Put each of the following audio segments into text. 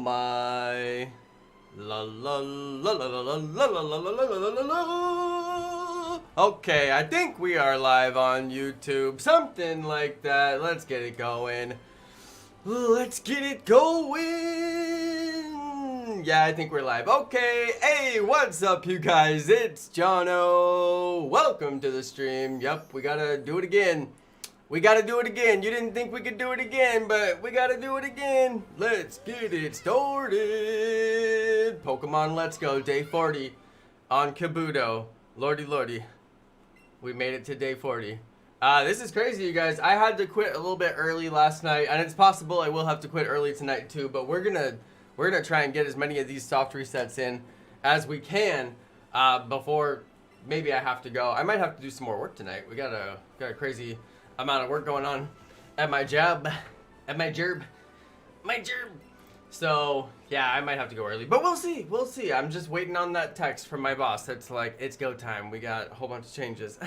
my. La la la la la la la la la la la la la. Okay, I think we are live on YouTube. Something like that. Let's get it going. Let's get it going. Yeah, I think we're live. Okay, hey, what's up, you guys? It's Jonno. Welcome to the stream. Yup, we gotta do it again. We gotta do it again. You didn't think we could do it again, but we gotta do it again. Let's get it started. Pokemon Let's Go, day 40 on KABUTO. Lordy, lordy. We made it to day 40. This is crazy, you guys. I had to quit a little bit early last night, and it's possible I will have to quit early tonight too, but we're gonna try and get as many of these soft resets in as we can before maybe I have to go. I might have to do some more work tonight. We got a crazy amount of work going on at my job, so yeah, I might have to go early, but we'll see. I'm just waiting on that text from my boss that's like, it's go time. We got a whole bunch of changes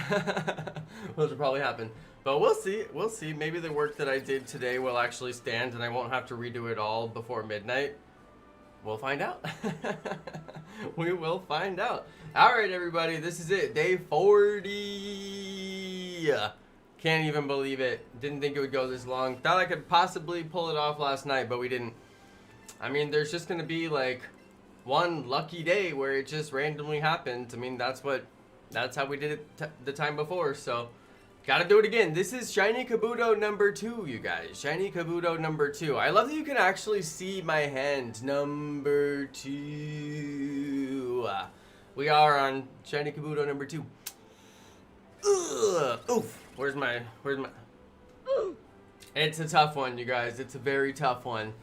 which will probably happen, but we'll see. Maybe the work that I did today will actually stand and I won't have to redo it all before midnight. We'll find out. We will find out. All right, everybody, this is it, day 40. Can't even believe it. Didn't think it would go this long. Thought I could possibly pull it off last night, but we didn't. I mean, there's just gonna be like one lucky day where it just randomly happened. I mean, that's how we did it the time before, so gotta do it again. This is Shiny Kabuto number 2, you guys. Shiny Kabuto number 2. I love that you can actually see my hand. Number 2. We are on Shiny Kabuto number 2. Ugh. Oof. Where's my It's a tough one, you guys. It's a very tough one.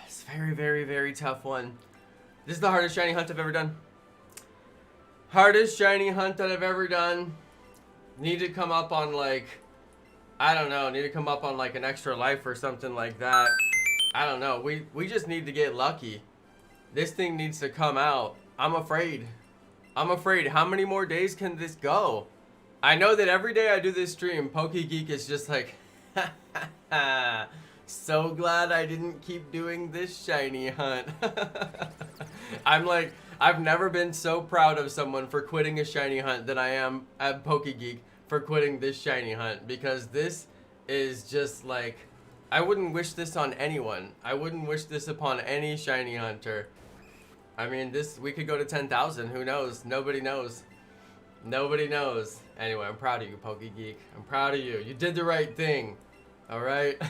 It's very, very, very tough one. This is the hardest shiny hunt I've ever done. Hardest shiny hunt that I've ever done. Need to come up on like, I don't know, need to come up on like an extra life or something like that. I don't know. We just need to get lucky. This thing needs to come out. I'm afraid. How many more days can this go? I know that every day I do this stream, PokeGeek is just like, so glad I didn't keep doing this shiny hunt. I'm like, I've never been so proud of someone for quitting a shiny hunt than I am at PokeGeek for quitting this shiny hunt, because this is just like, I wouldn't wish this on anyone. I wouldn't wish this upon any shiny hunter. I mean, we could go to 10,000. Who knows? Nobody knows. Nobody knows. Anyway, I'm proud of you, PokeGeek. I'm proud of you. You did the right thing. All right?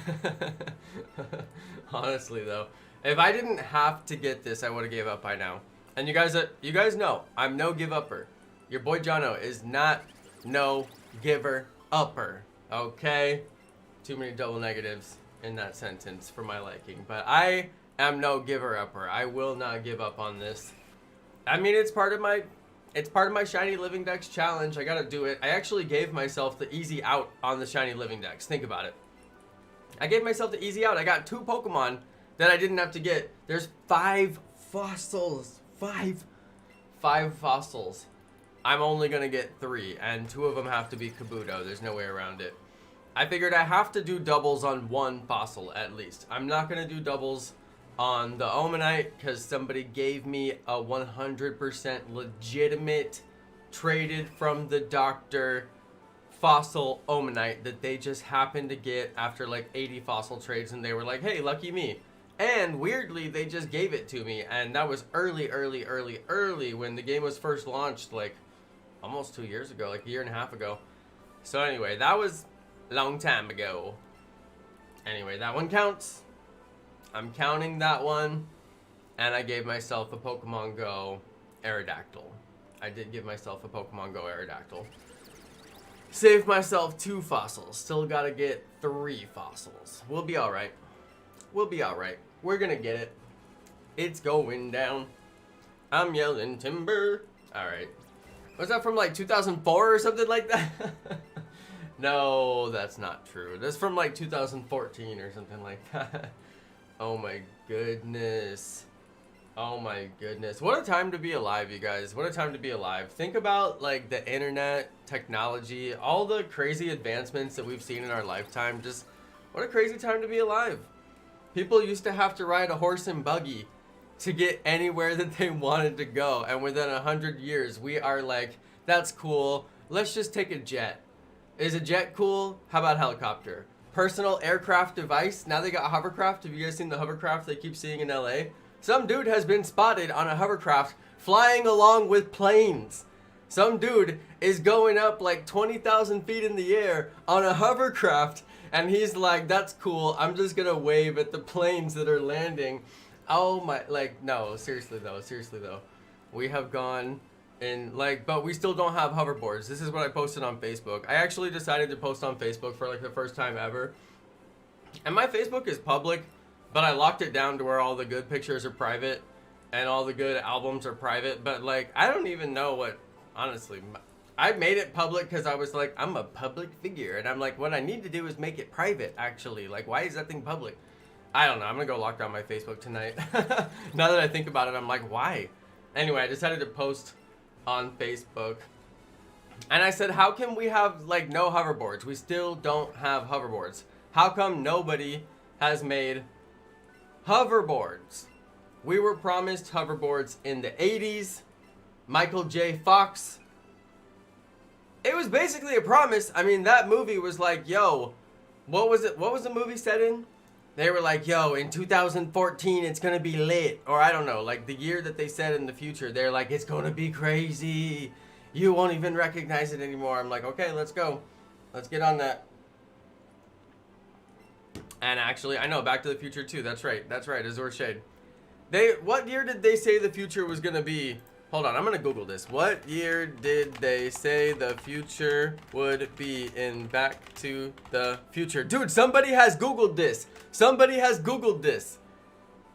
Honestly, though, if I didn't have to get this, I would have gave up by now. And you guys know, I'm no give-upper. Your boy Jonno is not no giver-upper. Okay? Too many double negatives in that sentence for my liking. But I am no giver-upper. I will not give up on this. I mean, it's part of my Shiny Living Dex challenge. I gotta do it. I actually gave myself the easy out on the Shiny Living Dex. Think about it. I gave myself the easy out. I got 2 Pokemon that I didn't have to get. There's 5 fossils. 5 fossils. I'm only gonna get 3, and 2 of them have to be Kabuto. There's no way around it. I figured I have to do doubles on 1 fossil at least. I'm not gonna do doubles on the Omanite because somebody gave me a 100% legitimate traded from the doctor fossil Omanite that they just happened to get after like 80 fossil trades, and they were like, hey, lucky me. And weirdly, they just gave it to me, and that was early when the game was first launched, like almost 2 years ago, like a year and a half ago. So anyway, that was a long time ago. Anyway, that one counts. I'm counting that one, and I gave myself a Pokemon Go Aerodactyl. I did give myself a Pokemon Go Aerodactyl. Saved myself 2 fossils. Still gotta get 3 fossils. We'll be alright. We'll be alright. We're gonna get it. It's going down. I'm yelling timber. Alright. Was that from like 2004 or something like that? No, that's not true. That's from like 2014 or something like that. Oh my goodness. Oh my goodness. What a time to be alive, you guys. What a time to be alive. Think about like the internet, technology, all the crazy advancements that we've seen in our lifetime. Just what a crazy time to be alive. People used to have to ride a horse and buggy to get anywhere that they wanted to go. And within 100 years, we are like, that's cool. Let's just take a jet. Is a jet cool? How about helicopter? Personal aircraft device. Now they got hovercraft. Have you guys seen the hovercraft they keep seeing in LA? Some dude has been spotted on a hovercraft flying along with planes. Some dude is going up like 20,000 feet in the air on a hovercraft, and he's like, that's cool. I'm just gonna wave at the planes that are landing. Oh my, like, no, seriously though. We have gone in, like, but we still don't have hoverboards. This is what I posted on Facebook. I actually decided to post on Facebook for like the first time ever. And my Facebook is public, but I locked it down to where all the good pictures are private and all the good albums are private. But like, I don't even know what, honestly, I made it public because I was like, I'm a public figure. And I'm like, what I need to do is make it private, actually. Like, why is that thing public? I don't know. I'm going to go lock down my Facebook tonight. Now that I think about it, I'm like, why? Anyway, I decided to post on Facebook. And I said, how can we have, like, no hoverboards? We still don't have hoverboards. How come nobody has made hoverboards? We were promised hoverboards in the 80s. Michael J. Fox. It was basically a promise. I mean, that movie was like, yo, what was it? What was the movie set in? They were like, yo, in 2014, it's going to be lit. Or I don't know, like the year that they said in the future, they're like, it's going to be crazy. You won't even recognize it anymore. I'm like, okay, let's go. Let's get on that. And actually, I know, Back to the Future 2. That's right. That's right. Azure Shade. What year did they say the future was going to be? Hold on, I'm going to Google this. What year did they say the future would be in Back to the Future? Dude, somebody has Googled this. Somebody has Googled this.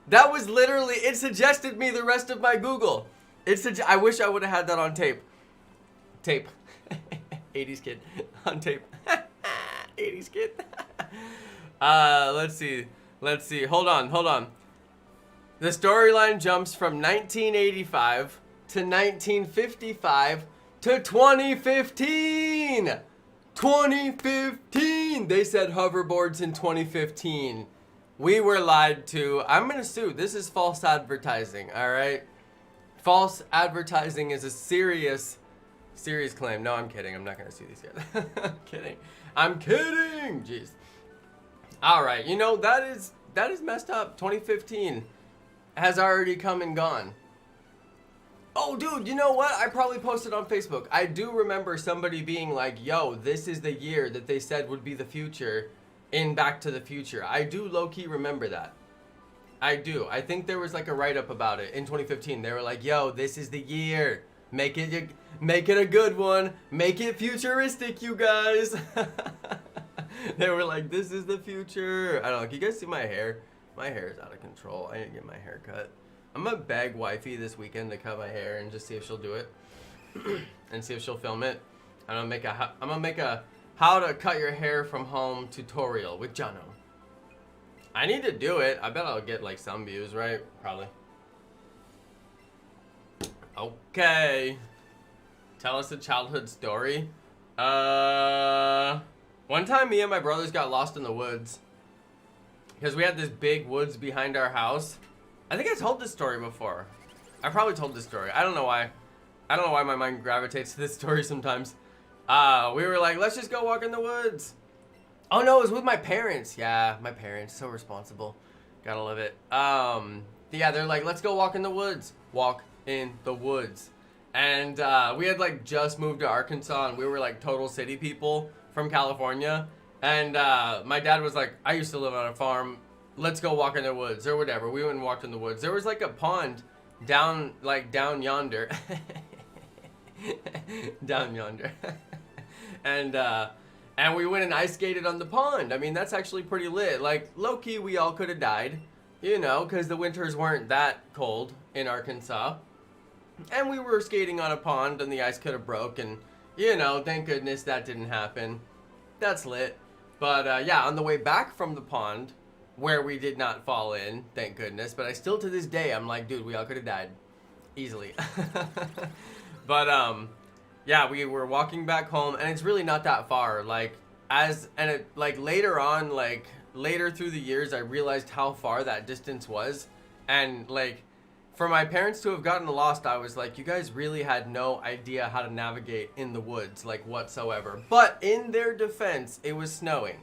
That was literally, it suggested me the rest of my Google. I wish I would have had that on tape. Tape. 80s kid. On tape. 80s kid. Let's see. Hold on. The storyline jumps from 1985 to 1955 to 2015. 2015. They said hoverboards in 2015. We were lied to. I'm gonna sue. This is false advertising. All right. False advertising is a serious claim. No, I'm kidding. I'm not gonna sue these guys. I'm kidding. Jeez. All right. You know, that is messed up. 2015 has already come and gone. Oh, dude, you know what? I probably posted on Facebook. I do remember somebody being like, yo, this is the year that they said would be the future in Back to the Future. I do low-key remember that. I do. I think there was like a write-up about it in 2015. They were like, yo, this is the year. Make it a good one. Make it futuristic, you guys. They were like, this is the future. I don't know. Can you guys see my hair? My hair is out of control. I need to get my hair cut. I'm gonna beg wifey this weekend to cut my hair and just see if she'll do it. And see if she'll film it. I'm gonna make a how to cut your hair from home tutorial with Jonno. I need to do it. I bet I'll get like some views, right? Probably. Okay. Tell us a childhood story. One time me and my brothers got lost in the woods. Because we had this big woods behind our house. I think I told this story before. I probably told this story. I don't know why. I don't know why my mind gravitates to this story sometimes. We were like, let's just go walk in the woods. Oh no, it was with my parents. Yeah, my parents, so responsible. Gotta love it. Yeah, they're like, let's go walk in the woods. Walk in the woods. And we had like just moved to Arkansas, and we were like total city people from California. And my dad was like, I used to live on a farm. Let's go walk in the woods or whatever. We went and walked in the woods. There was like a pond down yonder. Down yonder. And we went and ice skated on the pond. I mean, that's actually pretty lit. Like, low-key, we all could have died, you know, because the winters weren't that cold in Arkansas. And we were skating on a pond, and the ice could have broke, and, you know, thank goodness that didn't happen. That's lit. But, yeah, on the way back from the pond, where we did not fall in, thank goodness, but I still, to this day, I'm like, dude, we all could have died. Easily. But, yeah, we were walking back home, and it's really not that far. Like, like, later on, like, later through the years, I realized how far that distance was. And like, for my parents to have gotten lost, I was like, you guys really had no idea how to navigate in the woods, like whatsoever. But in their defense, it was snowing.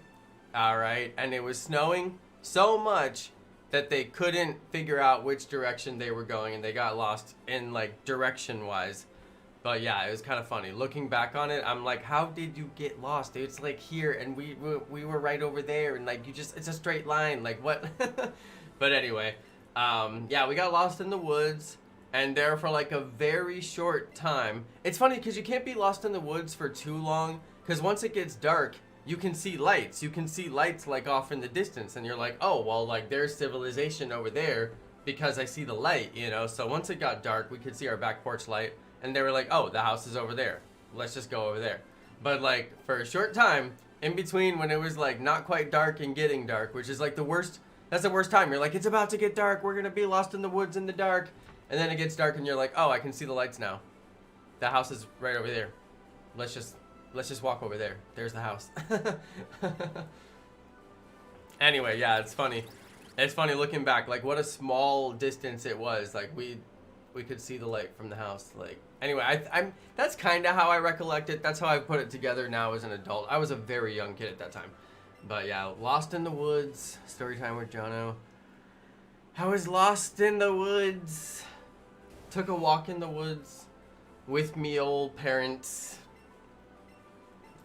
All right. And it was snowing so much that they couldn't figure out which direction they were going, and they got lost in like direction wise. But yeah, it was kind of funny. Looking back on it, I'm like, how did you get lost? It's like here, and we were right over there, and like it's a straight line. Like what? But anyway, yeah, we got lost in the woods, and there for like a very short time. It's funny because you can't be lost in the woods for too long, because once it gets dark, you can see lights. You can see lights like off in the distance, and you're like, oh, well, like there's civilization over there because I see the light, you know? So once it got dark, we could see our back porch light, and they were like, oh, the house is over there. Let's just go over there. But like for a short time, in between when it was like not quite dark and getting dark, which is like the worst, that's the worst time. You're like, it's about to get dark. We're going to be lost in the woods in the dark. And then it gets dark and you're like, oh, I can see the lights now. The house is right over there. Let's just walk over there. There's the house. Anyway, yeah, it's funny. It's funny looking back, like what a small distance it was. Like we could see the light from the house. Like anyway, I'm that's kind of how I recollect it. That's how I put it together now as an adult. I was a very young kid at that time. But yeah, lost in the woods. Story time with Jonno. I was lost in the woods. Took a walk in the woods with me old parents.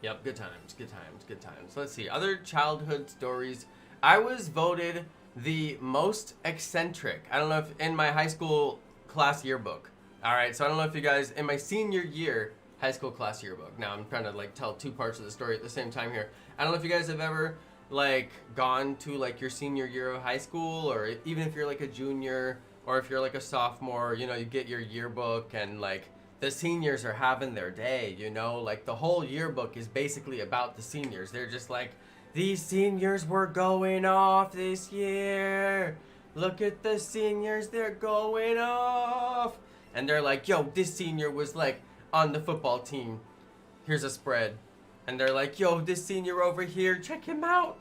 Yep, good times, good times, good times. Let's see, other childhood stories. I was voted the most eccentric. I don't know if in my high school class yearbook. All right, so I don't know if you guys, in my senior year high school class yearbook. Now I'm trying to like tell two parts of the story at the same time here. I don't know if you guys have ever like gone to like your senior year of high school, or even if you're like a junior, or if you're like a sophomore, you know, you get your yearbook and like the seniors are having their day, you know, like the whole yearbook is basically about the seniors. They're just like, these seniors were going off this year. Look at the seniors, they're going off. And they're like, yo, this senior was like on the football team. Here's a spread. And they're like, yo, this senior over here, check him out.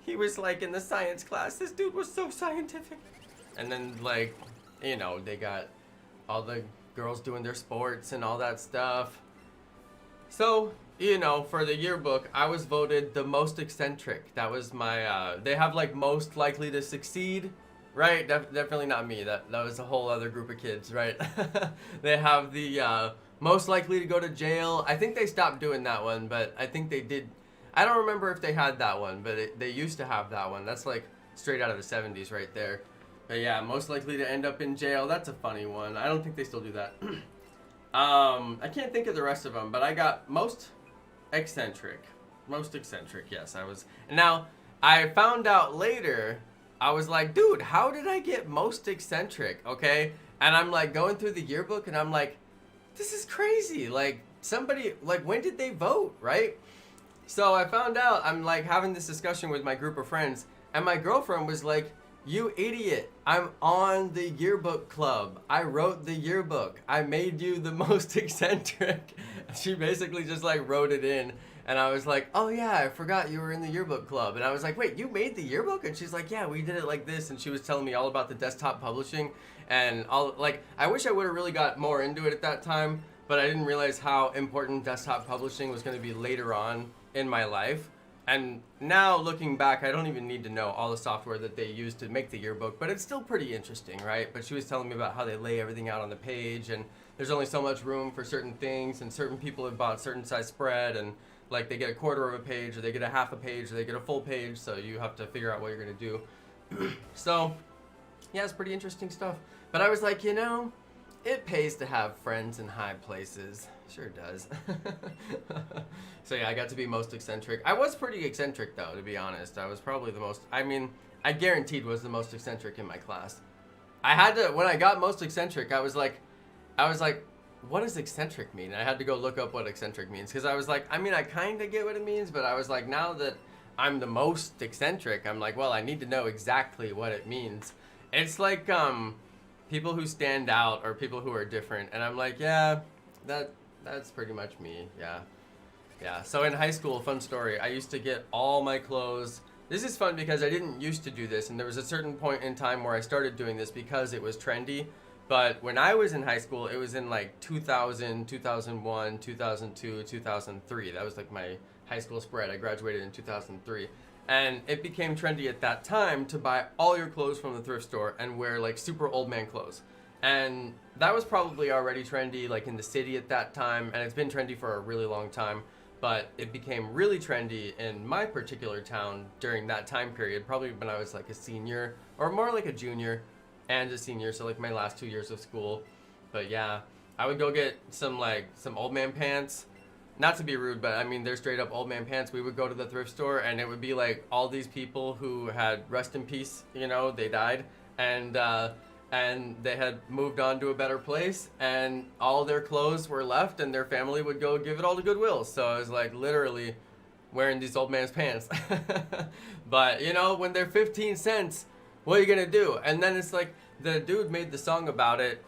He was like in the science class. This dude was so scientific. And then like, you know, they got all the girls doing their sports and all that stuff. So, you know, for the yearbook, I was voted the most eccentric. That was my, they have like most likely to succeed, right? Definitely not me. That was a whole other group of kids, right? They have the most likely to go to jail. I think they stopped doing that one, but I think they did. I don't remember if they had that one, but they used to have that one. That's like straight out of the 70s right there. But yeah, most likely to end up in jail. That's a funny one. I don't think they still do that. I can't think of the rest of them, but I got most eccentric. Most eccentric, yes, I was. Now, I found out later, I was like, dude, how did I get most eccentric, okay? And I'm like going through the yearbook and I'm like, this is crazy. Like, somebody, like, when did they vote, right? So I found out, I'm like having this discussion with my group of friends, and my girlfriend was like, you idiot, I'm on the yearbook club. I wrote the yearbook. I made you the most eccentric. She basically just like wrote it in. And I was like, oh yeah, I forgot you were in the yearbook club. And I was like, wait, you made the yearbook? And she's like, yeah, we did it like this. And she was telling me all about the desktop publishing. And all, like, I wish I would have really got more into it at that time, but I didn't realize how important desktop publishing was going to be later on in my life. And now looking back, I don't even need to know all the software that they used to make the yearbook, but it's still pretty interesting, right? But she was telling me about how they lay everything out on the page, and there's only so much room for certain things, and certain people have bought certain size spread, and like they get a quarter of a page, or they get a half a page, or they get a full page, so you have to figure out what you're gonna do. So, yeah, it's pretty interesting stuff. But I was like, you know, it pays to have friends in high places. Sure does. So yeah, I got to be most eccentric. I was pretty eccentric though, to be honest. I was probably the most, I mean, I guaranteed was the most eccentric in my class. I had to, when I got most eccentric, I was like, what does eccentric mean? And I had to go look up what eccentric means, because I was like, I mean, I kind of get what it means, but I was like, now that I'm the most eccentric, I'm like, well, I need to know exactly what it means. It's like people who stand out or people who are different, and I'm like, yeah, that's pretty much me. Yeah. So in high school, fun story, I used to get all my clothes This is fun because I didn't used to do this, and there was a certain point in time where I started doing this because it was trendy. But when I was in high school, it was in like 2000, 2001, 2002, 2003. That was like my high school spread. I graduated in 2003. And it became trendy at that time to buy all your clothes from the thrift store and wear like super old man clothes. And that was probably already trendy like in the city at that time, and it's been trendy for a really long time. But it became really trendy in my particular town during that time period, probably when I was like a senior or more like a junior and a senior, so like my last 2 years of school. But yeah, I would go get some old man pants. Not to be rude, but I mean they're straight up old man pants. We would go to the thrift store and it would be like all these people who had rest in peace, you know, they died, and they had moved on to a better place, and all their clothes were left, and their family would go give it all to Goodwill. So I was like literally wearing these old man's pants. But you know, when they're 15 cents, what are you gonna do? And then it's like the dude made the song about it.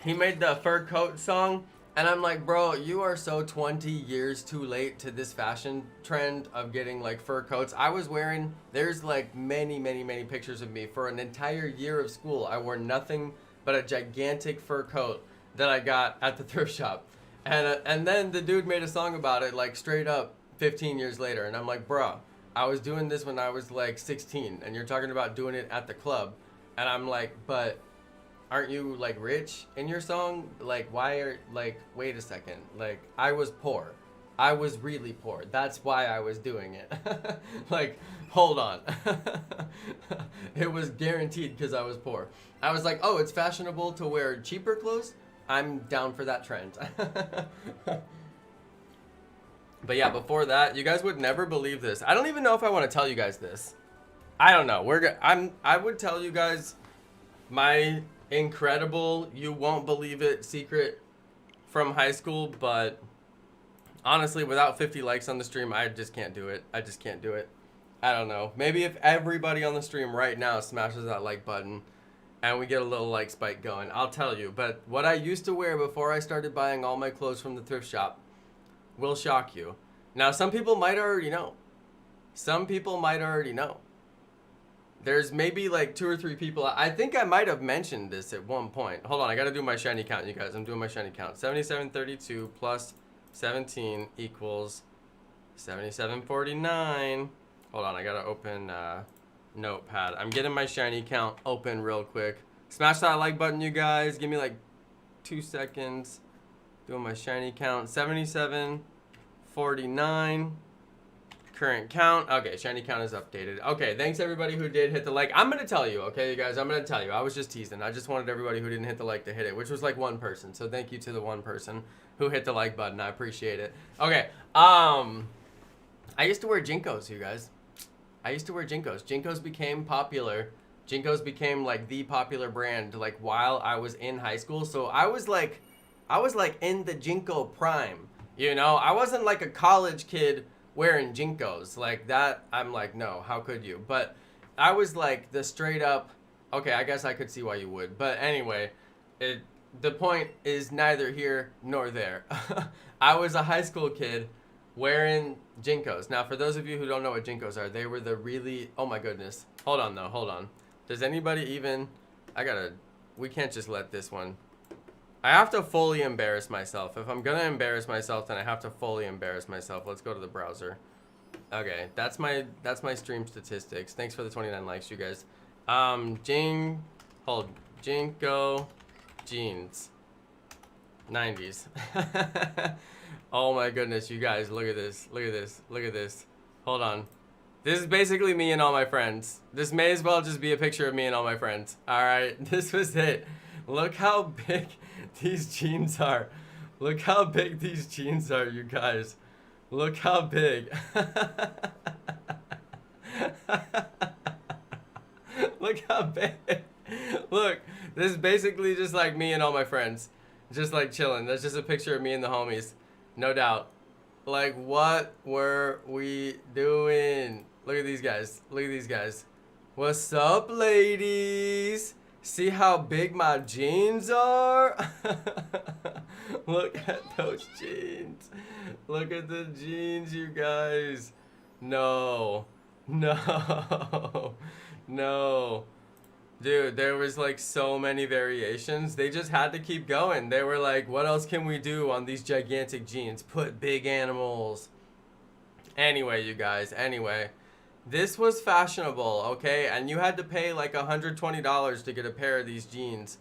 He made the fur coat song, and I'm like, bro, you are so 20 years too late to this fashion trend of getting like fur coats. I was wearing, there's like many pictures of me for an entire year of school. I wore nothing but a gigantic fur coat that I got at the thrift shop. And then the dude made a song about it like straight up 15 years later. And I'm like, bro, I was doing this when I was like 16, and you're talking about doing it at the club. And I'm like, but aren't you like rich in your song? Like, why are, like, wait a second, like, I was poor. I was really poor. That's why I was doing it. Like, hold on. It was guaranteed because I was poor. I was like, oh, it's fashionable to wear cheaper clothes? I'm down for that trend. But yeah, before that, you guys would never believe this. I don't even know if I want to tell you guys this. I don't know. I would tell you guys my incredible, you won't believe it secret from high school, but honestly, without 50 likes on the stream, I just can't do it. I just can't do it. I don't know. Maybe if everybody on the stream right now smashes that like button and we get a little like spike going, I'll tell you. But what I used to wear before I started buying all my clothes from the thrift shop will shock you. Now, some people might already know. Some people might already know. There's maybe like 2 or 3 people. I think I might have mentioned this at one point. Hold on, I gotta do my shiny count, you guys. I'm doing my shiny count. 7732 plus 17 equals 7749. Hold on, I gotta open Notepad. I'm getting my shiny count open real quick. Smash that like button, you guys. Give me like 2 seconds. Doing my shiny count. 7749. Current count. Okay, shiny count is updated. Okay, thanks everybody who did hit the like. I'm gonna tell you, okay, you guys, I'm gonna tell you. I was just teasing. I just wanted everybody who didn't hit the like to hit it, which was like one person. So thank you to the one person who hit the like button. I appreciate it. Okay, I used to wear Jinkos, you guys. I used to wear Jinkos. Jinkos became popular. Jinkos became like the popular brand like while I was in high school. So I was like in the Jinko prime. You know, I wasn't like a college kid wearing Jinkos like that. I'm like, no, how could you? But I was like the straight up, okay, I guess I could see why you would. But anyway, the point is neither here nor there. I was a high school kid wearing Jinkos. Now, for those of you who don't know what Jinkos are, they were the really, oh my goodness. Hold on though, hold on. Does anybody even, we can't just let this one. I have to fully embarrass myself. If I'm gonna embarrass myself, then I have to fully embarrass myself. Let's go to the browser. Okay, that's my stream statistics. Thanks for the 29 likes, you guys. Jinko jeans. 90s. Oh my goodness, you guys, look at this. Look at this. Look at this. Hold on. This is basically me and all my friends. This may as well just be a picture of me and all my friends. All right, this was it. Look how big these jeans are. Look how big these jeans are, you guys. Look how big. Look how big. Look, this is basically just like me and all my friends. Just like chilling. That's just a picture of me and the homies. No doubt. Like, what were we doing? Look at these guys. Look at these guys. What's up, ladies? See how big my jeans are? Look at those jeans. Look at the jeans, you guys. No. No. No. Dude, there was like so many variations. They just had to keep going. They were like, what else can we do on these gigantic jeans? Put big animals. Anyway, you guys, anyway. This was fashionable, okay? And you had to pay like $120 to get a pair of these jeans.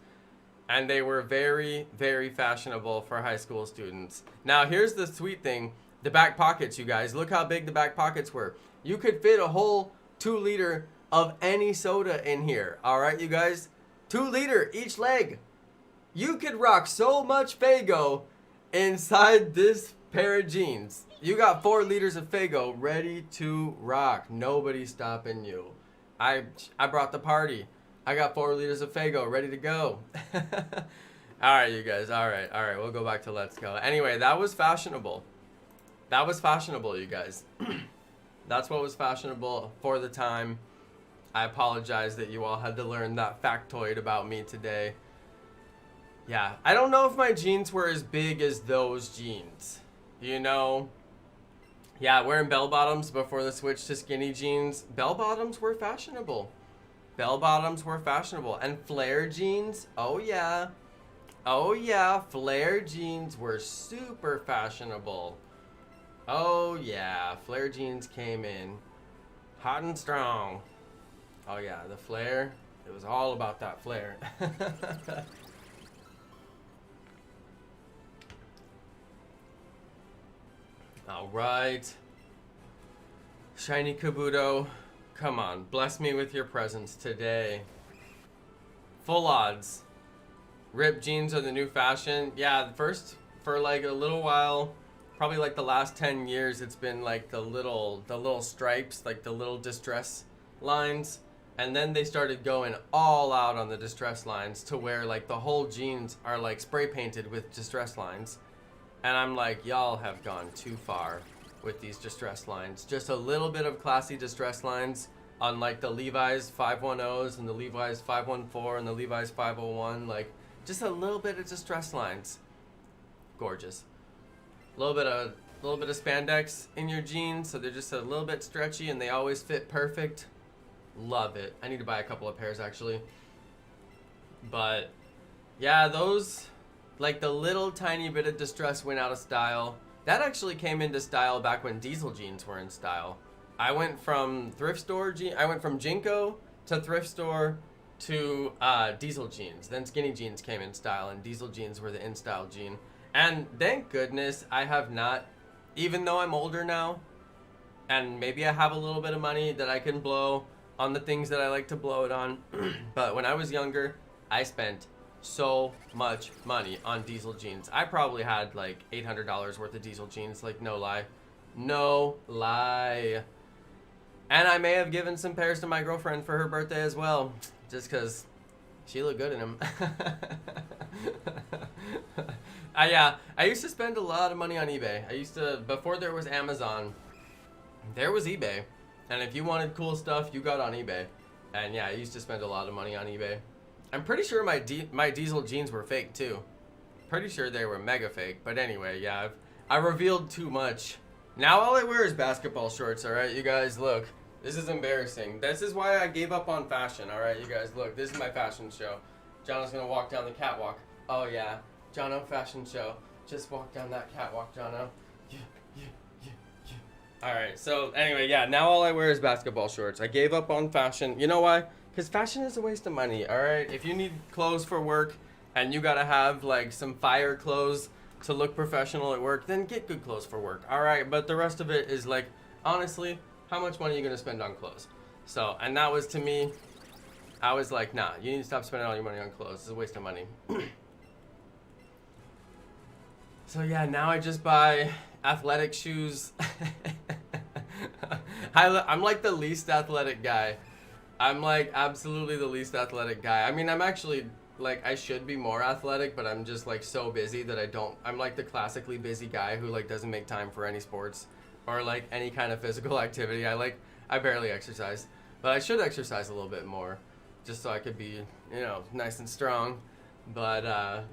And they were very, very fashionable for high school students. Now, here's the sweet thing. The back pockets, you guys. Look how big the back pockets were. You could fit a whole 2-liter of any soda in here. All right, you guys? 2-liter each leg. You could rock so much Faygo inside this pair of jeans. You got 4 liters of Faygo ready to rock. Nobody's stopping you. I brought the party. I got 4 liters of Faygo ready to go. Alright, you guys. Alright. We'll go back to Let's Go. Anyway, that was fashionable. That was fashionable, you guys. That's what was fashionable for the time. I apologize that you all had to learn that factoid about me today. Yeah, I don't know if my jeans were as big as those jeans. You know? Yeah, wearing bell bottoms before the switch to skinny jeans. Bell bottoms were fashionable. Bell bottoms were fashionable. And flare jeans, oh yeah. Oh yeah, flare jeans were super fashionable. Oh yeah, flare jeans came in hot and strong. Oh yeah, the flare, it was all about that flare. All right. Shiny Kabuto, come on, bless me with your presence today. Full odds. Ripped jeans are the new fashion. Yeah, first, for like a little while, probably like the last 10 years, it's been like the little stripes, like the little distress lines. And then they started going all out on the distress lines to where like the whole jeans are like spray painted with distress lines. And I'm like, y'all have gone too far with these distress lines. Just a little bit of classy distress lines on like the Levi's 510s and the Levi's 514 and the Levi's 501. Like just a little bit of distress lines. Gorgeous. A little bit of spandex in your jeans, so they're just a little bit stretchy and they always fit perfect. Love it. I need to buy a couple of pairs actually. But yeah, those, like the little tiny bit of distress went out of style. That actually came into style back when diesel jeans were in style. I went from Jinko to thrift store to diesel jeans. Then skinny jeans came in style and diesel jeans were the in-style jean. And thank goodness I have not, even though I'm older now, and maybe I have a little bit of money that I can blow on the things that I like to blow it on. But when I was younger, I spent so much money on diesel jeans. I probably had like $800 worth of diesel jeans, like no lie. No lie. And I may have given some pairs to my girlfriend for her birthday as well, just because she looked good in them. I used to spend a lot of money on eBay. Before there was Amazon, there was eBay. And if you wanted cool stuff, you got on eBay. And yeah, I used to spend a lot of money on eBay. I'm pretty sure my diesel jeans were fake too. Pretty sure they were mega fake. But anyway, yeah, I revealed too much. Now all I wear is basketball shorts, alright, you guys, look. This is embarrassing. This is why I gave up on fashion, alright, you guys, look. This is my fashion show. Jonno's gonna walk down the catwalk. Oh yeah, Jonno fashion show. Just walk down that catwalk, Jonno. Yeah. Alright, so anyway, yeah, now all I wear is basketball shorts. I gave up on fashion. You know why? Because fashion is a waste of money, alright? If you need clothes for work and you gotta have like some fire clothes to look professional at work, then get good clothes for work, alright? But the rest of it is like, honestly, how much money are you gonna spend on clothes? So, and that was to me, I was like, nah, you need to stop spending all your money on clothes. It's a waste of money. So yeah, now I just buy athletic shoes. I'm like the least athletic guy. I'm like absolutely the least athletic guy. I mean, I'm actually like, I should be more athletic, but I'm just like so busy that I'm like the classically busy guy who like doesn't make time for any sports or like any kind of physical activity. I barely exercise, but I should exercise a little bit more just so I could be, you know, nice and strong. But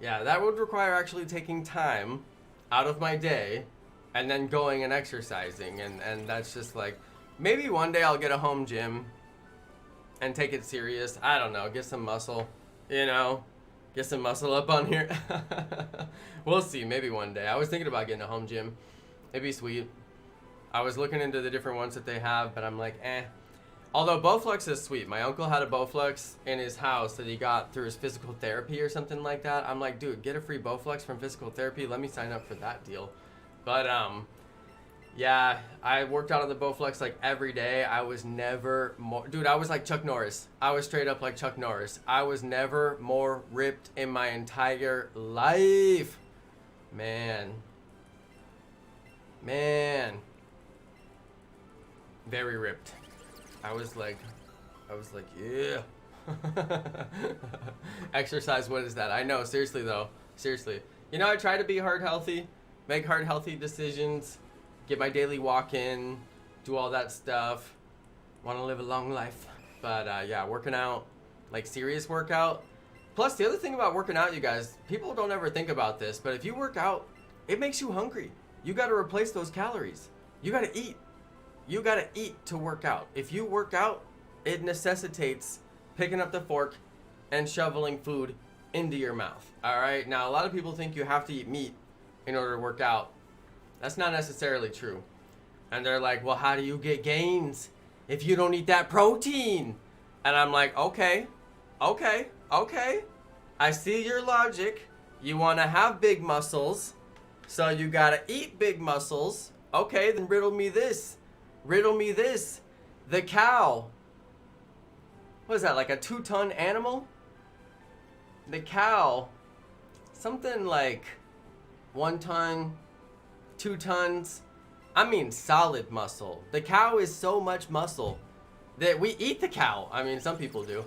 yeah, that would require actually taking time out of my day and then going and exercising, and that's just like, maybe one day I'll get a home gym and take it serious. I don't know, get some muscle, you know, get some muscle up on here. We'll see, maybe one day. I was thinking about getting a home gym. It'd be sweet. I was looking into the different ones that they have, but I'm like, eh. Although Bowflex is sweet. My uncle had a Bowflex in his house that he got through his physical therapy or something like that. I'm like, dude, get a free Bowflex from physical therapy. Let me sign up for that deal. But, yeah, I worked out on the Bowflex like every day. I was never more, dude, I was like Chuck Norris. I was straight up like Chuck Norris. I was never more ripped in my entire life. Man. Very ripped. I was like, yeah. Exercise, what is that? I know, seriously though. Seriously. You know, I try to be heart healthy, make heart healthy decisions, get my daily walk in, do all that stuff. Want to live a long life. But yeah, working out, like serious workout. Plus, the other thing about working out, you guys, people don't ever think about this, but if you work out, it makes you hungry. You got to replace those calories. You got to eat. You got to eat to work out. If you work out, it necessitates picking up the fork and shoveling food into your mouth. All right. Now, a lot of people think you have to eat meat in order to work out. That's not necessarily true. And they're like, well, how do you get gains if you don't eat that protein? And I'm like, okay. I see your logic. You want to have big muscles, so you got to eat big muscles. Okay, then riddle me this. The cow. What is that, like a 2-ton animal? The cow. Something like 1 ton, 2 tons. I mean solid muscle. The cow is so much muscle that we eat the cow. I mean, some people do.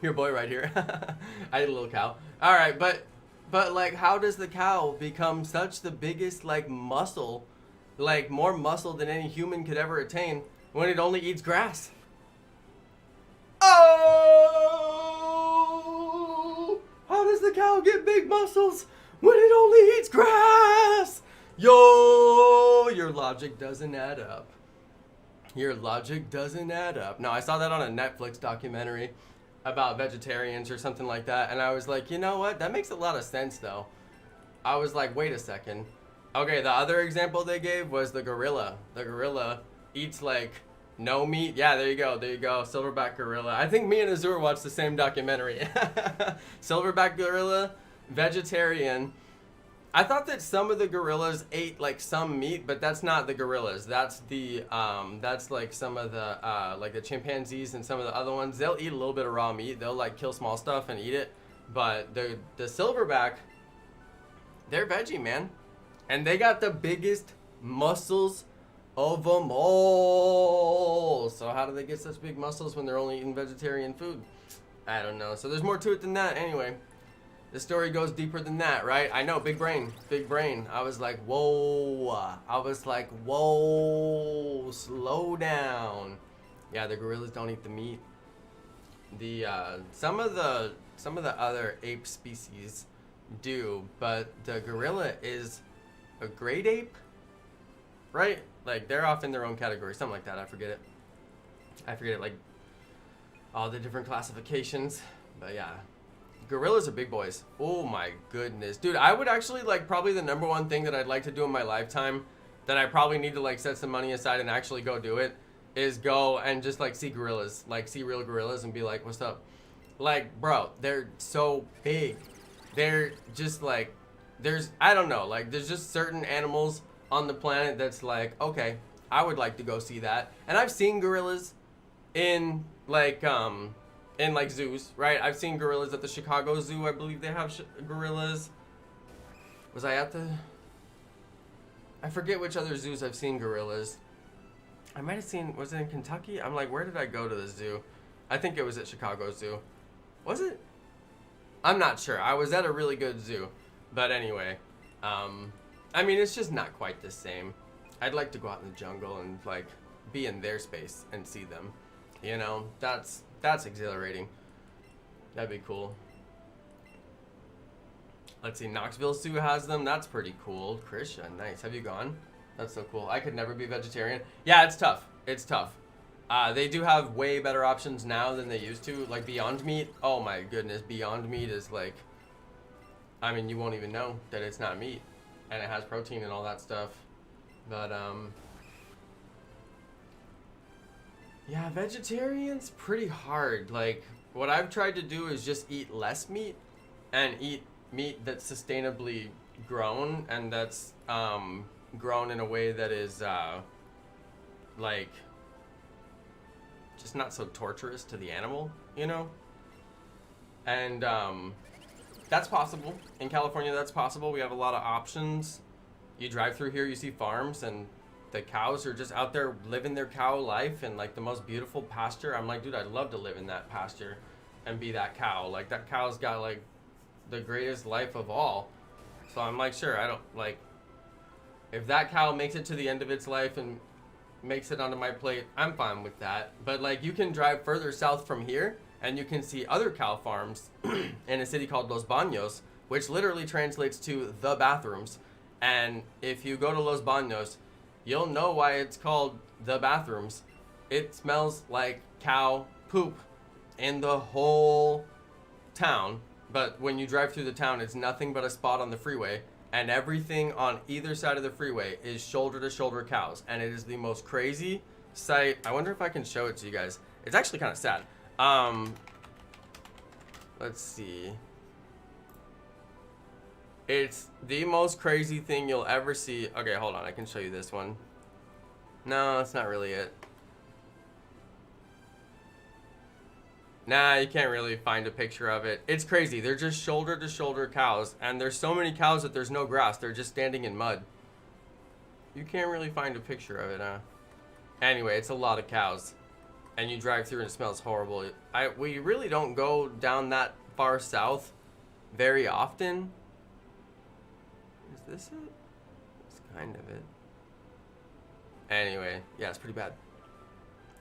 Your boy right here. I ate a little cow. All right, but like, how does the cow become such the biggest like muscle, like more muscle than any human could ever attain when it only eats grass? Oh, how does the cow get big muscles when it only eats grass? Yo, your logic doesn't add up. Your logic doesn't add up. No, I saw that on a Netflix documentary about vegetarians or something like that, and I was like, you know what? That makes a lot of sense, though. I was like, wait a second. Okay, the other example they gave was the gorilla. The gorilla eats, like, no meat. Yeah, there you go. Silverback gorilla. I think me and Azur watched the same documentary. Silverback gorilla, vegetarian. I thought that some of the gorillas ate like some meat, but that's not the gorillas. That's the that's like some of the like the chimpanzees and some of the other ones. They'll eat a little bit of raw meat. They'll like kill small stuff and eat it. But the silverback, they're veggie, man, and they got the biggest muscles of them all. So how do they get such big muscles when they're only eating vegetarian food? I don't know. So there's more to it than that. Anyway. The story goes deeper than that, right? I know, big brain. I was like, whoa. Slow down. Yeah, the gorillas don't eat the meat. The some of the other ape species do, but the gorilla is a great ape, right? Like they're off in their own category, something like that. I forget it. Like all the different classifications, but yeah. Gorillas are big boys. Oh my goodness. Dude, I would actually like probably the number one thing that I'd like to do in my lifetime that I probably need to like set some money aside and actually go do it is go and just like see gorillas, like see real gorillas and be like, what's up? Like, bro, they're so big. They're just like, I don't know, like there's just certain animals on the planet that's like, okay, I would like to go see that. And I've seen gorillas in like zoos, right? I've seen gorillas at the Chicago Zoo. I believe they have gorillas. Was I at the... I forget which other zoos I've seen gorillas. I might have seen... Was it in Kentucky? I'm like, where did I go to the zoo? I think it was at Chicago Zoo. Was it? I'm not sure. I was at a really good zoo. But anyway. I mean, it's just not quite the same. I'd like to go out in the jungle and, like, be in their space and see them. You know? That's exhilarating. That'd be cool. Let's see, Knoxville Zoo has them. That's pretty cool. Christian, nice. Have you gone? That's so cool. I could never be vegetarian. Yeah, it's tough. It's tough. They do have way better options now than they used to. Like Beyond Meat. Oh my goodness, Beyond Meat is like, I mean, you won't even know that it's not meat, and it has protein and all that stuff. But yeah, vegetarian's pretty hard. Like what I've tried to do is just eat less meat and eat meat that's sustainably grown and that's grown in a way that is like just not so torturous to the animal, you know? And that's possible. In California, that's possible. We have a lot of options. You drive through here, you see farms, and the cows are just out there living their cow life in like the most beautiful pasture. I'm like, dude, I'd love to live in that pasture and be that cow. Like that cow's got like the greatest life of all. So I'm like, sure, I don't like, if that cow makes it to the end of its life and makes it onto my plate, I'm fine with that. But like you can drive further south from here and you can see other cow farms in a city called Los Baños, which literally translates to the bathrooms. And if you go to Los Baños, you'll know why it's called the bathrooms. It smells like cow poop in the whole town. But when you drive through the town, it's nothing but a spot on the freeway. And everything on either side of the freeway is shoulder to shoulder cows. And it is the most crazy sight. I wonder if I can show it to you guys. It's actually kind of sad. Let's see. It's the most crazy thing you'll ever see. Okay, hold on. I can show you this one. No, that's not really it. Nah, you can't really find a picture of it. It's crazy. They're just shoulder to shoulder cows. And there's so many cows that there's no grass. They're just standing in mud. You can't really find a picture of it, huh? Anyway, it's a lot of cows. And you drive through and it smells horrible. We really don't go down that far south very often. Is this it? It's kind of it. Anyway, yeah, it's pretty bad.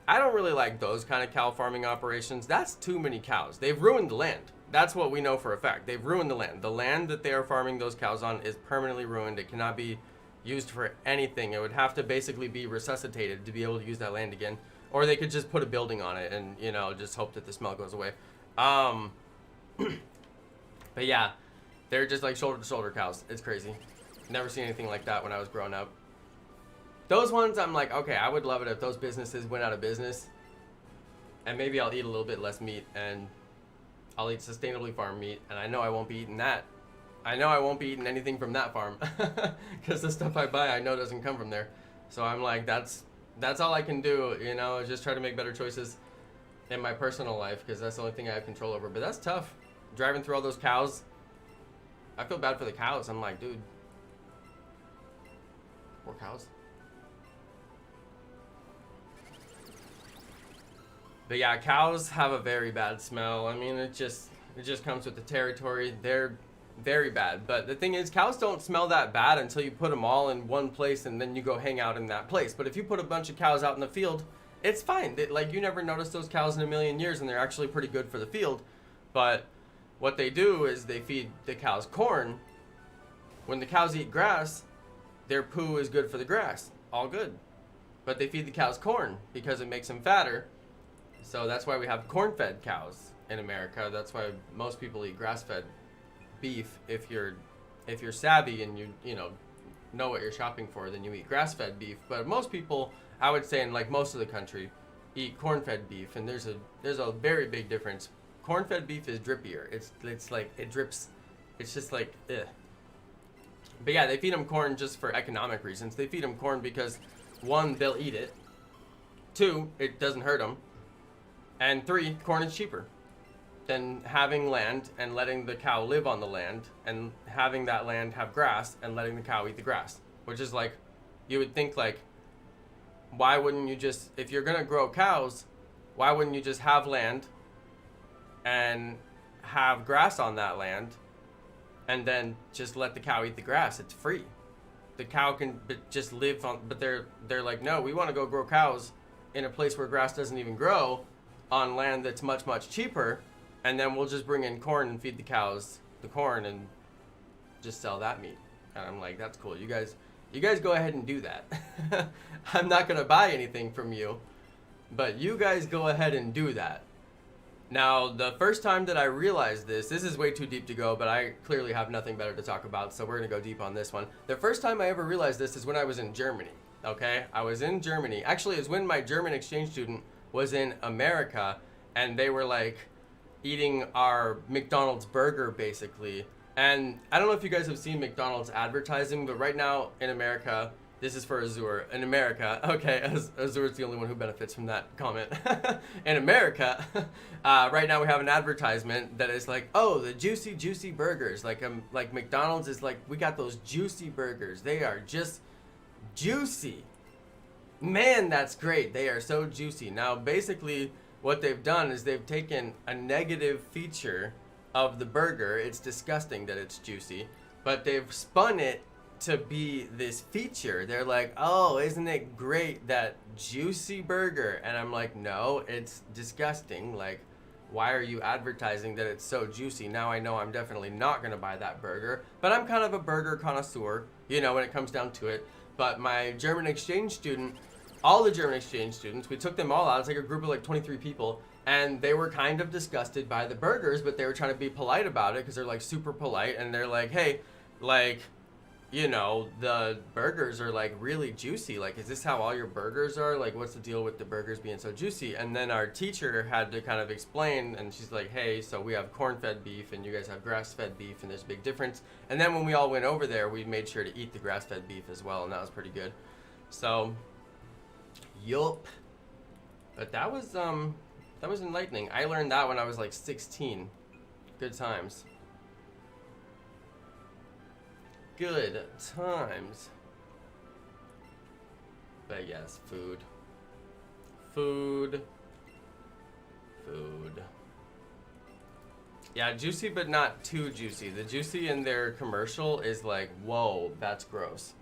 I don't really like those kind of cow farming operations. That's too many cows. They've ruined the land. That's what we know for a fact. They've ruined the land. The land that they are farming those cows on is permanently ruined. It cannot be used for anything. It would have to basically be resuscitated to be able to use that land again. Or they could just put a building on it and, you know, just hope that the smell goes away. But yeah, they're just like shoulder to shoulder cows. It's crazy. Never seen anything like that when I was growing up. Those ones, I'm like, okay, I would love it if those businesses went out of business. And maybe I'll eat a little bit less meat and I'll eat sustainably farmed meat. And I know I won't be eating that. I know I won't be eating anything from that farm. Because the stuff I buy I know doesn't come from there. So I'm like, that's all I can do, you know, is just try to make better choices in my personal life. Because that's the only thing I have control over. But that's tough. Driving through all those cows. I feel bad for the cows. I'm like, dude. Poor cows. But yeah, cows have a very bad smell. I mean, it just comes with the territory. They're very bad. But the thing is, cows don't smell that bad until you put them all in one place and then you go hang out in that place. But if you put a bunch of cows out in the field, it's fine. Like, you never notice those cows in a million years, and they're actually pretty good for the field. But what they do is they feed the cows corn. When the cows eat grass, their poo is good for the grass. All good. But they feed the cows corn because it makes them fatter. So that's why we have corn-fed cows in America. That's why most people eat grass-fed beef. If you're savvy and you know what you're shopping for, then you eat grass-fed beef. But most people, I would say, in like most of the country, eat corn-fed beef, and there's a very big difference. Corn-fed beef is drippier. It's like it drips. It's just like ugh. But yeah, they feed them corn just for economic reasons. They feed them corn because 1, they'll eat it. 2, it doesn't hurt them. And 3, corn is cheaper than having land and letting the cow live on the land and having that land have grass and letting the cow eat the grass. Which is like, you would think like, why wouldn't you just, if you're going to grow cows, why wouldn't you just have land and have grass on that land and then just let the cow eat the grass? It's free. The cow can just live on, but they're like, no, we want to go grow cows in a place where grass doesn't even grow, on land that's much, much cheaper, and then we'll just bring in corn and feed the cows the corn and just sell that meat. And I'm like, that's cool. You guys You guys go ahead and do that. I'm not gonna buy anything from you, but you guys go ahead and do that. Now, the first time that I realized this is way too deep to go, but I clearly have nothing better to talk about, so we're gonna go deep on this one. The first time I ever realized this is when I was in Germany, okay? I was in Germany. Actually, it was when my German exchange student was in America, and they were like eating our McDonald's burger, basically. And I don't know if you guys have seen McDonald's advertising, but right now in America, this is for Azur. In America, okay, Azur's the only one who benefits from that comment. In America, right now we have an advertisement that is like, oh, the juicy, juicy burgers. Like McDonald's is like, we got those juicy burgers. They are just juicy. Man, that's great. They are so juicy. Now, basically, what they've done is they've taken a negative feature of the burger. It's disgusting that it's juicy, but they've spun it to be this feature. They're like, oh, isn't it great, that juicy burger? And I'm like, no, it's disgusting. Like, why are you advertising that it's so juicy? Now I know I'm definitely not gonna buy that burger, but I'm kind of a burger connoisseur, you know, when it comes down to it. But my German exchange student, all the German exchange students, we took them all out. It's like a group of like 23 people, and they were kind of disgusted by the burgers, but they were trying to be polite about it because they're like super polite, and they're like, hey, like, you know, the burgers are like really juicy. Like, is this how all your burgers are? Like, what's the deal with the burgers being so juicy? And then our teacher had to kind of explain, and she's like, hey, so we have corn-fed beef and you guys have grass-fed beef, and there's a big difference. And then when we all went over there, we made sure to eat the grass-fed beef as well, and that was pretty good. So, yup. But that was enlightening. I learned that when I was like 16. Good times. Good times. But yes, food. Food. Food. Yeah, juicy but not too juicy. The juicy in their commercial is like, whoa, that's gross.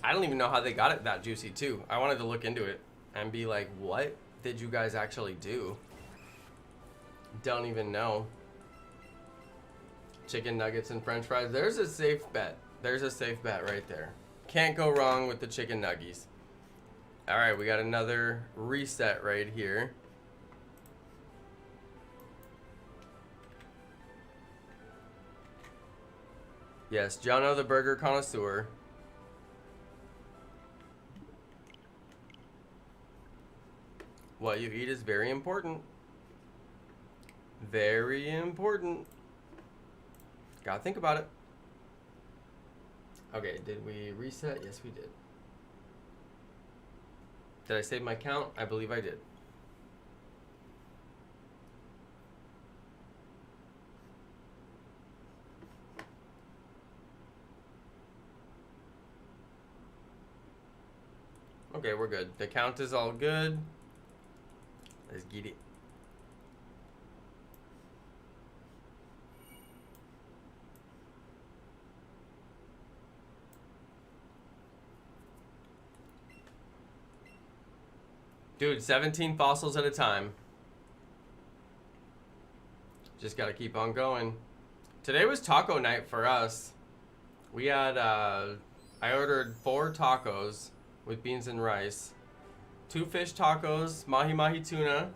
I don't even know how they got it that juicy too. I wanted to look into it and be like, what did you guys actually do? Don't even know. Chicken nuggets and french fries. There's a safe bet. There's a safe bet right there. Can't go wrong with the chicken nuggies. Alright, we got another reset right here. Yes, Jonno the burger connoisseur. What you eat is very important. Very important. Gotta think about it. Okay, did we reset? Yes, we did. Did I save my count? I believe I did. Okay, we're good. The count is all good. Let's get it. Dude, 17 fossils at a time. Just gotta keep on going. Today was taco night for us. We had, I ordered 4 tacos with beans and rice. 2 fish tacos, mahi-mahi tuna.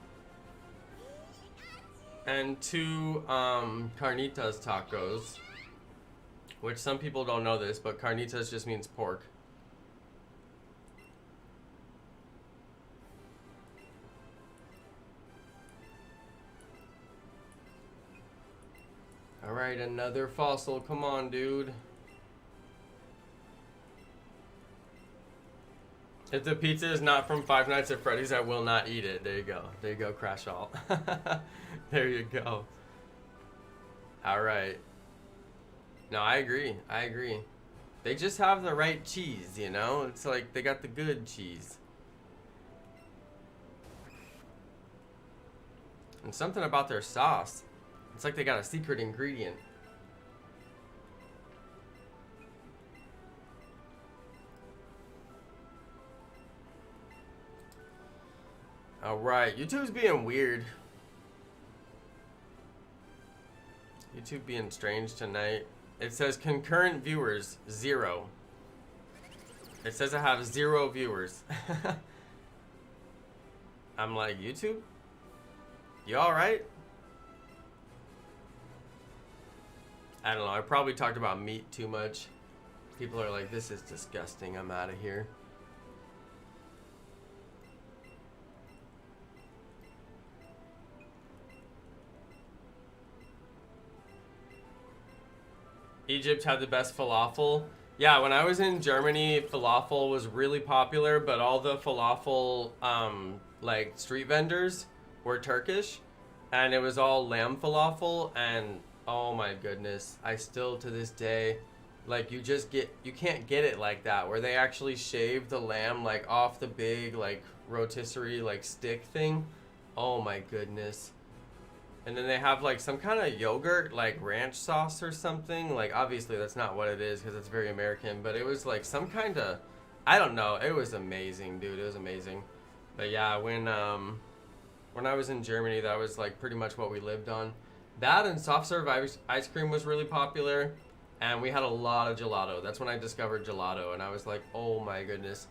And 2 carnitas tacos. Which some people don't know this, but carnitas just means pork. Alright, another fossil. Come on, dude. If the pizza is not from Five Nights at Freddy's, I will not eat it. There you go. There you go, Crash All. There you go. Alright. No, I agree. I agree. They just have the right cheese, you know? It's like they got the good cheese. And something about their sauce. It's like they got a secret ingredient. Alright, YouTube's being weird. YouTube being strange tonight. It says concurrent viewers 0. It says I have 0 viewers. I'm like, YouTube? You alright? I don't know. I probably talked about meat too much. People are like, this is disgusting. I'm out of here. Egypt had the best falafel. Yeah, when I was in Germany, falafel was really popular, but all the falafel, like, street vendors were Turkish, and it was all lamb falafel, and oh my goodness, I still, to this day, like, you can't get it like that, where they actually shave the lamb, like, off the big, like, rotisserie, like, stick thing. Oh my goodness. And then they have like some kind of yogurt, like ranch sauce or something. Like obviously that's not what it is because it's very American, but it was like some kind of, I don't know. It was amazing, dude. It was amazing. But yeah, when I was in Germany, that was like pretty much what we lived on. That and soft serve ice cream was really popular, and we had a lot of gelato. That's when I discovered gelato, and I was like, oh my goodness.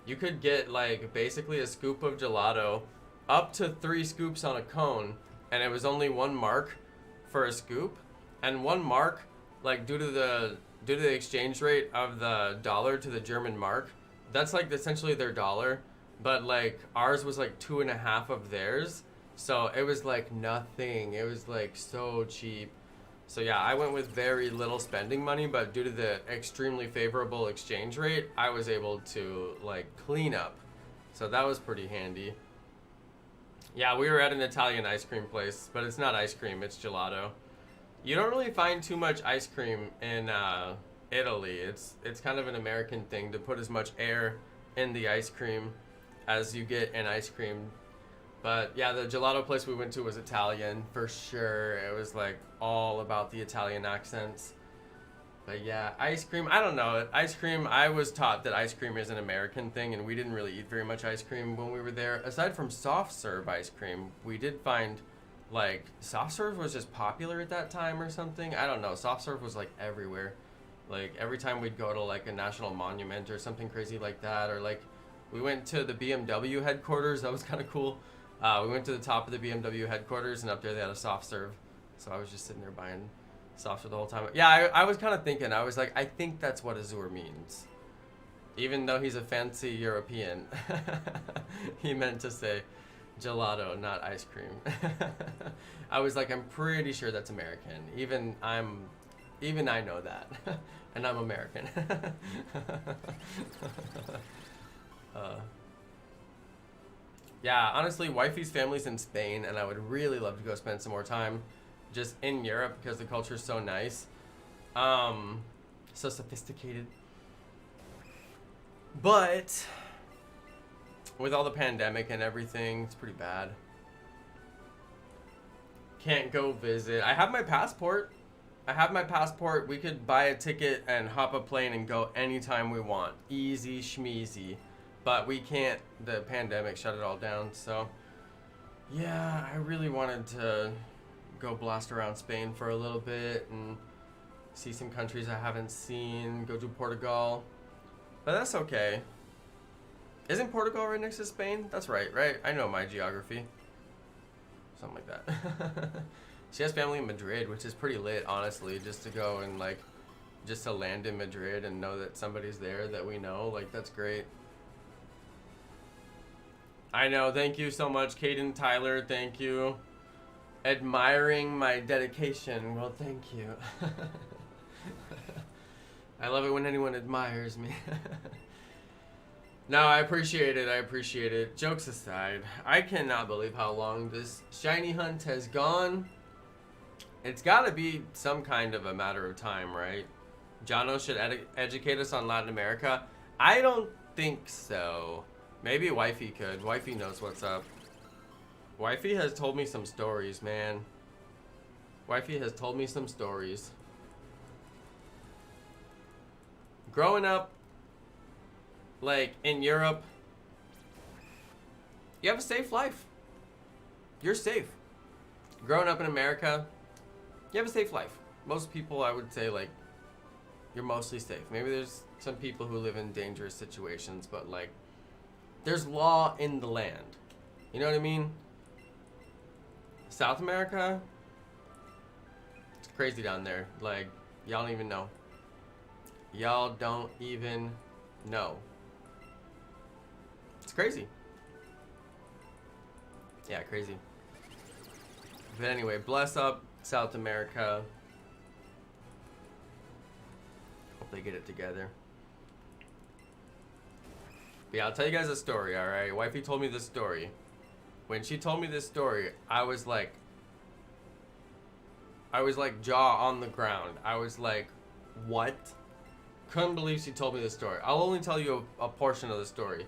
You could get like basically a scoop of gelato, up to 3 scoops on a cone. And it was only 1 mark for a scoop, and 1 mark, like due to the exchange rate of the dollar to the German mark, that's like essentially their dollar, but like ours was like 2.5 of theirs, so it was like nothing. It was like so cheap. So yeah, I went with very little spending money, but due to the extremely favorable exchange rate, I was able to like clean up. So that was pretty handy. Yeah, we were at an Italian ice cream place, but it's not ice cream, it's gelato. You don't really find too much ice cream in Italy. It's kind of an American thing to put as much air in the ice cream as you get in ice cream. But yeah, the gelato place we went to was Italian, for sure. It was like all about the Italian accents. But yeah, ice cream, I don't know. Ice cream, I was taught that ice cream is an American thing, and we didn't really eat very much ice cream when we were there. Aside from soft serve ice cream, we did find, like, soft serve was just popular at that time or something. I don't know. Soft serve was, like, everywhere. Like, every time we'd go to, like, a national monument or something crazy like that, or, like, we went to the BMW headquarters. That was kind of cool. We went to the top of the BMW headquarters, and up there they had a soft serve. So I was just sitting there buying soft serve the whole time. Yeah, I was kind of thinking. I was like, I think that's what Azur means. Even though he's a fancy European. He meant to say gelato, not ice cream. I was like, I'm pretty sure that's American. Even I know that. And I'm American. Yeah, honestly, wifey's family's in Spain, and I would really love to go spend some more time just in Europe because the culture's so nice. So sophisticated. But with all the pandemic and everything, it's pretty bad. Can't go visit. I have my passport. We could buy a ticket and hop a plane and go anytime we want. Easy schmeezy. But we can't. The pandemic shut it all down. So yeah, I really wanted to go blast around Spain for a little bit and see some countries I haven't seen. Go to Portugal. But that's okay. Isn't Portugal right next to Spain? That's right? I know my geography. Something like that. She has family in Madrid, which is pretty lit, honestly, just to go and, like, just to land in Madrid and know that somebody's there that we know. Like, that's great. I know. Thank you so much, Caden, Tyler. Thank you. Admiring my dedication. Well, thank you. I love it when anyone admires me. No, I appreciate it. Jokes aside, I cannot believe how long this shiny hunt has gone. It's got to be some kind of a matter of time, right? Jonno should educate us on Latin America. I don't think so. Maybe Wifey could. Wifey knows what's up. Wifey has told me some stories, man. Wifey has told me some stories. Growing up, like, in Europe, you have a safe life. You're safe. Growing up in America, you have a safe life. Most people, I would say, like, you're mostly safe. Maybe there's some people who live in dangerous situations, but like, there's law in the land. You know what I mean? South America, it's crazy down there. Like, y'all don't even know. Y'all don't even know. It's crazy. Yeah, crazy. But anyway, bless up South America. Hope they get it together. But yeah, I'll tell you guys a story, alright? Wifey told me this story. When she told me this story, I was like jaw on the ground. I was like, what? Couldn't believe she told me this story. I'll only tell you a portion of the story.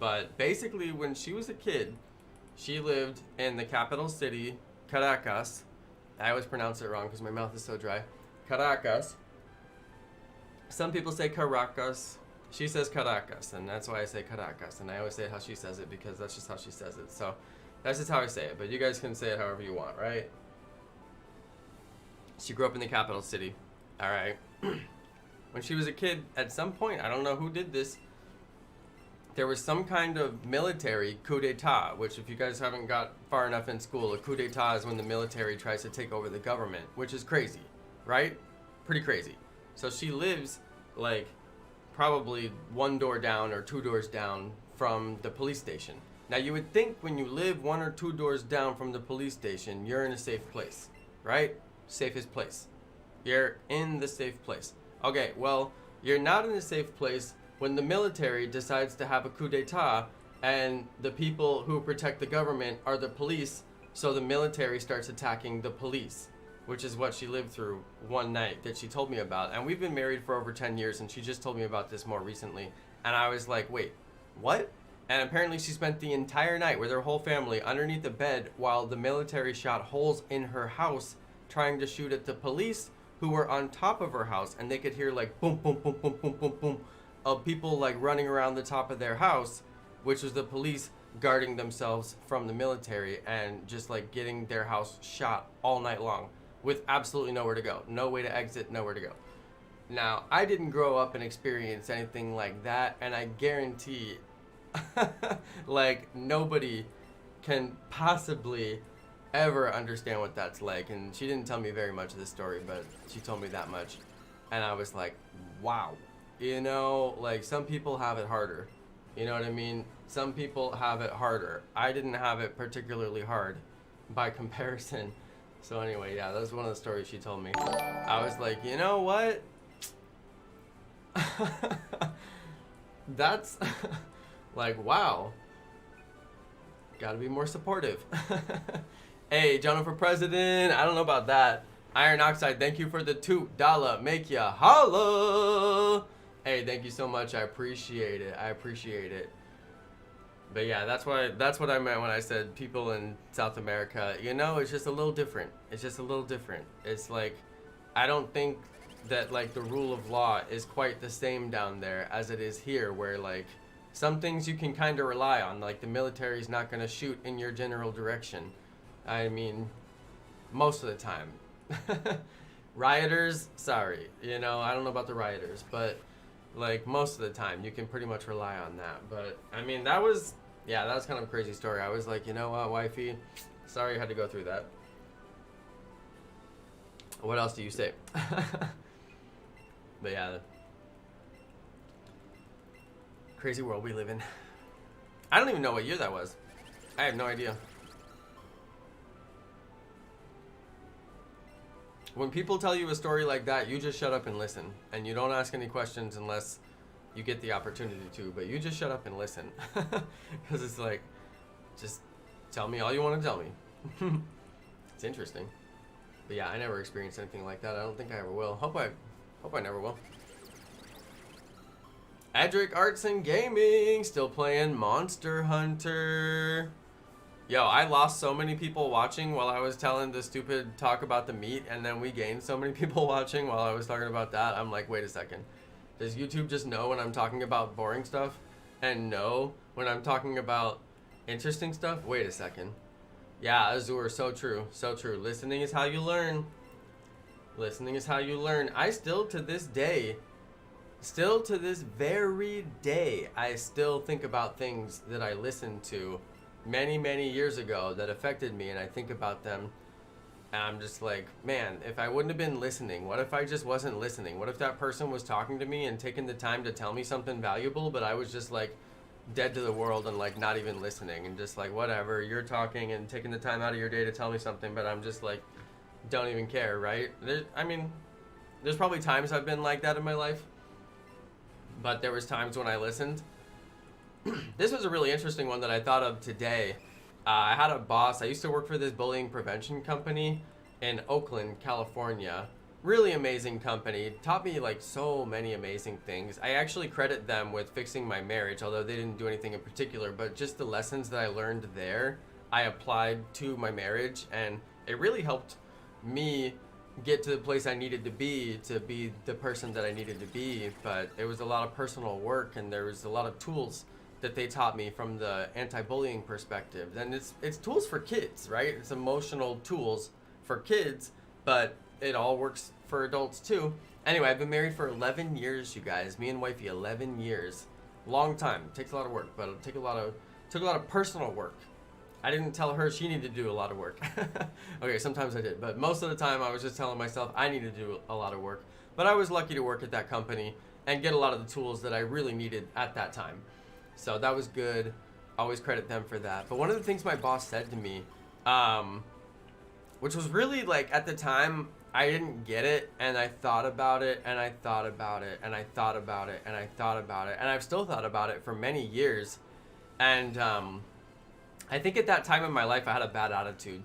But basically, when she was a kid, she lived in the capital city, Caracas. I always pronounce it wrong because my mouth is so dry. Caracas. Some people say Caracas. She says Caracas, and that's why I say Caracas. And I always say it how she says it because that's just how she says it. So that's just how I say it. But you guys can say it however you want, right? She grew up in the capital city. All right. When she was a kid, at some point, I don't know who did this, there was some kind of military coup d'etat, which if you guys haven't got far enough in school, a coup d'etat is when the military tries to take over the government, which is crazy, right? Pretty crazy. So she lives like probably one door down or two doors down from the police station. Now you would think when you live one or two doors down from the police station, you're in a safe place, right? Safest place. You're in the safe place. Okay, well, you're not in a safe place when the military decides to have a coup d'etat and the people who protect the government are the police, so the military starts attacking the police, which is what she lived through one night that she told me about. And we've been married for over 10 years, and she just told me about this more recently. And I was like, wait, what? And apparently she spent the entire night with her whole family underneath the bed while the military shot holes in her house trying to shoot at the police who were on top of her house, and they could hear like boom, boom, boom, boom, boom, boom, boom, of people like running around the top of their house, which was the police guarding themselves from the military and just like getting their house shot all night long with absolutely nowhere to go. No way to exit, nowhere to go. Now, I didn't grow up and experience anything like that, and I guarantee like nobody can possibly ever understand what that's like. And she didn't tell me very much of the story, but she told me that much. And I was like, wow. You know, like some people have it harder. You know what I mean? Some people have it harder. I didn't have it particularly hard by comparison. So anyway, yeah, that was one of the stories she told me. I was like, you know what? That's like, wow. Gotta be more supportive. Hey, Jonno for president. I don't know about that. Iron Oxide, thank you for the $2. Make ya holla. Hey, thank you so much. I appreciate it. I appreciate it. But yeah, that's what I meant when I said people in South America, you know, it's just a little different. It's just a little different. It's like, I don't think that like the rule of law is quite the same down there as it is here, where like some things you can kind of rely on, like the military's not going to shoot in your general direction. I mean, most of the time. Rioters, sorry, you know, I don't know about the rioters, but like most of the time you can pretty much rely on that. But I mean, that was kind of a crazy story. I was like, you know what, wifey, sorry you had to go through that. What else do you say? But yeah, crazy world we live in. I don't even know what year that was. I have no idea. When people tell you a story like that, you just shut up and listen. And you don't ask any questions unless you get the opportunity to. But you just shut up and listen. Because it's like, just tell me all you want to tell me. It's interesting. But yeah, I never experienced anything like that. I don't think I ever will. Hope I never will. Adric Arts and Gaming, still playing Monster Hunter. Yo, I lost so many people watching while I was telling the stupid talk about the meat, and then we gained so many people watching while I was talking about that. I'm like, wait a second. Does YouTube just know when I'm talking about boring stuff and know when I'm talking about interesting stuff? Wait a second. Yeah, Azur, so true. So true. Listening is how you learn. Listening is how you learn. I still to this day, still to this very day, I still think about things that I listened to many, many years ago that affected me, and I think about them, and I'm just like, man, if I wouldn't have been listening, what if I just wasn't listening? What if that person was talking to me and taking the time to tell me something valuable, but I was just like dead to the world and like not even listening and just like, whatever, you're talking and taking the time out of your day to tell me something, but I'm just like, don't even care, right? There's probably times I've been like that in my life, but there was times when I listened. This was a really interesting one that I thought of today. I had a boss. I used to work for this bullying prevention company in Oakland, California. Really amazing company. Taught me like so many amazing things. I actually credit them with fixing my marriage, although they didn't do anything in particular, but just the lessons that I learned there, I applied to my marriage, and it really helped me get to the place I needed to be the person that I needed to be. But it was a lot of personal work, and there was a lot of tools that they taught me from the anti-bullying perspective. And it's tools for kids, right? It's emotional tools for kids, but it all works for adults too. Anyway, I've been married for 11 years, you guys. Me and wifey, 11 years. Long time. It takes a lot of work, but it took a lot of personal work. I didn't tell her she needed to do a lot of work. Okay, sometimes I did, but most of the time I was just telling myself I needed to do a lot of work. But I was lucky to work at that company and get a lot of the tools that I really needed at that time. So that was good. Always credit them for that. But one of the things my boss said to me, which was really like at the time, I didn't get it, and I thought about it, and I thought about it, and I thought about it, and I thought about it, and I've still thought about it for many years. And I think at that time in my life I had a bad attitude.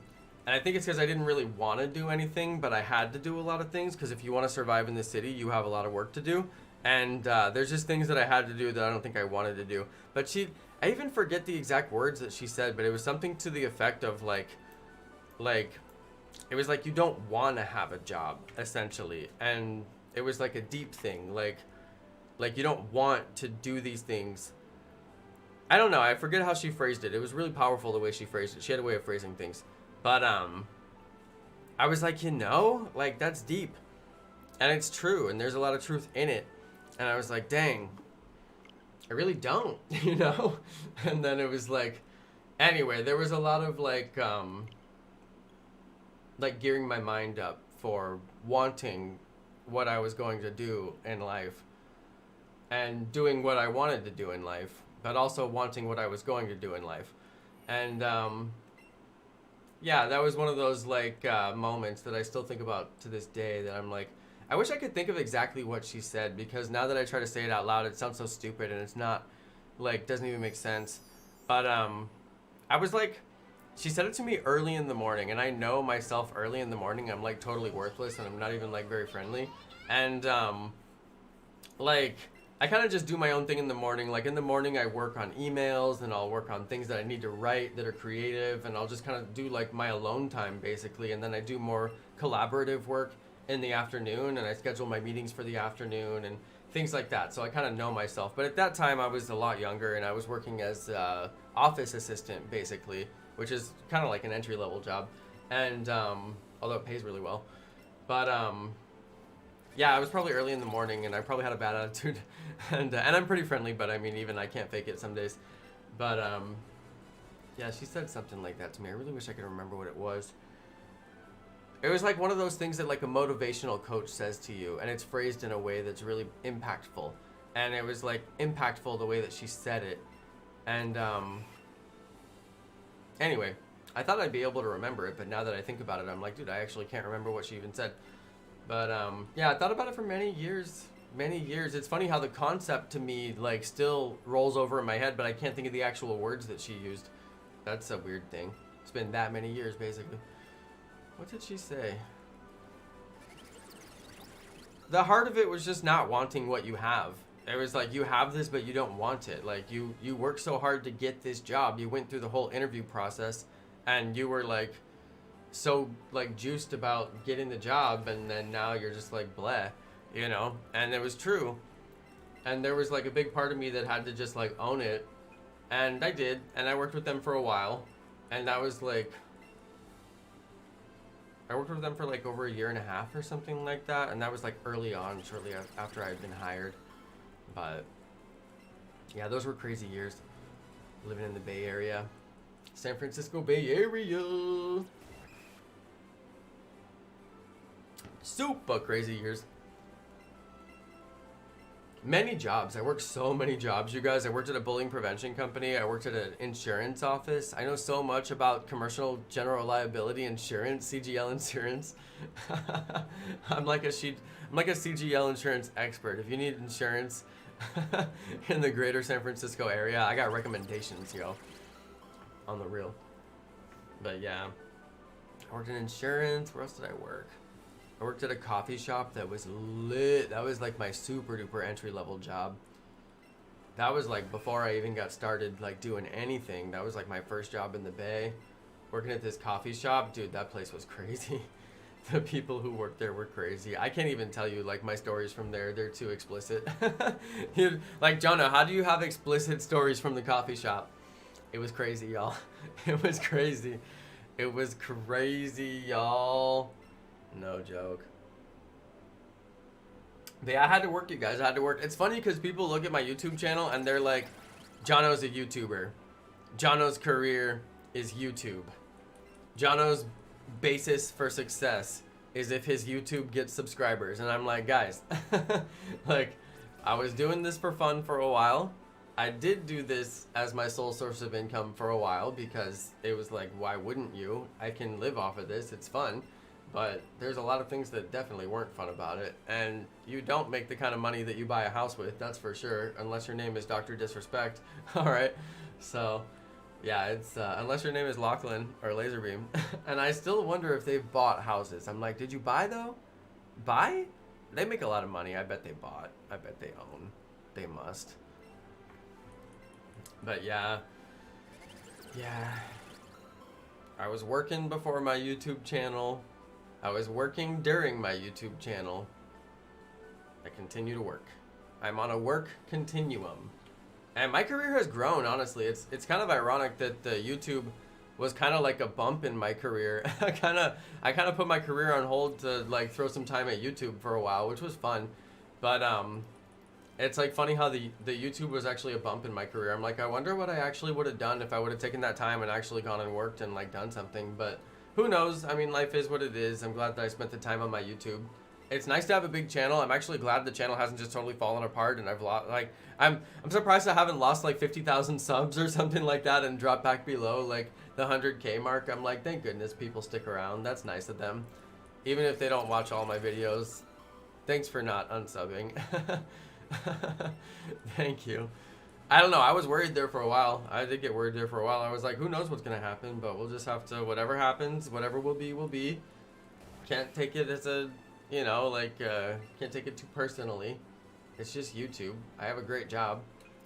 And I think it's because I didn't really want to do anything, but I had to do a lot of things, because if you want to survive in the city, you have a lot of work to do. And there's just things that I had to do that I don't think I wanted to do. But I even forget the exact words that she said, but it was something to the effect of like, it was like you don't want to have a job, essentially. And it was like a deep thing, like you don't want to do these things. I don't know, I forget how she phrased it. It was really powerful the way she phrased it. She had a way of phrasing things. But I was like, like that's deep. And it's true, and there's a lot of truth in it. And I was like, dang, I really don't, And then it was like, anyway, there was a lot of like gearing my mind up for wanting what I was going to do in life and doing what I wanted to do in life, but also wanting what I was going to do in life. And yeah, that was one of those like moments that I still think about to this day, that I'm like, I wish I could think of exactly what she said, because now that I try to say it out loud, it sounds so stupid, and it's not, like, doesn't even make sense. But I was like, she said it to me early in the morning, and I know myself early in the morning, I'm like totally worthless, and I'm not even like very friendly. And like, I kind of just do my own thing in the morning. Like in the morning, I work on emails, and I'll work on things that I need to write that are creative, and I'll just kind of do like my alone time basically, and then I do more collaborative work in the afternoon, and I schedule my meetings for the afternoon and things like that. So I kind of know myself. But at that time I was a lot younger, and I was working as office assistant basically, which is kind of like an entry-level job, and although it pays really well. But yeah, I was probably early in the morning, and I probably had a bad attitude. And I'm pretty friendly, but I mean, even I can't fake it some days. But yeah, she said something like that to me. I really wish I could remember what it was. It was like one of those things that like a motivational coach says to you, and it's phrased in a way that's really impactful. And it was like impactful the way that she said it. And anyway, I thought I'd be able to remember it, but now that I think about it, I'm like, dude, I actually can't remember what she even said. But yeah, I thought about it for many years. It's funny how the concept to me like still rolls over in my head, but I can't think of the actual words that she used. That's a weird thing. It's been that many years basically. What did she say? The heart of it was just not wanting what you have. It was like, you have this, but you don't want it. Like, you worked so hard to get this job. You went through the whole interview process, and you were like, so like juiced about getting the job, and then now you're just like bleh, And it was true. And there was like a big part of me that had to just like own it. And I did, and I worked with them for a while. And that was like, I worked with them for like over a year and a half or something like that, and that was like early on, shortly after I had been hired. But yeah, those were crazy years, living in the Bay Area, San Francisco Bay Area. Super crazy years. Many jobs. I worked so many jobs, you guys. I worked at a bullying prevention company. I worked at an insurance office. I know so much about commercial general liability insurance, CGL insurance. I'm like a CGL insurance expert. If you need insurance in the greater San Francisco area, I got recommendations, yo. On the real. But yeah, I worked in insurance. Where else did I work? I worked at a coffee shop that was lit. That was like my super duper entry level job. That was like before I even got started like doing anything. That was like my first job in the Bay. Working at this coffee shop, dude, that place was crazy. The people who worked there were crazy. I can't even tell you like my stories from there. They're too explicit. Like, Jonno, how do you have explicit stories from the coffee shop? It was crazy, y'all. It was crazy. It was crazy, y'all. No joke. But yeah, I had to work, you guys. I had to work. It's funny because people look at my YouTube channel and they're like, Jonno's a YouTuber. Jonno's career is YouTube. Jonno's basis for success is if his YouTube gets subscribers. And I'm like, guys, like, I was doing this for fun for a while. I did do this as my sole source of income for a while because it was like, why wouldn't you? I can live off of this. It's fun. But there's a lot of things that definitely weren't fun about it. And you don't make the kind of money that you buy a house with, that's for sure. Unless your name is Dr. Disrespect. Alright. So, yeah, it's unless your name is Lachlan or Laserbeam. And I still wonder if they've bought houses. I'm like, did you buy though? Buy? They make a lot of money. I bet they bought. I bet they own. They must. But yeah. Yeah. I was working before my YouTube channel. I was working during my YouTube channel. I continue to work. I'm on a work continuum. And my career has grown, honestly. It's kind of ironic that the YouTube was kind of like a bump in my career. I kind of put my career on hold to like throw some time at YouTube for a while, which was fun. But it's like funny how the YouTube was actually a bump in my career. I'm like, I wonder what I actually would have done if I would have taken that time and actually gone and worked and like done something. But who knows? I mean, life is what it is. I'm glad that I spent the time on my YouTube. It's nice to have a big channel. I'm actually glad the channel hasn't just totally fallen apart and I've lost, like, I'm surprised I haven't lost like 50,000 subs or something like that and dropped back below like the 100K mark. I'm like, thank goodness people stick around. That's nice of them. Even if they don't watch all my videos, thanks for not unsubbing. Thank you. I don't know. I was worried there for a while. I did get worried there for a while. I was like, who knows what's going to happen, but we'll just have to, whatever happens, whatever will be, will be. Can't take it as a, you know, like, can't take it too personally. It's just YouTube. I have a great job,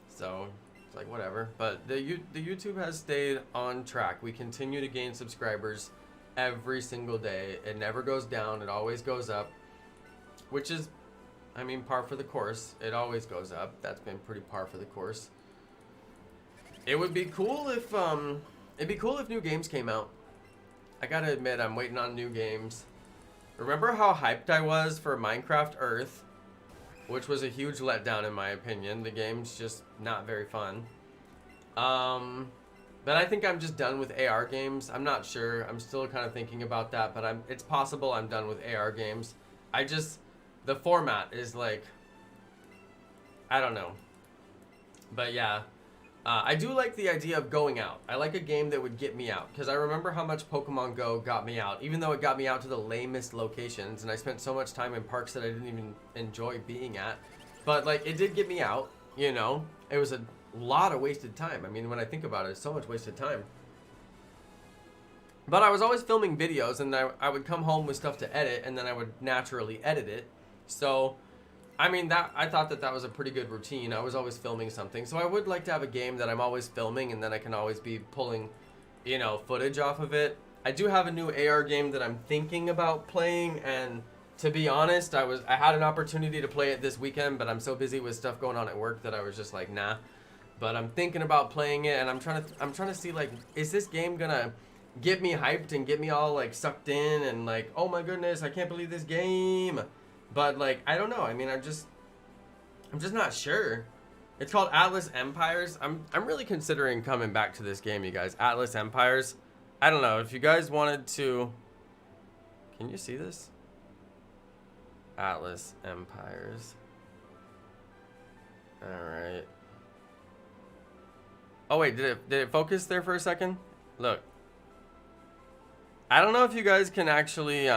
so it's like, whatever. But the YouTube has stayed on track. We continue to gain subscribers every single day. It never goes down. It always goes up, which is, I mean, par for the course. It always goes up. That's been pretty par for the course. It would be cool if, it'd be cool if new games came out. I gotta admit, I'm waiting on new games. Remember how hyped I was for Minecraft Earth, which was a huge letdown in my opinion. The game's just not very fun. But I think I'm just done with AR games. I'm not sure. I'm still kind of thinking about that, but it's possible I'm done with AR games. The format is like, I don't know. But yeah, I do like the idea of going out. I like a game that would get me out, because I remember how much Pokemon Go got me out, even though it got me out to the lamest locations, and I spent so much time in parks that I didn't even enjoy being at. But like, it did get me out, you know? It was a lot of wasted time. I mean, when I think about it, it's so much wasted time. But I was always filming videos, and I would come home with stuff to edit, and then I would naturally edit it. So, I mean, I thought that was a pretty good routine. I was always filming something. So I would like to have a game that I'm always filming, and then I can always be pulling, you know, footage off of it. I do have a new AR game that I'm thinking about playing, and to be honest, I had an opportunity to play it this weekend, but I'm so busy with stuff going on at work that I was just like, nah. But I'm thinking about playing it, and I'm trying to see, like, is this game gonna get me hyped and get me all like sucked in and like, oh my goodness, I can't believe this game. But like, I don't know. I mean, I'm just not sure. It's called Atlas Empires. I'm really considering coming back to this game, you guys. Atlas Empires. I don't know if you guys wanted to. Can you see this? Atlas Empires. All right. Oh wait, did it focus there for a second? Look. I don't know if you guys can actually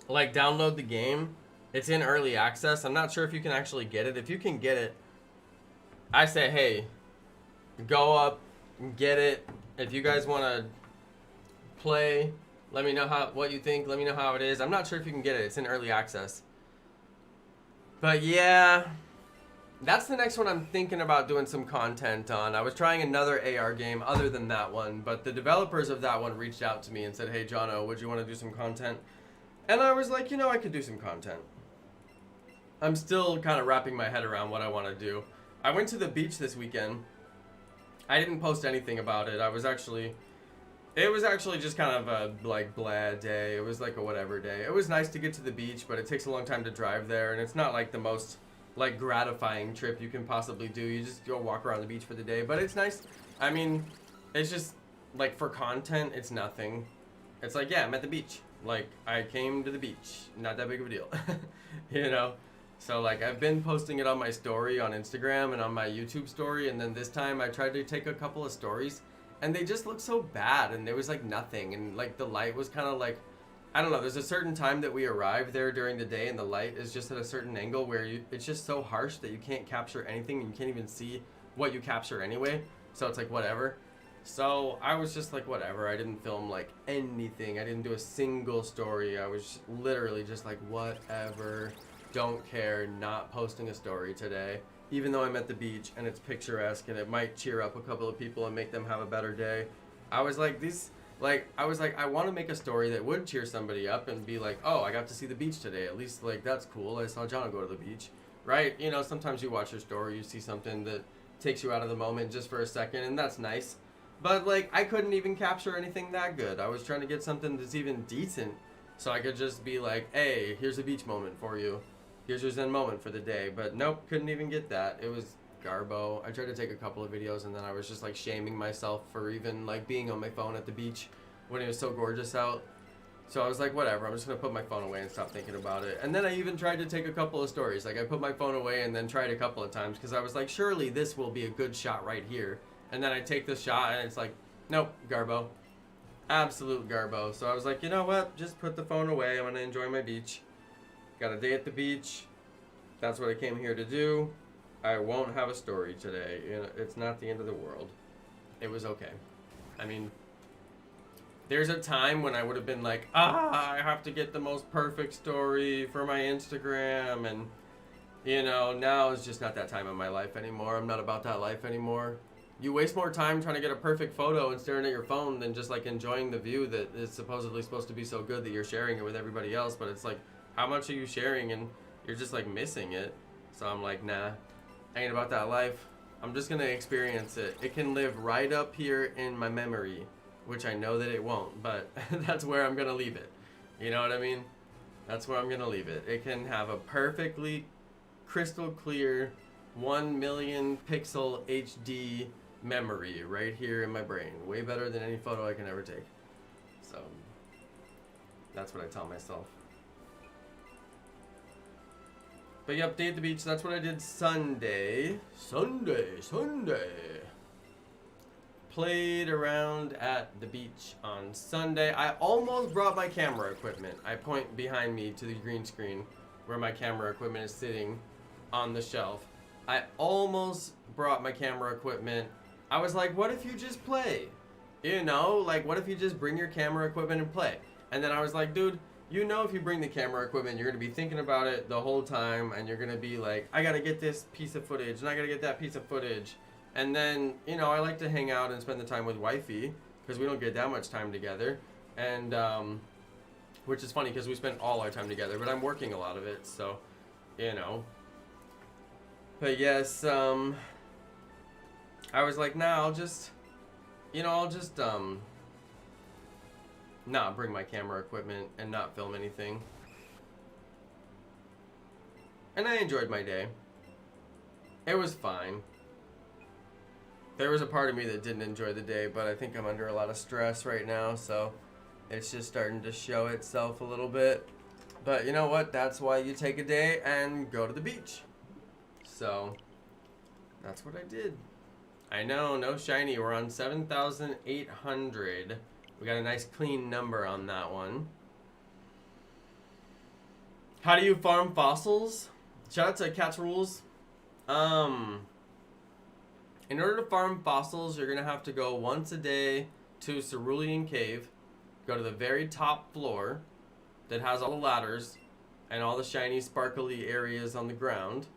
like download the game. It's in early access. I'm not sure if you can actually get it. If you can get it, I say, hey, go up, get it. If you guys want to play, let me know what you think. Let me know how it is. I'm not sure if you can get it. It's in early access. But yeah, that's the next one I'm thinking about doing some content on. I was trying another AR game other than that one, but the developers of that one reached out to me and said, hey, Jonno, would you want to do some content? And I was like, you know, I could do some content. I'm still kind of wrapping my head around what I want to do. I went to the beach this weekend. I didn't post anything about it. It was actually just kind of a like blah day. It was like a whatever day. It was nice to get to the beach, but it takes a long time to drive there, and it's not like the most like gratifying trip you can possibly do. You just go walk around the beach for the day, but it's nice. I mean, it's just like for content, it's nothing. It's like, yeah, I'm at the beach. Like, I came to the beach. Not that big of a deal. You know? So, like, I've been posting it on my story on Instagram and on my YouTube story, and then this time I tried to take a couple of stories, and they just looked so bad, and there was, like, nothing, and, like, the light was kind of, like, I don't know, there's a certain time that we arrive there during the day, and the light is just at a certain angle where it's just so harsh that you can't capture anything, and you can't even see what you capture anyway, so it's like, whatever. So I was just like, whatever. I didn't film like anything. I didn't do a single story. I was literally just like, whatever. Don't care. Not posting a story today. Even though I'm at the beach and it's picturesque and it might cheer up a couple of people and make them have a better day. I was like, I want to make a story that would cheer somebody up and be like, oh, I got to see the beach today. At least like, that's cool. I saw Jonno go to the beach. Right? You know, sometimes you watch your story, you see something that takes you out of the moment just for a second, and that's nice. But, like, I couldn't even capture anything that good. I was trying to get something that's even decent so I could just be like, hey, here's a beach moment for you. Here's your zen moment for the day. But nope, couldn't even get that. It was garbo. I tried to take a couple of videos and then I was just, like, shaming myself for even, like, being on my phone at the beach when it was so gorgeous out. So I was like, whatever, I'm just going to put my phone away and stop thinking about it. And then I even tried to take a couple of stories. Like, I put my phone away and then tried a couple of times because I was like, surely this will be a good shot right here. And then I take the shot and it's like, nope, garbo. Absolute garbo. So I was like, you know what? Just put the phone away. I'm going to enjoy my beach. Got a day at the beach. That's what I came here to do. I won't have a story today. You know, it's not the end of the world. It was okay. I mean, there's a time when I would have been like, I have to get the most perfect story for my Instagram. And, you know, now it's just not that time of my life anymore. I'm not about that life anymore. You waste more time trying to get a perfect photo and staring at your phone than just like enjoying the view that is supposedly supposed to be so good that you're sharing it with everybody else. But it's like, how much are you sharing and you're just like missing it? So I'm like, nah, I ain't about that life. I'm just gonna experience it. It can live right up here in my memory, which I know that it won't, but that's where I'm gonna leave it. You know what I mean? That's where I'm gonna leave it. It can have a perfectly crystal clear 1 million pixel HD memory right here in my brain. Way better than any photo I can ever take. So that's what I tell myself. But yep, day at the beach, that's what I did Sunday. Sunday. Played around at the beach on Sunday. I almost brought my camera equipment. I point behind me to the green screen where my camera equipment is sitting on the shelf. I almost brought my camera equipment. I was like, what if you just play? You know, like, what if you just bring your camera equipment and play? And then I was like, dude, you know if you bring the camera equipment, you're going to be thinking about it the whole time, and you're going to be like, I got to get this piece of footage, and I got to get that piece of footage. And then, you know, I like to hang out and spend the time with wifey, because we don't get that much time together. And, which is funny, because we spend all our time together, but I'm working a lot of it, so, you know. But yes, I was like, nah, I'll just You know, I'll just not bring my camera equipment and not film anything. And I enjoyed my day. It was fine. There was a part of me that didn't enjoy the day, but I think I'm under a lot of stress right now, so it's just starting to show itself a little bit. But you know what? That's why you take a day and go to the beach. So that's what I did. I know, no shiny. We're on 7,800. We got a nice clean number on that one. How do you farm fossils? Shout out to Cat's Rules. In order to farm fossils, you're gonna have to go once a day to Cerulean Cave. Go to the very top floor that has all the ladders and all the shiny sparkly areas on the ground.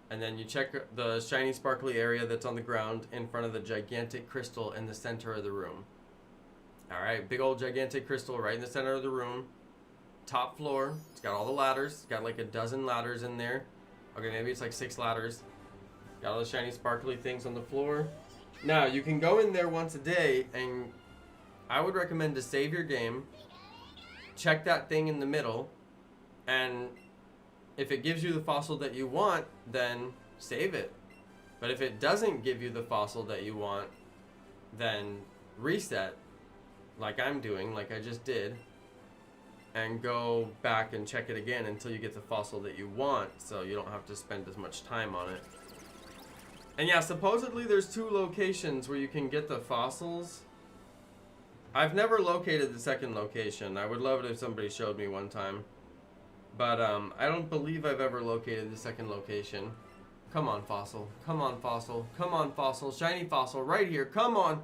And then you check the shiny sparkly area that's on the ground in front of the gigantic crystal in the center of the room. Alright, big old gigantic crystal right in the center of the room. Top floor. It's got all the ladders. It's got like a dozen ladders in there. Okay, maybe it's like 6 ladders. Got all the shiny sparkly things on the floor. Now, you can go in there once a day, and I would recommend to save your game. Check that thing in the middle, and if it gives you the fossil that you want, then save it. But if it doesn't give you the fossil that you want, then reset, like I'm doing, like I just did, and go back and check it again until you get the fossil that you want, so you don't have to spend as much time on it. And yeah, supposedly there's 2 locations where you can get the fossils. I've never located the second location. I would love it if somebody showed me one time. But I don't believe I've ever located the second location. Come on, fossil. Come on, fossil. Come on, fossil. Shiny fossil right here. Come on.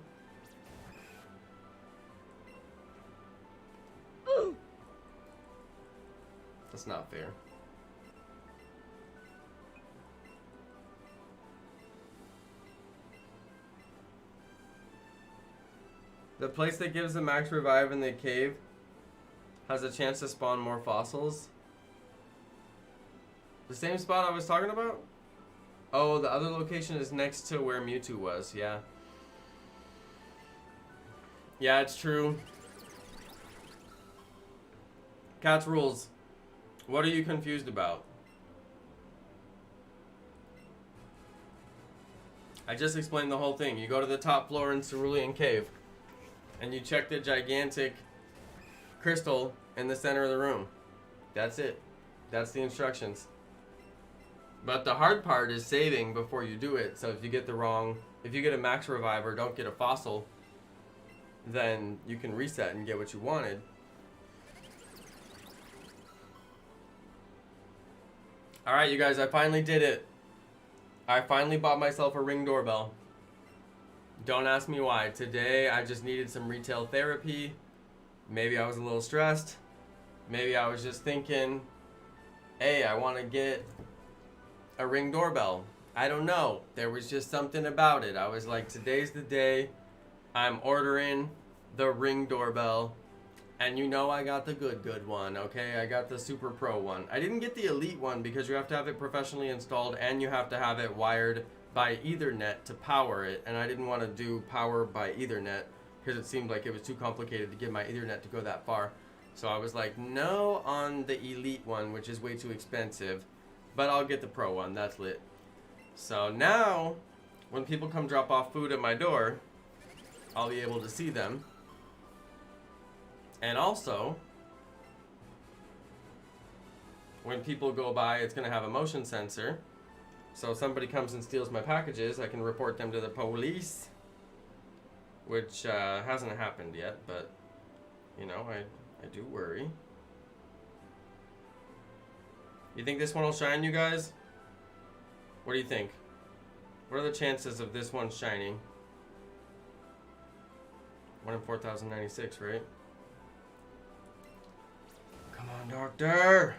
Ooh. That's not fair. The place that gives the max revive in the cave has a chance to spawn more fossils. The same spot I was talking about? Oh, the other location is next to where Mewtwo was, yeah. Yeah, it's true. Cat's Rules. What are you confused about? I just explained the whole thing. You go to the top floor in Cerulean Cave, and you check the gigantic crystal in the center of the room. That's it. That's the instructions. But the hard part is saving before you do it. So if you get a max revive or don't get a fossil, then you can reset and get what you wanted. Alright, you guys, I finally did it. I finally bought myself a Ring doorbell. Don't ask me why. Today, I just needed some retail therapy. Maybe I was a little stressed. Maybe I was just thinking, hey, I want to get a Ring doorbell. I don't know. There was just something about it. I was like, today's the day. I'm ordering the Ring doorbell. And you know I got the good one, okay? I got the Super Pro one. I didn't get the Elite one because you have to have it professionally installed and you have to have it wired by Ethernet to power it. And I didn't want to do power by Ethernet because it seemed like it was too complicated to get my Ethernet to go that far. So I was like, no on the Elite one, which is way too expensive. But I'll get the Pro one, that's lit. So now, when people come drop off food at my door, I'll be able to see them. And also, when people go by, it's going to have a motion sensor. So if somebody comes and steals my packages, I can report them to the police. Which hasn't happened yet, but, you know, I do worry. You think this one will shine, you guys? What do you think? What are the chances of this one shining? 1 in 4,096, right? Come on, doctor!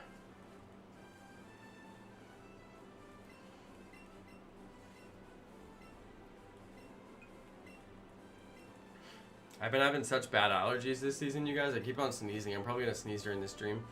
I've been having such bad allergies this season, you guys. I keep on sneezing. I'm probably gonna sneeze during this stream.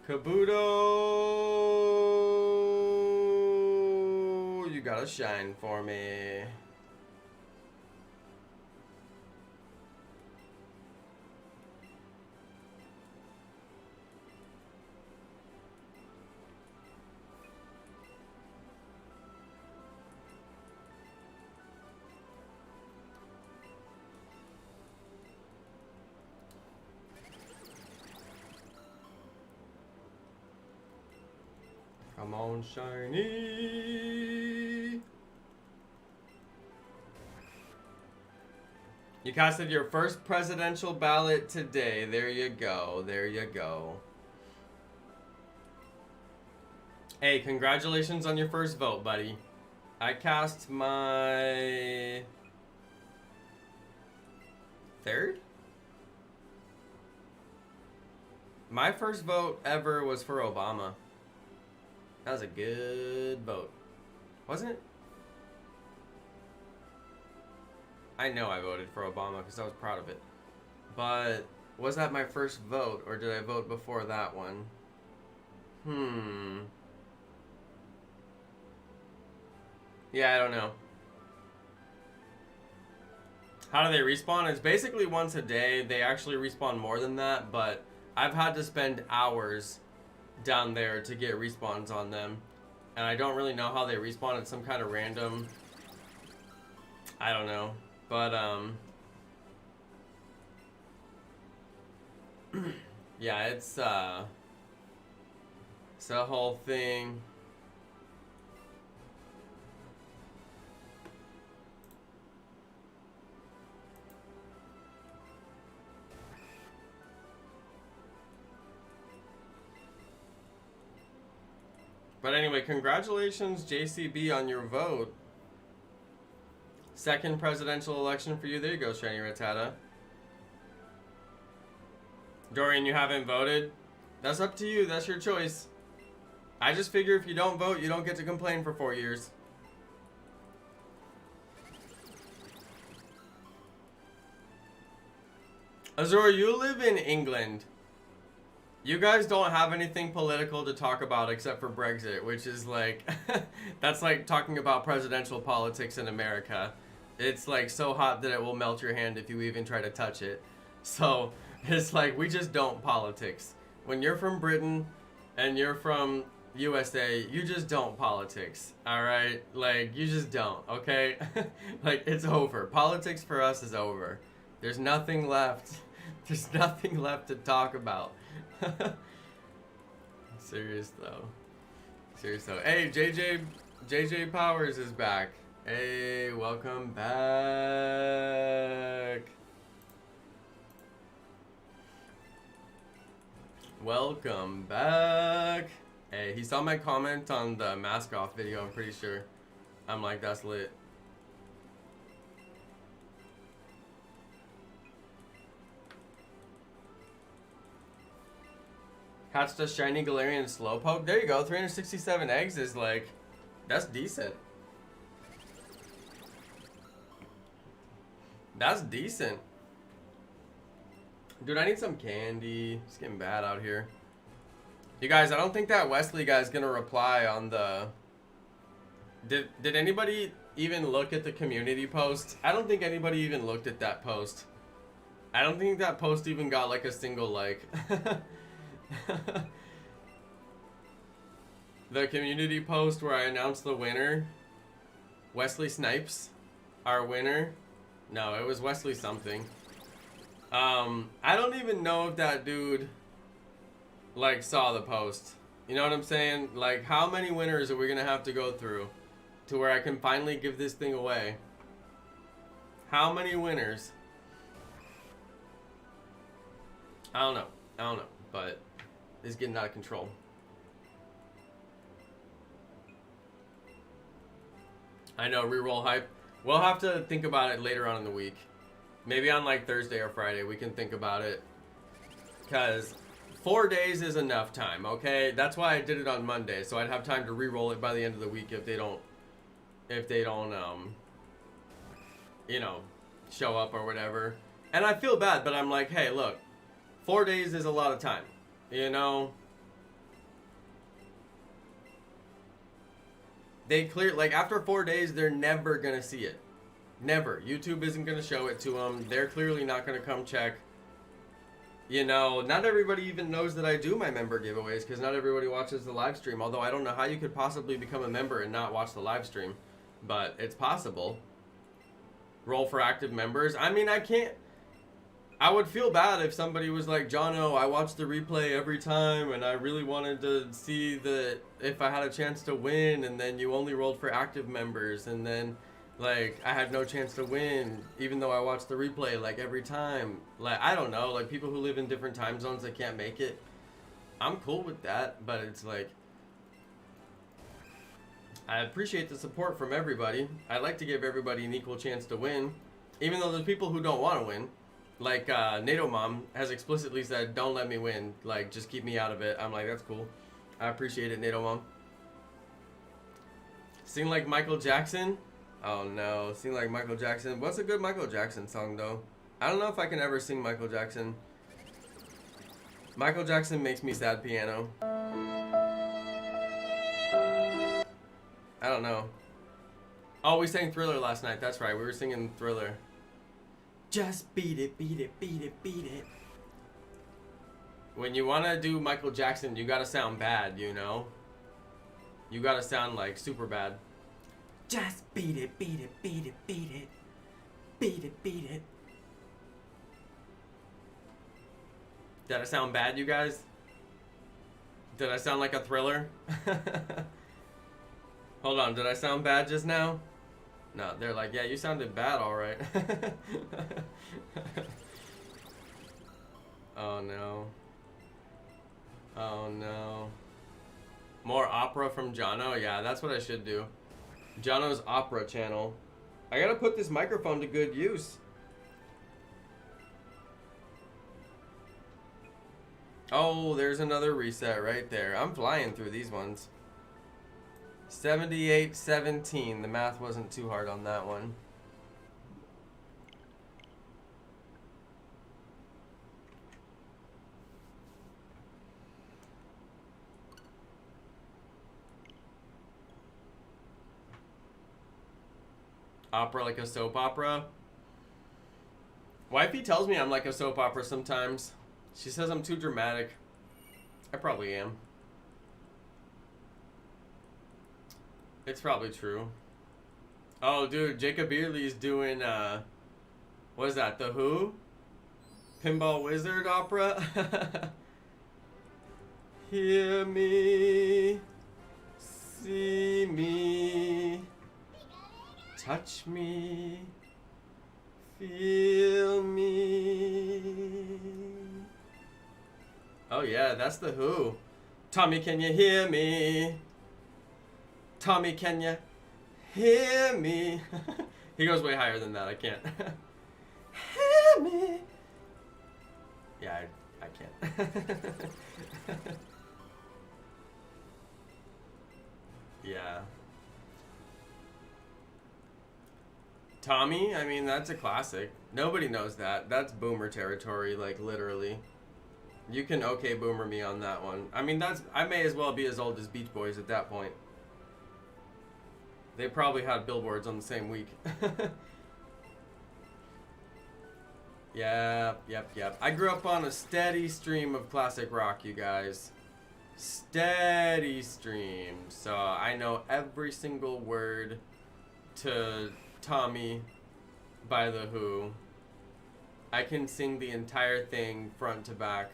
Kabuto, you gotta shine for me. Come on, shiny. You casted your first presidential ballot today. There you go. There you go. Hey, congratulations on your first vote, buddy. I cast my third? My first vote ever was for Obama. That was a good vote. Wasn't it? I know I voted for Obama because I was proud of it. But was that my first vote or did I vote before that one? Yeah, I don't know. How do they respawn? It's basically once a day. They actually respawn more than that, but I've had to spend hours down there to get respawns on them. And I don't really know how they respawn. It's some kind of random... I don't know. But, yeah, it's a whole thing. But anyway, congratulations, JCB, on your vote. Second presidential election for you. There you go, Shiny Rattata. Dorian, you haven't voted? That's up to you. That's your choice. I just figure if you don't vote, you don't get to complain for 4 years. Azura, you live in England. You guys don't have anything political to talk about except for Brexit, which is like, that's like talking about presidential politics in America. It's like so hot that it will melt your hand if you even try to touch it. So it's like, we just don't politics. When you're from Britain and you're from USA, you just don't politics, all right? Like, you just don't, okay? Like, it's over. Politics for us is over. There's nothing left. There's nothing left to talk about. Serious though. Serious though. Hey, JJ Powers is back. Hey, welcome back. Welcome back. Hey, he saw my comment on the mask off video, I'm pretty sure. I'm like, that's lit. Hatched a shiny Galarian Slowpoke. There you go. 367 eggs is like, that's decent. That's decent. Dude, I need some candy. It's getting bad out here. You guys, I don't think that Wesley guy's gonna reply on the... Did anybody even look at the community post? I don't think anybody even looked at that post. I don't think that post even got like a single like. The community post where I announced the winner, Wesley Snipes, our winner. No, it was Wesley something. I don't even know if that dude like saw the post. You know what I'm saying? Like, how many winners are we gonna have to go through to where I can finally give this thing away? How many winners? I don't know, but it's getting out of control. I know, reroll hype. We'll have to think about it later on in the week. Maybe on like Thursday or Friday we can think about it. Because 4 days is enough time, okay? That's why I did it on Monday, so I'd have time to re-roll it by the end of the week if they don't, you know, show up or whatever. And I feel bad, but I'm like, hey, look, 4 days is a lot of time, you know? they clear, like after 4 days, they're never gonna see it. Never. YouTube isn't gonna show it to them. They're clearly not gonna come check. You know, not everybody even knows that I do my member giveaways because not everybody watches the live stream. Although I don't know how you could possibly become a member and not watch the live stream, but it's possible. Roll for active members. I mean, I can't. I would feel bad if somebody was like, Jonno, I watch the replay every time and I really wanted to see if I had a chance to win, and then you only rolled for active members, and then like I had no chance to win even though I watched the replay like every time. Like, I don't know, like people who live in different time zones that can't make it. I'm cool with that, but it's like I appreciate the support from everybody. I like to give everybody an equal chance to win, even though there's people who don't want to win. Like, NATO Mom has explicitly said, don't let me win. Like, just keep me out of it. I'm like, that's cool. I appreciate it, NATO Mom. Sing like Michael Jackson? Oh, no. Sing like Michael Jackson. What's a good Michael Jackson song, though? I don't know if I can ever sing Michael Jackson. Michael Jackson makes me sad piano. I don't know. Oh, we sang Thriller last night. That's right. We were singing Thriller. Just beat it, beat it, beat it, beat it. When you want to do Michael Jackson, you gotta sound bad, you know? You gotta sound like super bad. Just beat it, beat it, beat it, beat it. Beat it, beat it. Did I sound bad, you guys? Did I sound like a Thriller? Hold on, did I sound bad just now? No, they're like, yeah, you sounded bad, all right. Oh, no. Oh, no. More opera from Jonno? Yeah, that's what I should do. Jonno's opera channel. I gotta put this microphone to good use. Oh, there's another reset right there. I'm flying through these ones. 78-17. The math wasn't too hard on that one. Opera like a soap opera? Wifey tells me I'm like a soap opera sometimes. She says I'm too dramatic. I probably am. It's probably true. Oh, dude, Jacob Beerley's doing, what is that, The Who? Pinball Wizard opera? Hear me, see me, touch me, feel me. Oh yeah, that's The Who. Tommy, can you hear me? Tommy, can you hear me? He goes way higher than that. I can't. Hear me. Yeah, I can't. Yeah. Tommy, I mean, that's a classic. Nobody knows that. That's boomer territory, like literally. You can okay boomer me on that one. I mean, I may as well be as old as Beach Boys at that point. They probably had billboards on the same week. Yep. I grew up on a steady stream of classic rock, you guys. Steady stream. So I know every single word to Tommy by The Who. I can sing the entire thing front to back.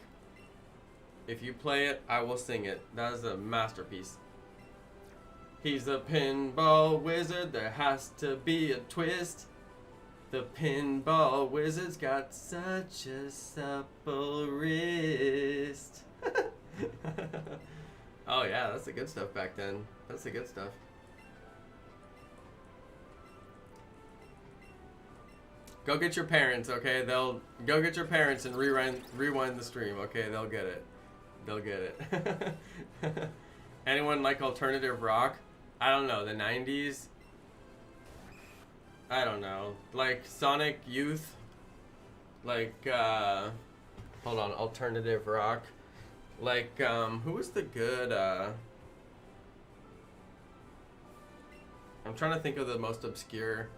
If you play it, I will sing it. That is a masterpiece. He's a pinball wizard, there has to be a twist. The pinball wizard's got such a supple wrist. Oh yeah, that's the good stuff back then. That's the good stuff. Go get your parents, okay? Go get your parents and rewind the stream, okay? They'll get it. They'll get it. Anyone like alternative rock? I don't know, the 90s? I don't know. Like Sonic Youth? Like, hold on, alternative rock. Like, who was the good, I'm trying to think of the most obscure,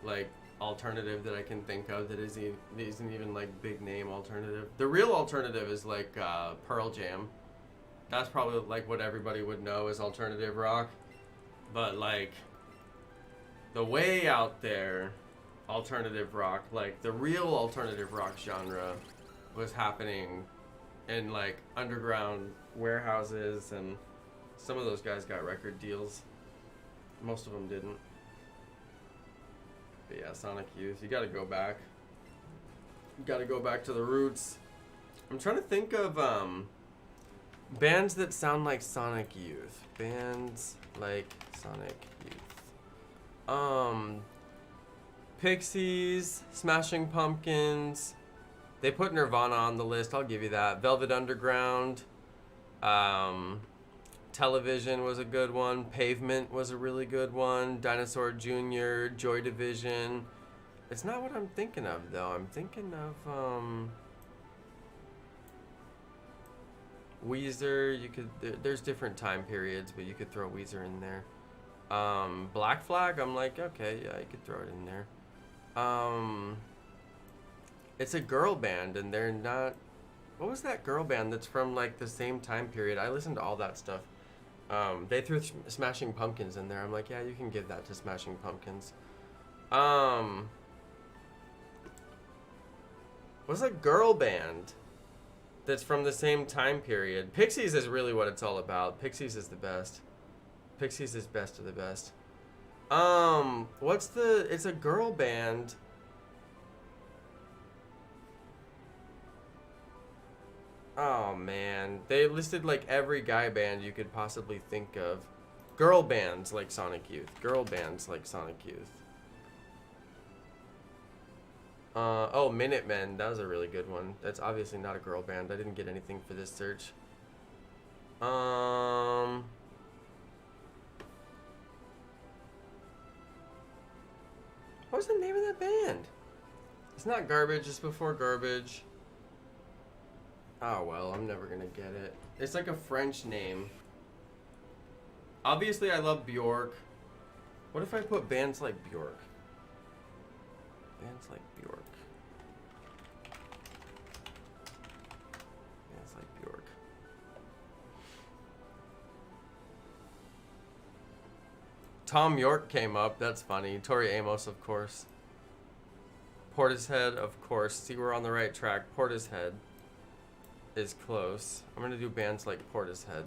like, alternative that I can think of that isn't even like big name alternative. The real alternative is like Pearl Jam. That's probably like what everybody would know as alternative rock. But like the way out there, alternative rock, like the real alternative rock genre was happening in like underground warehouses, and some of those guys got record deals. Most of them didn't. But yeah, Sonic Youth. You gotta go back. You gotta go back to the roots. I'm trying to think of bands that sound like Sonic Youth. Bands like Sonic Youth. Pixies, Smashing Pumpkins. They put Nirvana on the list, I'll give you that. Velvet Underground. Television was a good one. Pavement was a really good one. Dinosaur Jr., Joy Division. It's not what I'm thinking of, though. I'm thinking of Weezer. You could there's different time periods, but you could throw Weezer in there. Black Flag, I'm like, okay, yeah, you could throw it in there. It's a girl band, and they're not... What was that girl band that's from, like, the same time period? I listened to all that stuff. They threw Smashing Pumpkins in there. I'm like, yeah, you can give that to Smashing Pumpkins. What's a girl band that's from the same time period? Pixies is really what it's all about. Pixies is the best. Pixies is best of the best. It's a girl band. Oh man, they listed like every guy band you could possibly think of. Girl bands like Sonic Youth. Girl bands like Sonic Youth. Oh, Minutemen. That was a really good one. That's obviously not a girl band. I didn't get anything for this search. What was the name of that band? It's not Garbage. It's before Garbage. Oh, well, I'm never gonna get it. It's like a French name. Obviously, I love Bjork. What if I put bands like Bjork? Bands like Bjork. Bands like Bjork. Tom York came up. That's funny. Tori Amos, of course. Portishead, of course. See, we're on the right track. Portishead is close. I'm gonna do bands like Portishead.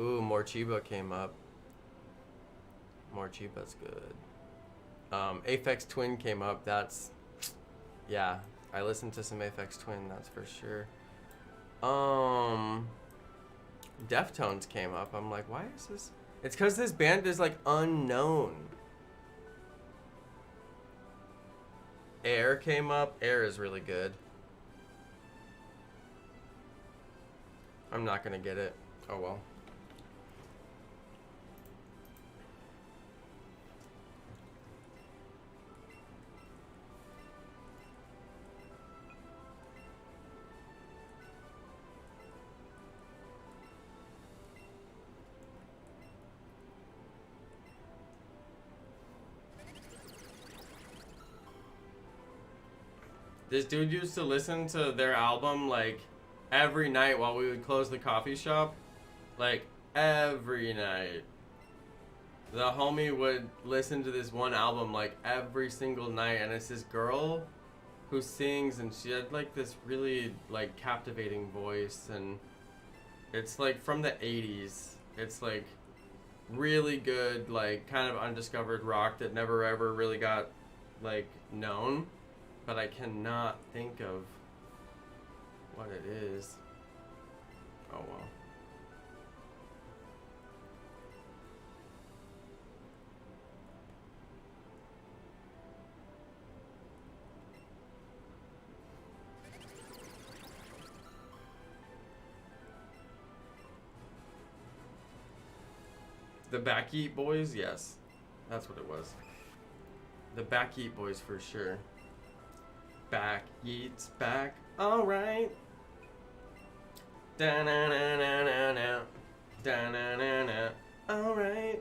Ooh, Morcheeba came up. Morcheeba's good. Aphex Twin came up. That's, yeah, I listened to some Aphex Twin, that's for sure. Deftones came up. I'm like, why is this? It's because this band is like unknown. Air came up. Air is really good. I'm not gonna get it. Oh well. This dude used to listen to their album like every night while we would close the coffee shop. Like every night. The homie would listen to this one album like every single night, and it's this girl who sings, and she had like this really like captivating voice, and it's like from the 80s. It's like really good, like kind of undiscovered rock that never ever really got like known. But I cannot think of what it is. Oh well. The Backbeat Boys? Yes. That's what it was. The Backbeat Boys for sure. Back, yeets, back, alright. Da-na-na-na-na-na. Da-na-na-na. All right.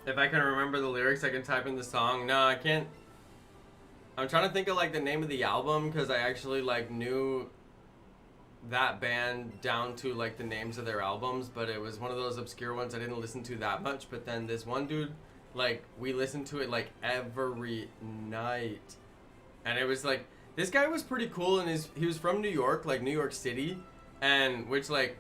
If I can remember the lyrics, I can type in the song. No, I can't. I'm trying to think of like the name of the album because I actually like knew that band down to like the names of their albums, but it was one of those obscure ones I didn't listen to that much. But then this one dude, like we listened to it like every night, and it was like this guy was pretty cool, and he was from New York, like New York City, and which like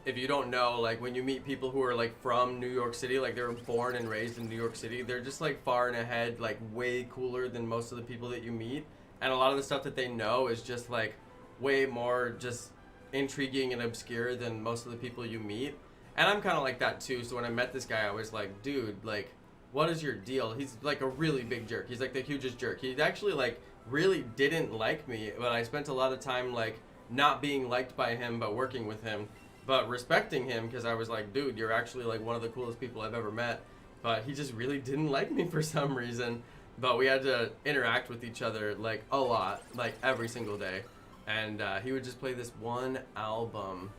if you don't know, like when you meet people who are like from New York City, like they were born and raised in New York City, they're just like far and ahead, like way cooler than most of the people that you meet. And a lot of the stuff that they know is just like way more just intriguing and obscure than most of the people you meet. And I'm kind of like that too. So when I met this guy, I was like, dude, like, what is your deal? He's like a really big jerk. He's like the hugest jerk. He actually like really didn't like me, but I spent a lot of time like not being liked by him, but working with him. But respecting him because I was like, dude, you're actually like one of the coolest people I've ever met. But he just really didn't like me for some reason. But we had to interact with each other like a lot, like every single day. And he would just play this one album.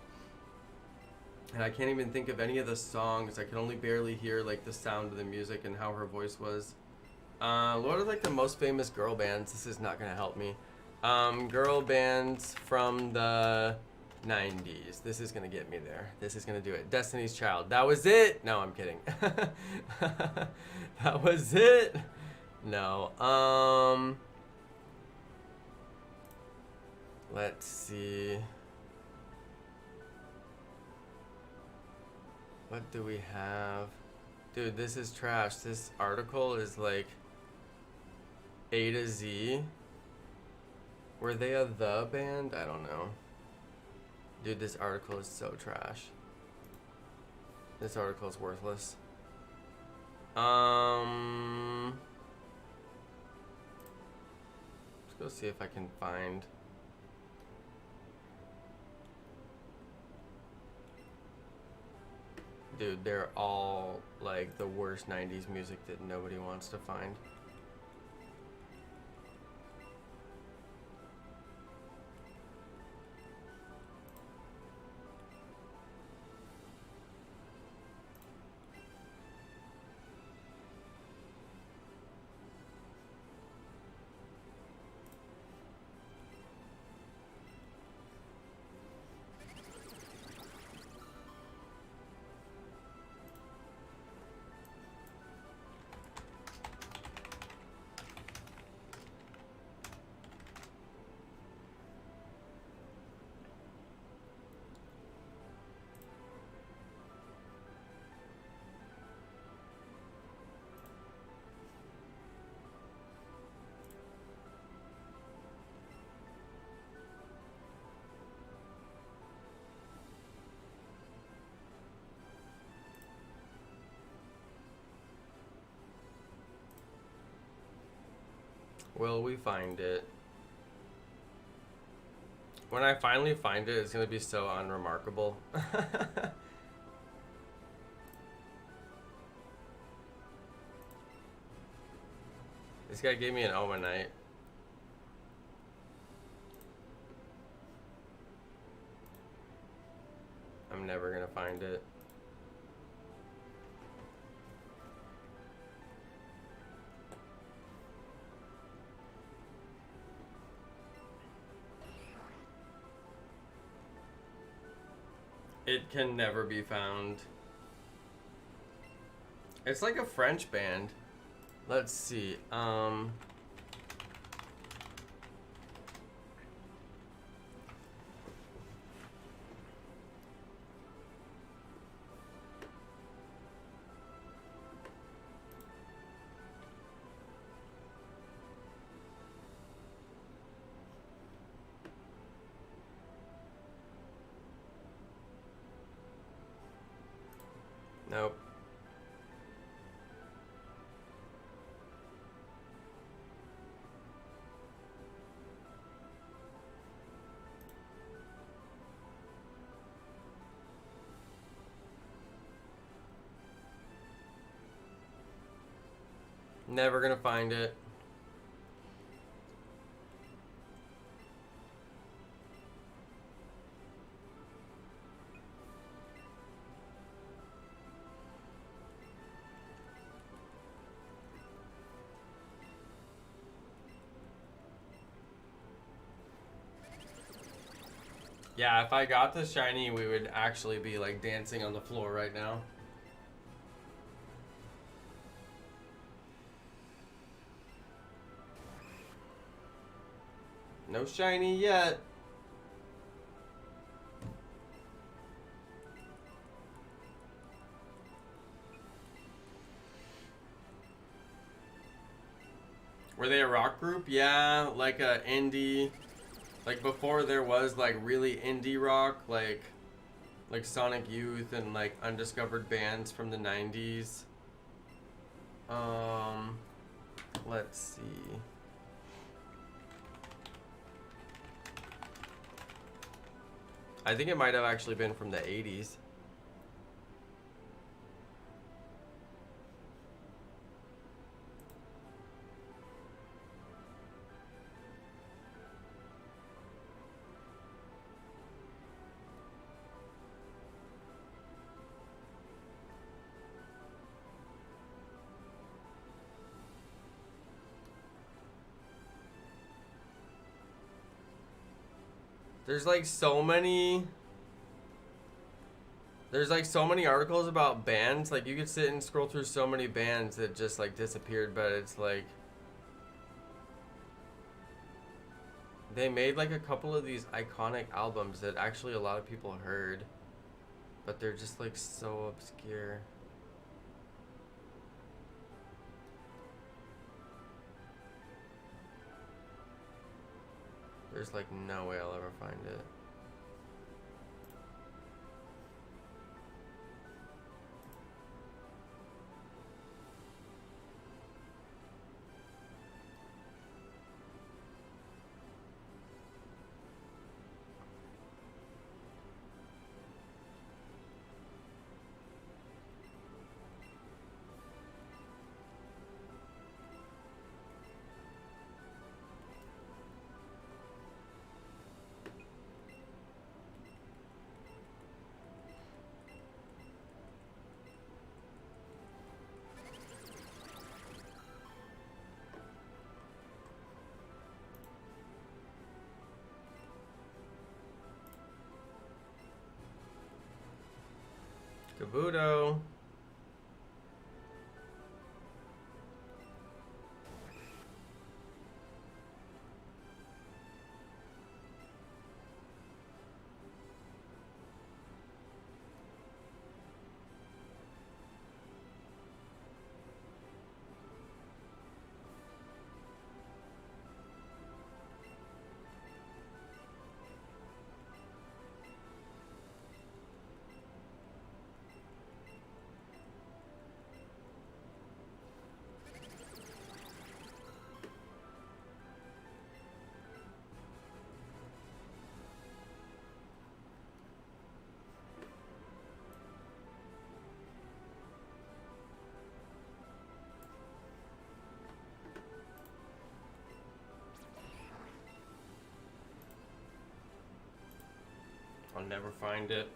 And I can't even think of any of the songs. I can only barely hear like the sound of the music and how her voice was. What are like the most famous girl bands? This is not going to help me. Girl bands from the 90s. This is gonna get me there. This is gonna do it. Destiny's Child. That was it. No, I'm kidding. That was it. No. Let's see. What do we have? Dude, this is trash. This article is like A to Z. Were they a the band? I don't know. Dude, this article is so trash. This article is worthless. Let's go see if I can find. Dude, they're all like the worst 90s music that nobody wants to find. Will we find it? When I finally find it, it's gonna be so unremarkable. This guy gave me an Omanite. I'm never gonna find it. It can never be found. It's like a French band. Let's see. Nope. Never gonna find it. Yeah, if I got the shiny, we would actually be like dancing on the floor right now. No shiny yet. Were they a rock group? Yeah, like a indie. Like before there was like really indie rock, like Sonic Youth and like undiscovered bands from the 90s. Let's see. I think it might have actually been from the 80s. There's like so many articles about bands. Like you could sit and scroll through so many bands that just like disappeared, but it's like they made like a couple of these iconic albums that actually a lot of people heard, but they're just like so obscure. There's like no way I'll ever find it. KABUTO. I'll never find it.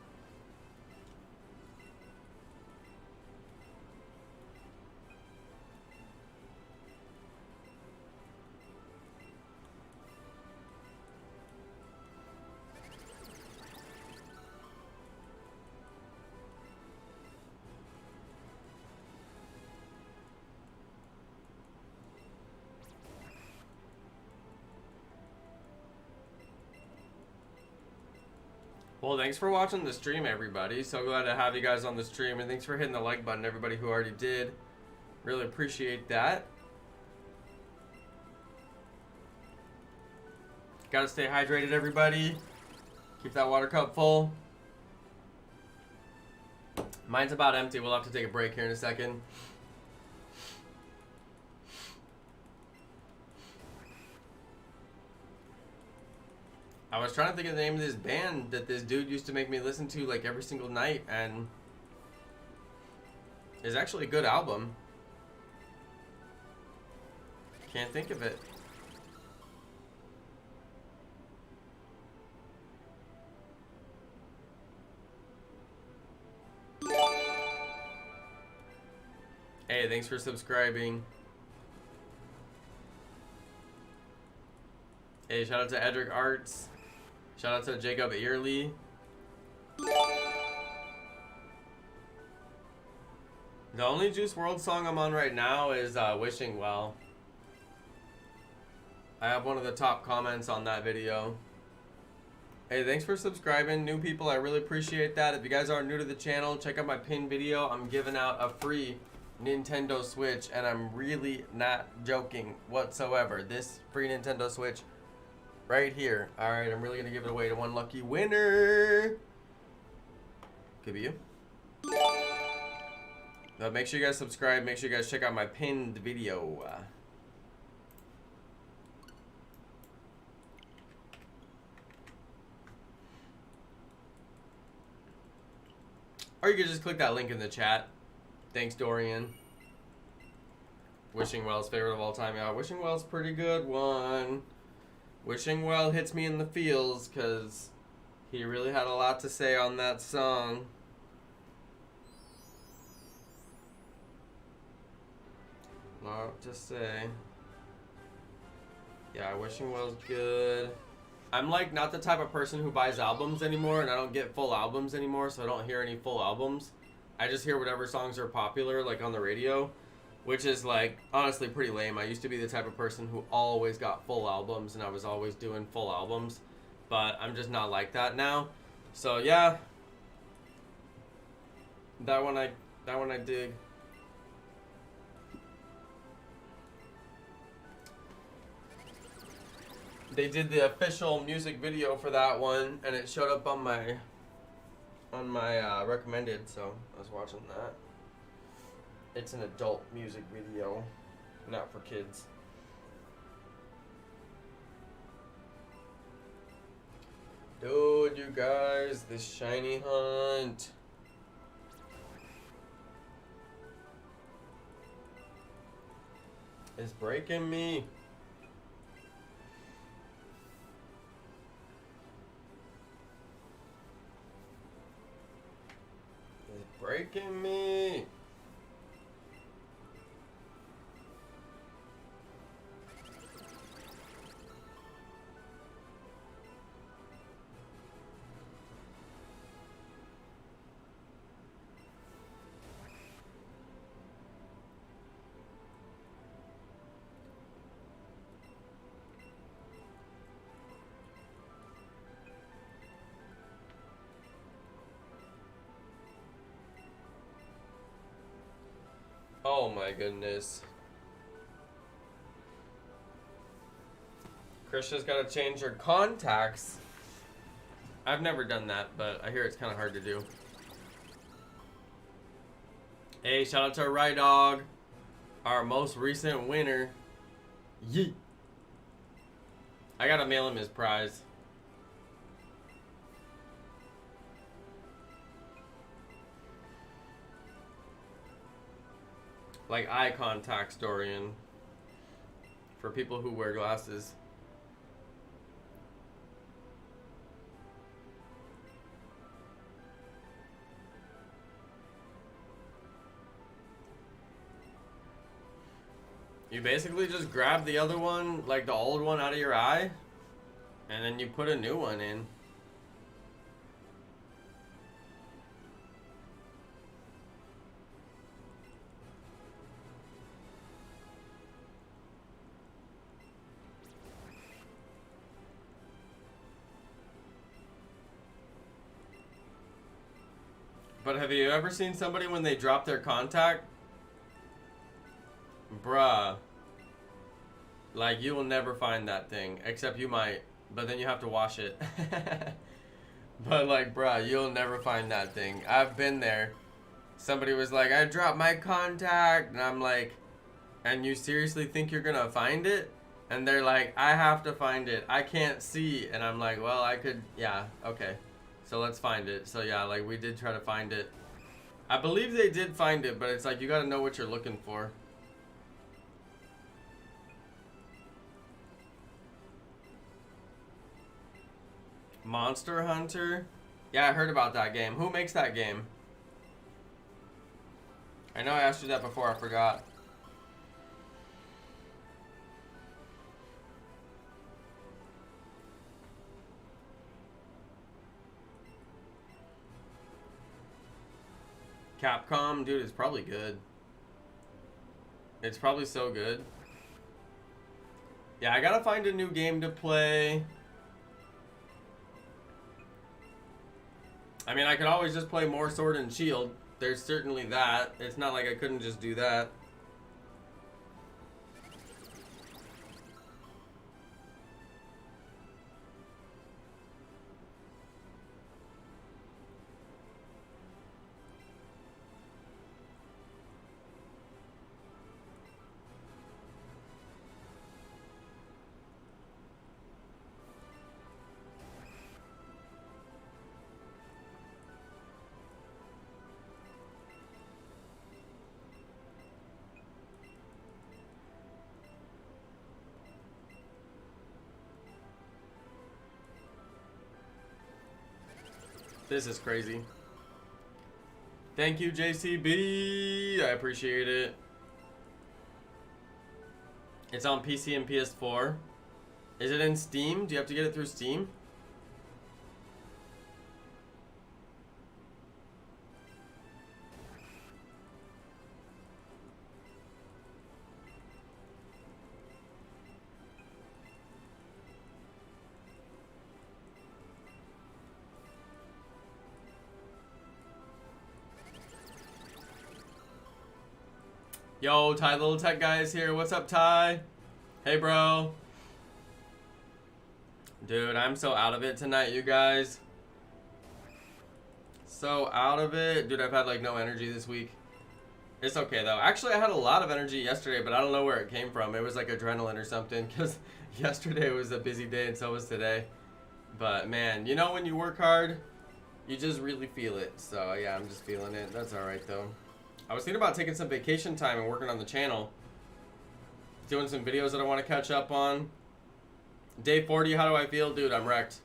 Well, thanks for watching the stream, everybody. So glad to have you guys on the stream, and thanks for hitting the like button, everybody who already did. Really appreciate that. Gotta stay hydrated, everybody. Keep that water cup full. Mine's about empty. We'll have to take a break here in a second. I was trying to think of the name of this band that this dude used to make me listen to like every single night, and it's actually a good album. Can't think of it. Hey, thanks for subscribing. Hey, shout out to Edric Arts. Shout out to Jacob Early. The only Juice WRLD song I'm on right now is Wishing Well. I have one of the top comments on that video. Hey, thanks for subscribing. New people, I really appreciate that. If you guys are new to the channel, check out my pinned video. I'm giving out a free Nintendo Switch, and I'm really not joking whatsoever. This free Nintendo Switch right here. Alright, I'm really going to give it away to one lucky winner. Could be you. But make sure you guys subscribe. Make sure you guys check out my pinned video. Or you can just click that link in the chat. Thanks, Dorian. Wishing Well's favorite of all time. Yeah, Wishing Well's pretty good one. Wishing Well hits me in the feels because he really had a lot to say on that song. Lot to say. Yeah, Wishing Well's good. I'm like not the type of person who buys albums anymore, and I don't get full albums anymore, so I don't hear any full albums. I just hear whatever songs are popular, like on the radio, which is like honestly pretty lame. I used to be the type of person who always got full albums, and I was always doing full albums, but I'm just not like that now. So yeah, that one I dig. They did the official music video for that one, and it showed up on my recommended, so I was watching that. It's an adult music video, not for kids. Dude, you guys, this shiny hunt. Is breaking me. Breaking me. Oh my goodness. Krishna's got to change her contacts. I've never done that, but I hear it's kind of hard to do. Hey, shout out to Rye Dog, our most recent winner. Yeet. I gotta mail him his prize. Like eye contacts, Dorian. For people who wear glasses. You basically just grab the other one, like the old one, out of your eye, and then you put a new one in. But have you ever seen somebody when they drop their contact? Bruh. Like, you will never find that thing. Except you might. But then you have to wash it. But like, bruh, you'll never find that thing. I've been there. Somebody was like, I dropped my contact, and I'm like, and you seriously think you're gonna find it? And they're like, I have to find it. I can't see. And I'm like, well, I could, yeah, okay. So let's find it. So yeah, like we did try to find it. I believe they did find it, but it's like you gotta know what you're looking for. Monster Hunter? Yeah, I heard about that game. Who makes that game? I know I asked you that before, I forgot. Capcom? Dude, it's probably good. It's probably so good. Yeah, I gotta find a new game to play. I mean, I could always just play more Sword and Shield. There's certainly that. It's not like I couldn't just do that. This is crazy. Thank you, JCB. I appreciate it. It's on PC and PS4. Is it in Steam? Do you have to get it through Steam? Yo, Ty Little Tech Guy is here. What's up, Ty? Hey, bro. Dude, I'm so out of it tonight, you guys. So out of it. Dude, I've had like no energy this week. It's okay though. Actually, I had a lot of energy yesterday, but I don't know where it came from. It was like adrenaline or something, because yesterday was a busy day and so was today. But man, you know when you work hard, you just really feel it. So yeah, I'm just feeling it. That's alright though. I was thinking about taking some vacation time and working on the channel. Doing some videos that I want to catch up on. Day 40, how do I feel? Dude, I'm wrecked.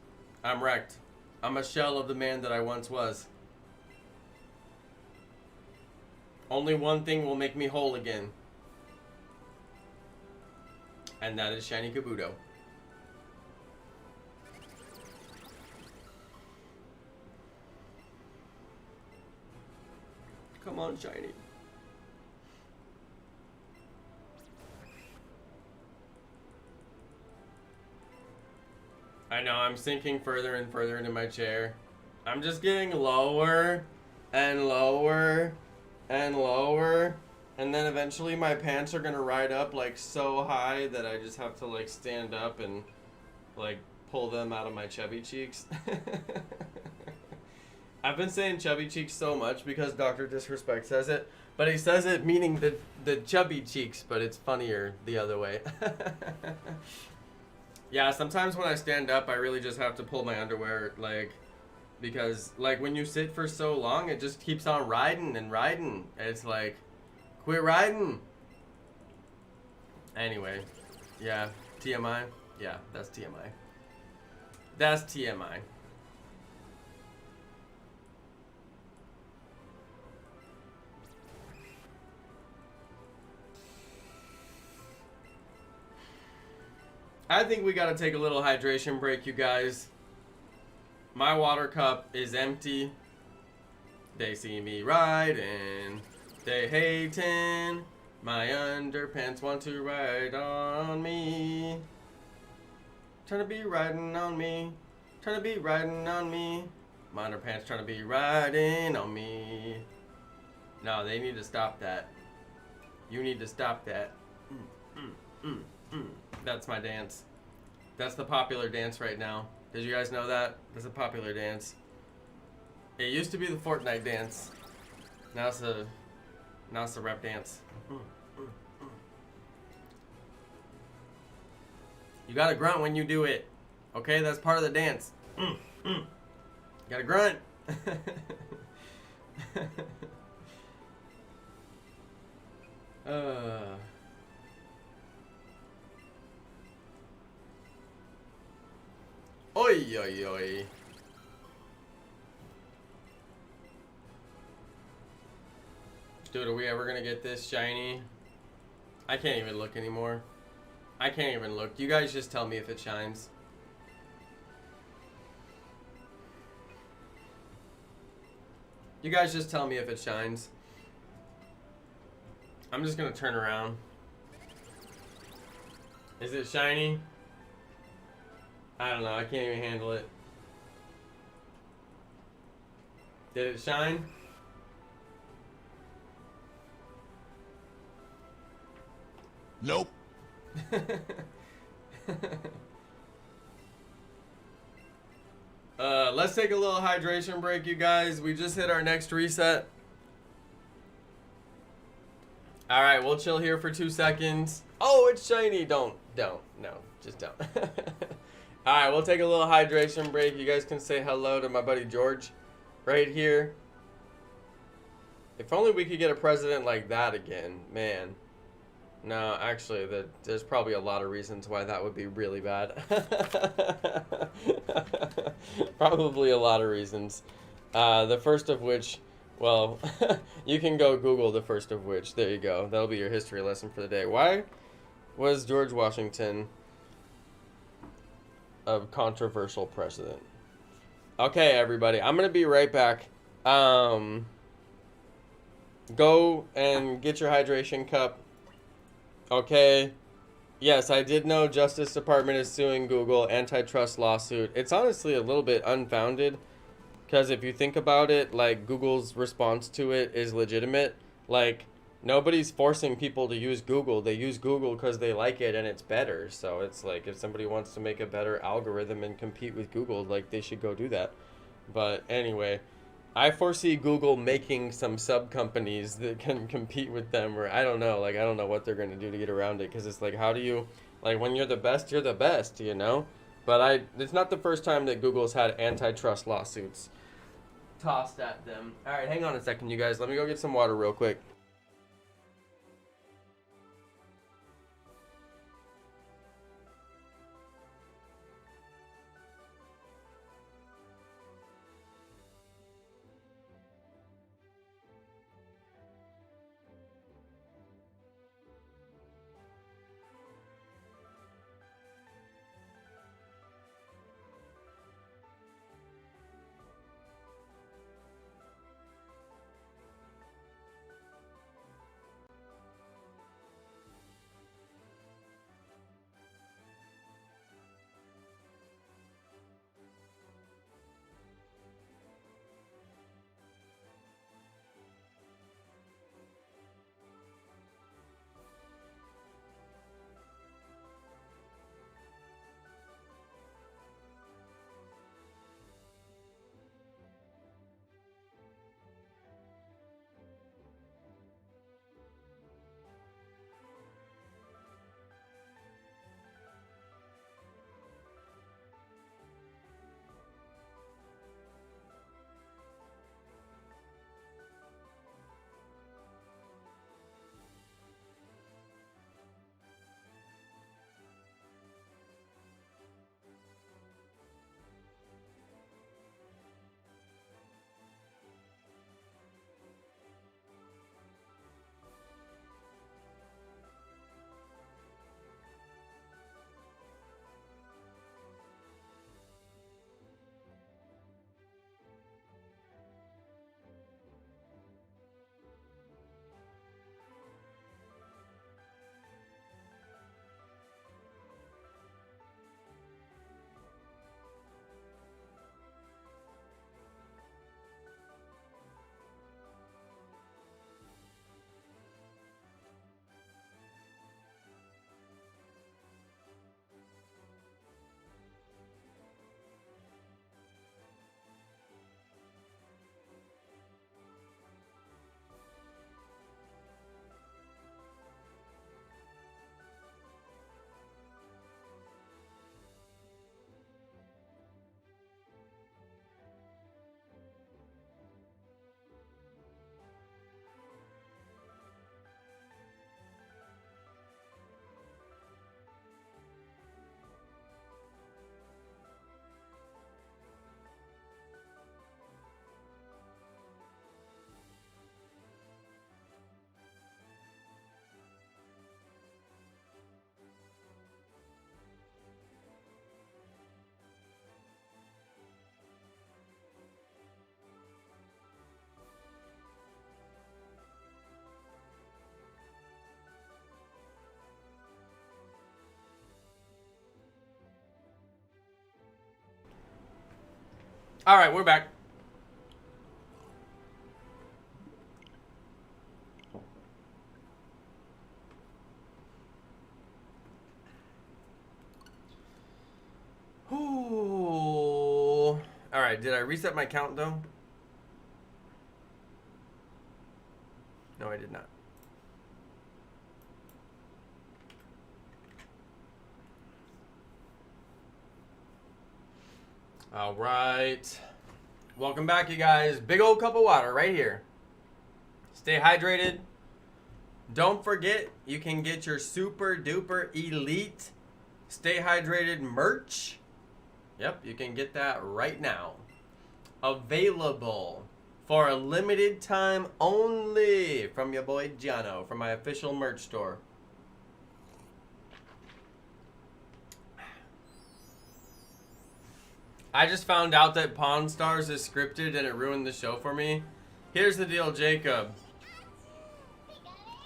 I'm wrecked. I'm a shell of the man that I once was. Only one thing will make me whole again. And that is Shiny KABUTO. Come on, Shiny. I know, I'm sinking further and further into my chair. I'm just getting lower and lower and lower. And then eventually my pants are gonna ride up like so high that I just have to like stand up and like pull them out of my chubby cheeks. I've been saying chubby cheeks so much because Dr. Disrespect says it, but he says it meaning the chubby cheeks, but it's funnier the other way. Yeah, sometimes when I stand up, I really just have to pull my underwear, like, because, like, when you sit for so long, it just keeps on riding and riding. It's like, quit riding. Anyway, yeah, TMI. Yeah, that's TMI. That's TMI. I think we gotta take a little hydration break, you guys. My water cup is empty. They see me riding. They hating. My underpants want to ride on me. Trying to be riding on me. Trying to be riding on me. My underpants trying to be riding on me. No, they need to stop that. You need to stop that. That's my dance. That's the popular dance right now. Did you guys know that? That's a popular dance. It used to be the Fortnite dance. Now it's the rep dance. You gotta grunt when you do it. Okay, that's part of the dance. You gotta grunt. Oi, oi, oi. Dude, are we ever gonna get this shiny? I can't even look anymore. I can't even look. You guys just tell me if it shines. You guys just tell me if it shines. I'm just gonna turn around. Is it shiny? I don't know. I can't even handle it. Did it shine? Nope. Let's take a little hydration break, you guys. We just hit our next reset. All right, we'll chill here for 2 seconds. Oh, it's shiny. Don't, no, just don't. All right, we'll take a little hydration break. You guys can say hello to my buddy George right here. If only we could get a president like that again, man. No, actually, there's probably a lot of reasons why that would be really bad. Probably a lot of reasons. The first of which, well, you can go Google the first of which. There you go. That'll be your history lesson for the day. Why was George Washington a controversial president? Okay, everybody. I'm going to be right back. Go and get your hydration cup. Okay, yes, I did know Justice Department is suing Google, antitrust lawsuit. It's honestly a little bit unfounded, because if you think about it, like, Google's response to it is legitimate. Like, nobody's forcing people to use Google. They use Google because they like it and it's better. So it's like, if somebody wants to make a better algorithm and compete with Google, like, they should go do that. But anyway, I foresee Google making some sub-companies that can compete with them, or I don't know, like, I don't know what they're going to do to get around it, because it's like, how do you, like, when you're the best, you know? But it's not the first time that Google's had antitrust lawsuits tossed at them. All right, hang on a second, you guys. Let me go get some water real quick. All right, we're back. Ooh. All right, did I reset my count though? No, I did not. All right. Welcome back, you guys. Big old cup of water right here. Stay hydrated. Don't forget, you can get your super duper elite Stay Hydrated merch. Yep, you can get that right now. Available for a limited time only from your boy Jonno, from my official merch store. I just found out that Pawn Stars is scripted and it ruined the show for me. Here's the deal, Jacob.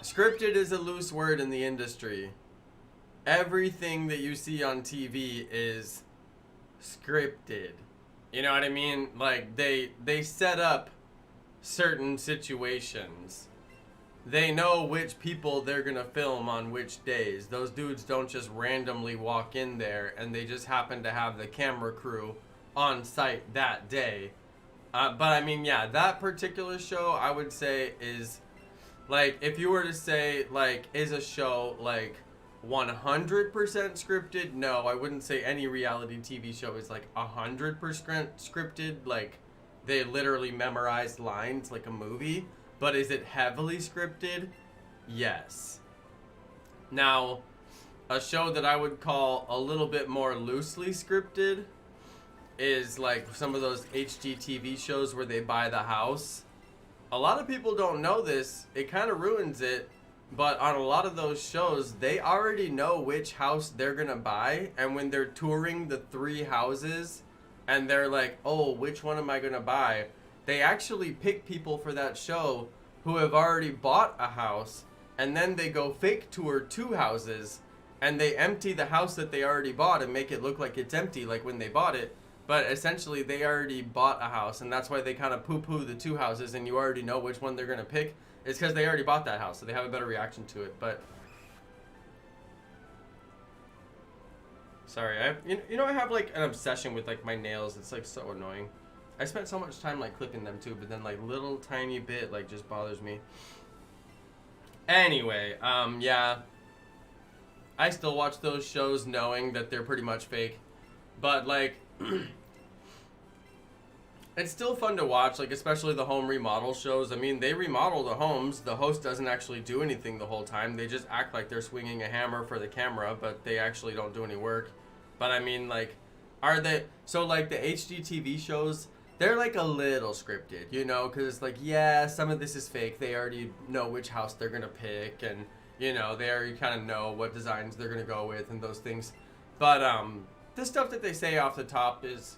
Scripted is a loose word in the industry. Everything that you see on TV is scripted. You know what I mean? Like, they set up certain situations. They know which people they're gonna film on which days. Those dudes don't just randomly walk in there and they just happen to have the camera crew on site that day. But I mean, yeah, that particular show I would say is, like, if you were to say, like, is a show, like, 100% scripted? No, I wouldn't say any reality TV show is, like, 100% scripted. Like, they literally memorize lines like a movie. But is it heavily scripted? Yes. Now, a show that I would call a little bit more loosely scripted is, like, some of those HGTV shows where they buy the house. A lot of people don't know this. It kind of ruins it. But on a lot of those shows, they already know which house they're going to buy. And when they're touring the 3 houses and they're like, oh, which one am I going to buy? They actually pick people for that show who have already bought a house. And then they go fake tour 2 houses. And they empty the house that they already bought and make it look like it's empty, like when they bought it. But essentially, they already bought a house. And that's why they kind of poo-poo the 2 houses. And you already know which one they're going to pick. It's because they already bought that house, so they have a better reaction to it. But sorry, you know I have like an obsession with like my nails. It's like so annoying. I spent so much time like clipping them too, but then like little tiny bit like just bothers me. Anyway, yeah, I still watch those shows knowing that they're pretty much fake, but like. It's still fun to watch, like, especially the home remodel shows. I mean, they remodel the homes. The host doesn't actually do anything the whole time. They just act like they're swinging a hammer for the camera, but they actually don't do any work. But, I mean, like, are they... So, like, the HGTV shows, they're, like, a little scripted, you know? Because it's like, yeah, some of this is fake. They already know which house they're going to pick. And, you know, they already kind of know what designs they're going to go with and those things. But, the stuff that they say off the top is...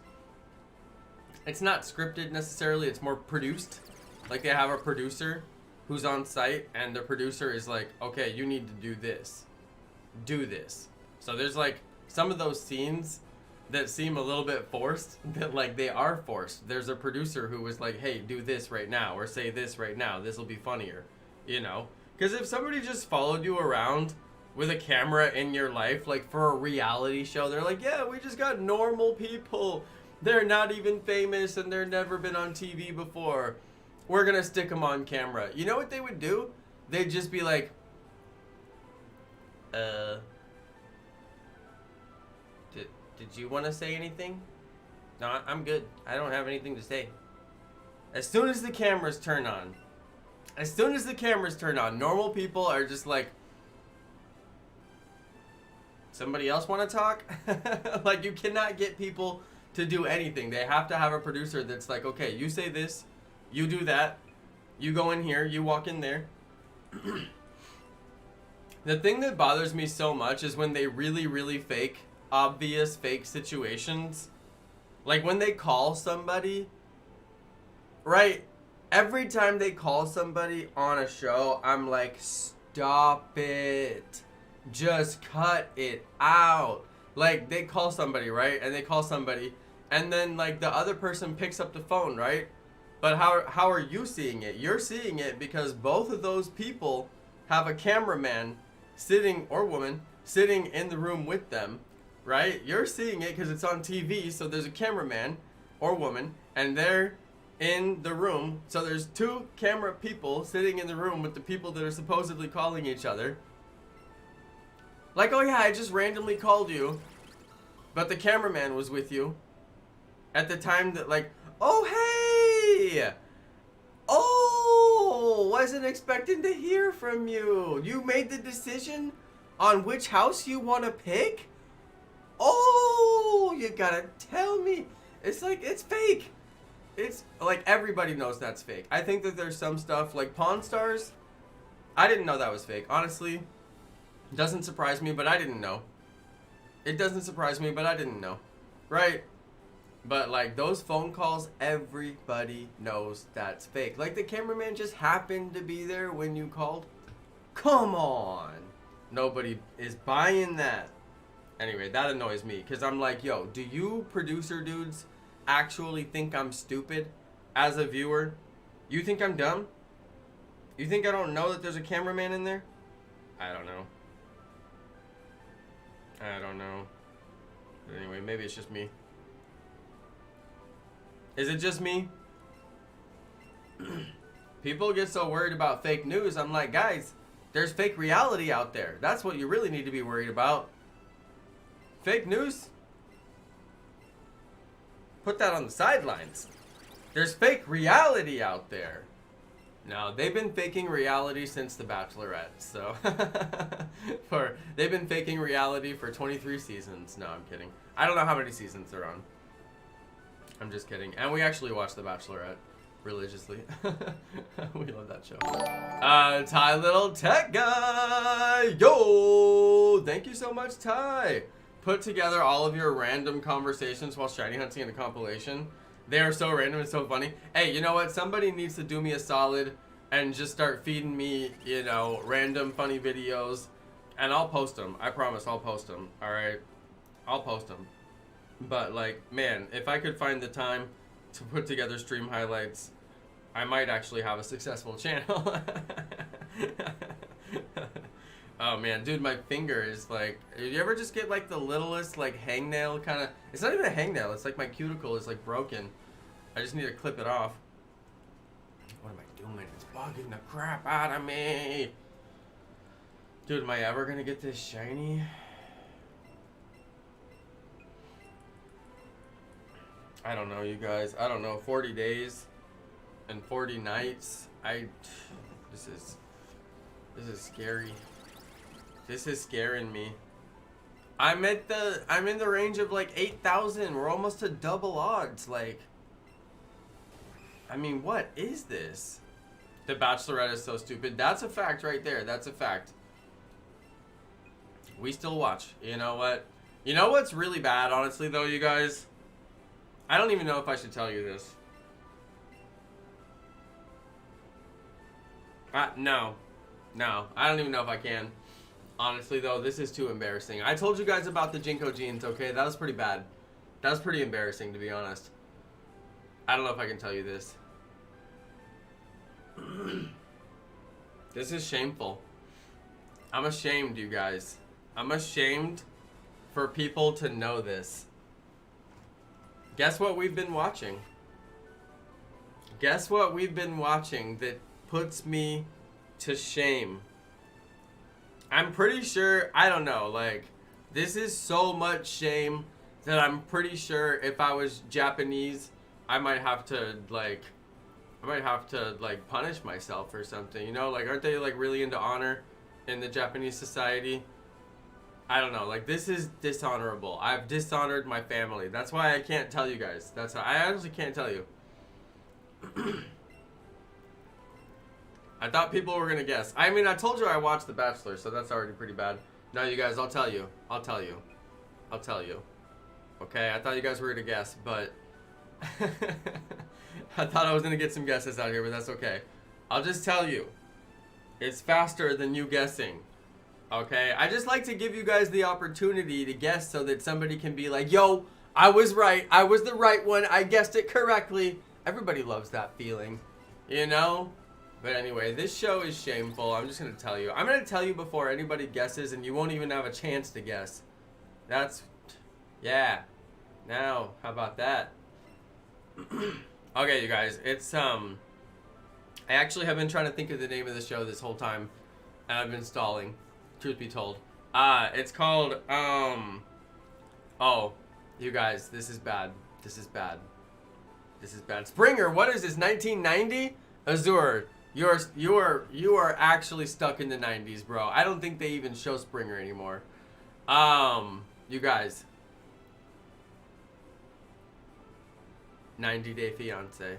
It's not scripted necessarily, it's more produced. Like, they have a producer who's on site, and the producer is like, okay, you need to do this. Do this. So there's, like, some of those scenes that seem a little bit forced, that, like, they are forced. There's a producer who was like, hey, do this right now, or say this right now. This will be funnier, you know? Because if somebody just followed you around with a camera in your life, like, for a reality show, they're like, yeah, we just got normal people. They're not even famous and they're never been on TV before. We're going to stick them on camera. You know what they would do? They'd just be like, did you want to say anything? No, I'm good. I don't have anything to say. As soon as the cameras turn on, normal people are just like, somebody else want to talk? Like, you cannot get people to do anything. They have to have a producer that's like, okay, you say this, you do that, you go in here, you walk in there. The thing that bothers me so much is when they really, really fake, obvious fake situations. Like when they call somebody, right? Every time they call somebody on a show, I'm like, stop it. Just cut it out. Like, they call somebody, right? And they call somebody, and then like the other person picks up the phone, right? But how are you seeing it? You're seeing it because both of those people have a cameraman sitting, or woman, sitting in the room with them, right? You're seeing it because it's on TV, so there's a cameraman or woman, and they're in the room. So there's two camera people sitting in the room with the people that are supposedly calling each other. Like, oh yeah, I just randomly called you, but the cameraman was with you at the time that, like, oh hey! Oh, wasn't expecting to hear from you. You made the decision on which house you want to pick? Oh, you gotta tell me. It's like, it's fake. It's like, everybody knows that's fake. I think that there's some stuff like Pawn Stars. I didn't know that was fake. Honestly, doesn't surprise me, but I didn't know. It doesn't surprise me, but I didn't know. Right? But like those phone calls, everybody knows that's fake. Like the cameraman just happened to be there when you called. Come on. Nobody is buying that. Anyway, that annoys me because I'm like, yo, do you producer dudes actually think I'm stupid as a viewer? You think I'm dumb? You think I don't know that there's a cameraman in there? I don't know. I don't know. But anyway, maybe it's just me. Is it just me? People get so worried about fake news. I'm like, guys, there's fake reality out there. That's what you really need to be worried about. Fake news? Put that on the sidelines. There's fake reality out there. No, they've been faking reality since The Bachelorette. So, they've been faking reality for 23 seasons. No, I'm kidding. I don't know how many seasons they're on. I'm just kidding. And we actually watch The Bachelorette religiously. We love that show. Ty Little Tech Guy. Yo! Thank you so much, Ty. Put together all of your random conversations while shiny hunting in a compilation. They are so random and so funny. Hey, you know what? Somebody needs to do me a solid and just start feeding me, you know, random funny videos. And I'll post them. I promise I'll post them. Alright? I'll post them. But, like, man, if I could find the time to put together stream highlights, I might actually have a successful channel. Oh, man, dude, my finger is, like, you ever just get, like, the littlest, like, hangnail kind of... It's not even a hangnail. It's like my cuticle is, like, broken. I just need to clip it off. What am I doing? It's bugging the crap out of me. Dude, am I ever going to get this shiny? I don't know, you guys. I don't know. 40 days and 40 nights. This is scary. This is scaring me. I'm in the range of like 8,000. We're almost to double odds. Like, I mean, what is this? The Bachelorette is so stupid. That's a fact right there. That's a fact. We still watch. You know what? You know what's really bad, honestly, though, you guys? I don't even know if I should tell you this. No. No. I don't even know if I can. Honestly, though, this is too embarrassing. I told you guys about the Jinko jeans, okay? That was pretty bad. That was pretty embarrassing, to be honest. I don't know if I can tell you this. This is shameful. I'm ashamed, you guys. I'm ashamed for people to know this. Guess what we've been watching? Guess what we've been watching that puts me to shame? I'm pretty sure, I don't know, like, this is so much shame that I'm pretty sure if I was Japanese, I might have to, like, punish myself or something, you know? Like, aren't they, like, really into honor in the Japanese society? I don't know, like, this is dishonorable. I've dishonored my family. That's why I can't tell you guys. That's why I honestly can't tell you. I thought people were gonna guess. I mean, I told you I watched The Bachelor, so that's already pretty bad. No, you guys, I'll tell you. I'll tell you. I'll tell you. Okay, I thought you guys were gonna guess, but... I thought I was gonna get some guesses out here, but that's okay. I'll just tell you. It's faster than you guessing. Okay? I just like to give you guys the opportunity to guess so that somebody can be like, yo, I was right. I was the right one. I guessed it correctly. Everybody loves that feeling, you know? But anyway, this show is shameful. I'm just going to tell you. I'm going to tell you before anybody guesses, and you won't even have a chance to guess. That's... Yeah. Now, how about that? Okay, you guys. It's, I actually have been trying to think of the name of the show this whole time. And I've been stalling. Truth be told. It's called, oh, you guys, this is bad. This is bad. This is bad. Springer, what is this, 1990? Azur, you are actually stuck in the 90s, bro. I don't think they even show Springer anymore. You guys. 90 Day Fiance.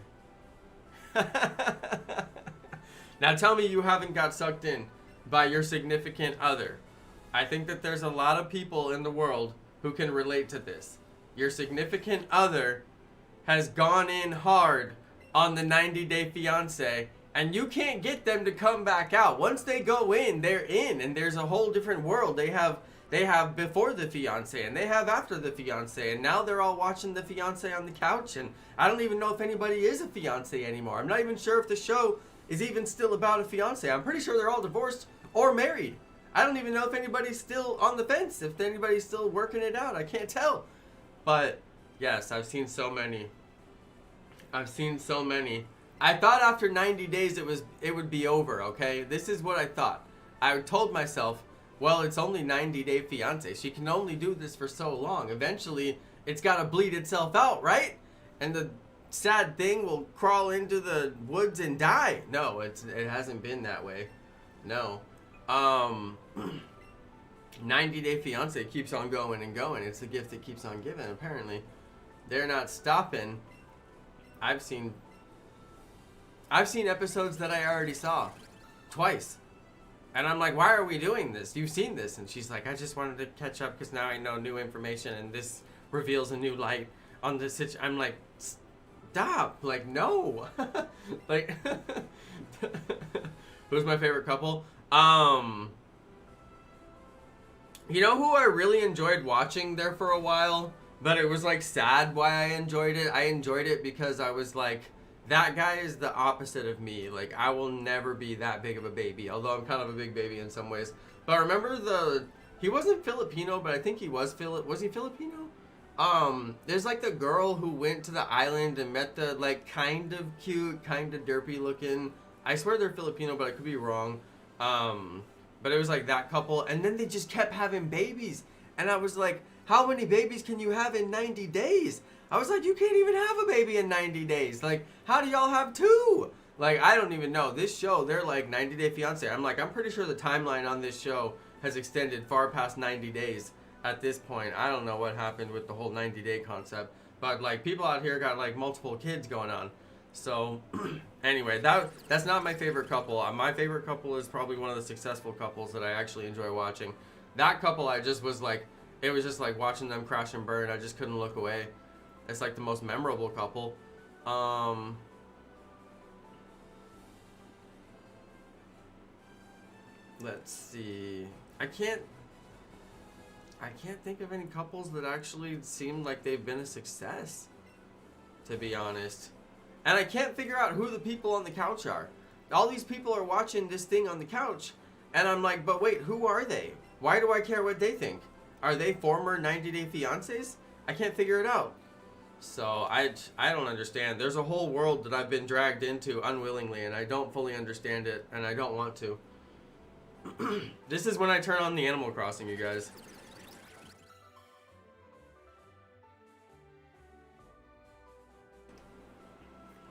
Now tell me you haven't got sucked in by your significant other. I think that there's a lot of people in the world who can relate to this. Your significant other has gone in hard on the 90 Day Fiance, and you can't get them to come back out. Once they go in, they're in, and there's a whole different world. They have before the fiance, and they have after the fiance, and now they're all watching the fiance on the couch, and I don't even know if anybody is a fiance anymore. I'm not even sure if the show is even still about a fiance. I'm pretty sure they're all divorced or married. I don't even know if anybody's still on the fence, if anybody's still working it out. I can't tell. But, yes, I've seen so many. I've seen so many. I thought after 90 days it would be over, okay? This is what I thought. I told myself, well, it's only 90 Day Fiance. She can only do this for so long. Eventually, it's got to bleed itself out, right? And the sad thing will crawl into the woods and die. No, it hasn't been that way. No. 90 Day Fiance keeps on going and going. It's the gift that keeps on giving, apparently. They're not stopping. I've seen episodes that I already saw twice. And I'm like, why are we doing this? You've seen this. And she's like, I just wanted to catch up because now I know new information and this reveals a new light on this situation. I'm like, stop. Like, no. Like, who's my favorite couple? You know who I really enjoyed watching there for a while, but it was like sad why I enjoyed it? I enjoyed it because I was like, that guy is the opposite of me. Like, I will never be that big of a baby, although I'm kind of a big baby in some ways. But remember he wasn't Filipino, but I think he was he Filipino? There's like the girl who went to the island and met the like kind of cute, kind of derpy looking, I swear they're Filipino, but I could be wrong. But it was like that couple, and then they just kept having babies. And I was like, how many babies can you have in 90 days? I was like, you can't even have a baby in 90 days. Like, how do y'all have two? Like, I don't even know. This show, they're like 90 Day Fiance. I'm like, I'm pretty sure the timeline on this show has extended far past 90 days at this point. I don't know what happened with the whole 90 day concept. But like, people out here got like multiple kids going on. So, anyway, that's not my favorite couple. My favorite couple is probably one of the successful couples that I actually enjoy watching. That couple, I just was like, it was just like watching them crash and burn. I just couldn't look away. It's like the most memorable couple. Let's see. I can't think of any couples that actually seem like they've been a success, to be honest. And I can't figure out who the people on the couch are. All these people are watching this thing on the couch, and I'm like, but wait, who are they? Why do I care what they think? Are they former 90 Day Fiancés? I can't figure it out. So I don't understand. There's a whole world that I've been dragged into unwillingly, and I don't fully understand it, and I don't want to. This is when I turn on the Animal Crossing, you guys.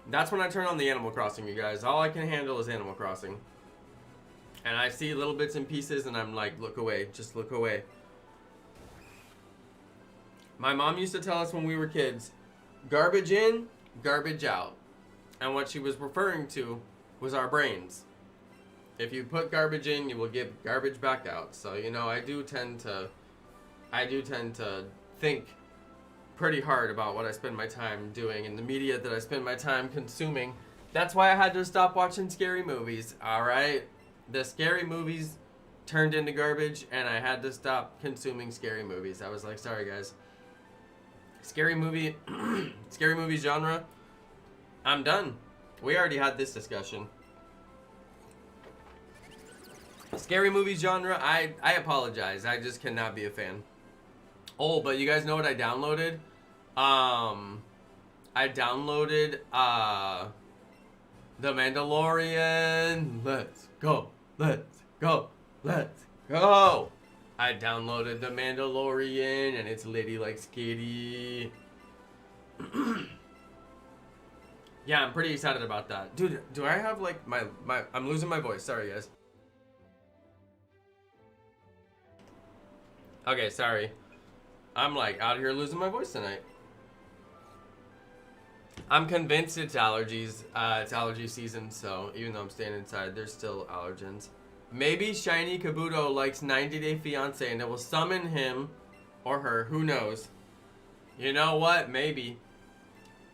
That's when I turn on the Animal Crossing, you guys. All I can handle is Animal Crossing. And I see little bits and pieces, and I'm like, look away. Just look away. My mom used to tell us when we were kids, garbage in, garbage out. And what she was referring to was our brains. If you put garbage in, you will get garbage back out. So, you know, I do tend to think pretty hard about what I spend my time doing and the media that I spend my time consuming. That's why I had to stop watching scary movies, alright? The scary movies turned into garbage, and I had to stop consuming scary movies. I was like, sorry guys. Scary movie, scary movie genre. I'm done. We already had this discussion. Scary movie genre, I apologize. I just cannot be a fan. Oh, but you guys know what I downloaded? I downloaded The Mandalorian. Let's go. Let's go. Let's go. I downloaded The Mandalorian and it's litty like skitty. Yeah, I'm pretty excited about that. Dude, do I have like my I'm losing my voice. Sorry, guys. Okay, sorry. I'm like out here losing my voice tonight. I'm convinced it's allergies. It's allergy season, so even though I'm staying inside, there's still allergens. Maybe Shiny KABUTO likes 90 Day Fiancé and it will summon him or her. Who knows? You know what? Maybe.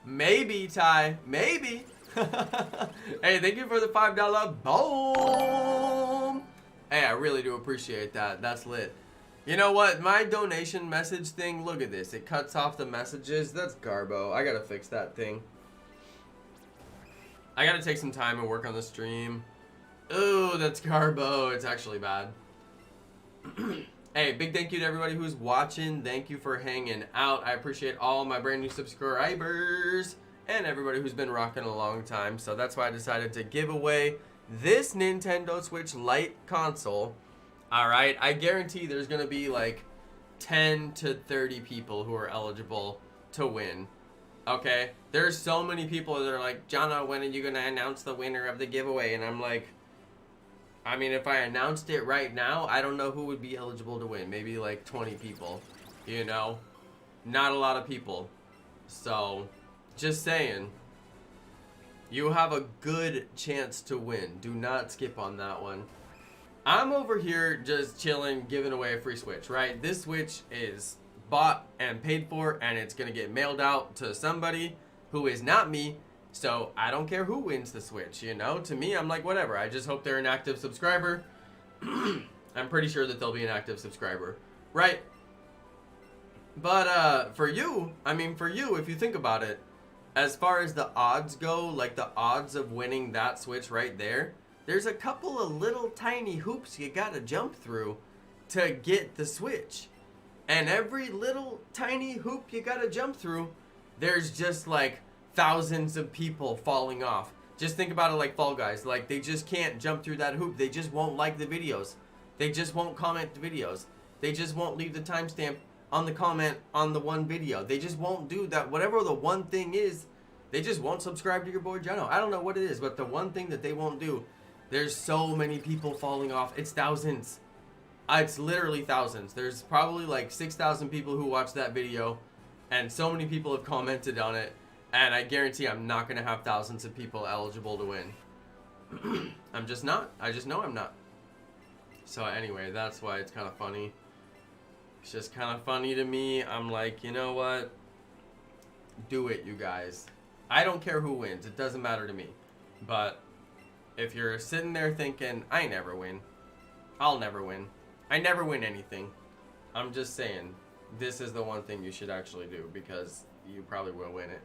Maybe, Ty. Maybe. Hey, thank you for the $5 boom. Hey, I really do appreciate that. That's lit. You know what? My donation message thing, look at this. It cuts off the messages. That's garbo. I gotta fix that thing. I gotta take some time and work on the stream. Ooh, that's garbo. It's actually bad. Hey, big thank you to everybody who's watching. Thank you for hanging out. I appreciate all my brand new subscribers and everybody who's been rocking a long time. So that's why I decided to give away this Nintendo Switch Lite console. Alright, I guarantee there's going to be like 10 to 30 people who are eligible to win. Okay? There's so many people that are like, Jonno, when are you going to announce the winner of the giveaway? And I'm like, I mean, if I announced it right now, I don't know who would be eligible to win. Maybe like 20 people, you know? Not a lot of people. So, just saying. You have a good chance to win. Do not skip on that one. I'm over here just chilling, giving away a free Switch, right? This Switch is bought and paid for, and it's going to get mailed out to somebody who is not me. So I don't care who wins the Switch, you know? To me, I'm like, whatever. I just hope they're an active subscriber. I'm pretty sure that they'll be an active subscriber, right? But for you, I mean, for you, if you think about it, as far as the odds go, like the odds of winning that Switch right there, there's a couple of little tiny hoops you gotta jump through to get the Switch. And every little tiny hoop you gotta jump through, there's just like thousands of people falling off. Just think about it like Fall Guys. Like, they just can't jump through that hoop. They just won't like the videos. They just won't comment the videos. They just won't leave the timestamp on the comment on the one video. They just won't do that. Whatever the one thing is, they just won't subscribe to your boy Jonno. I don't know what it is, but the one thing that they won't do, there's so many people falling off. It's thousands. It's literally thousands. There's probably like 6,000 people who watched that video, and so many people have commented on it, and I guarantee I'm not going to have thousands of people eligible to win. I'm just not. I just know I'm not. So anyway, that's why it's kind of funny. It's just kind of funny to me. I'm like, you know what? Do it, you guys. I don't care who wins. It doesn't matter to me. But if you're sitting there thinking, I never win, I'll never win. I never win anything. I'm just saying, this is the one thing you should actually do, because you probably will win it.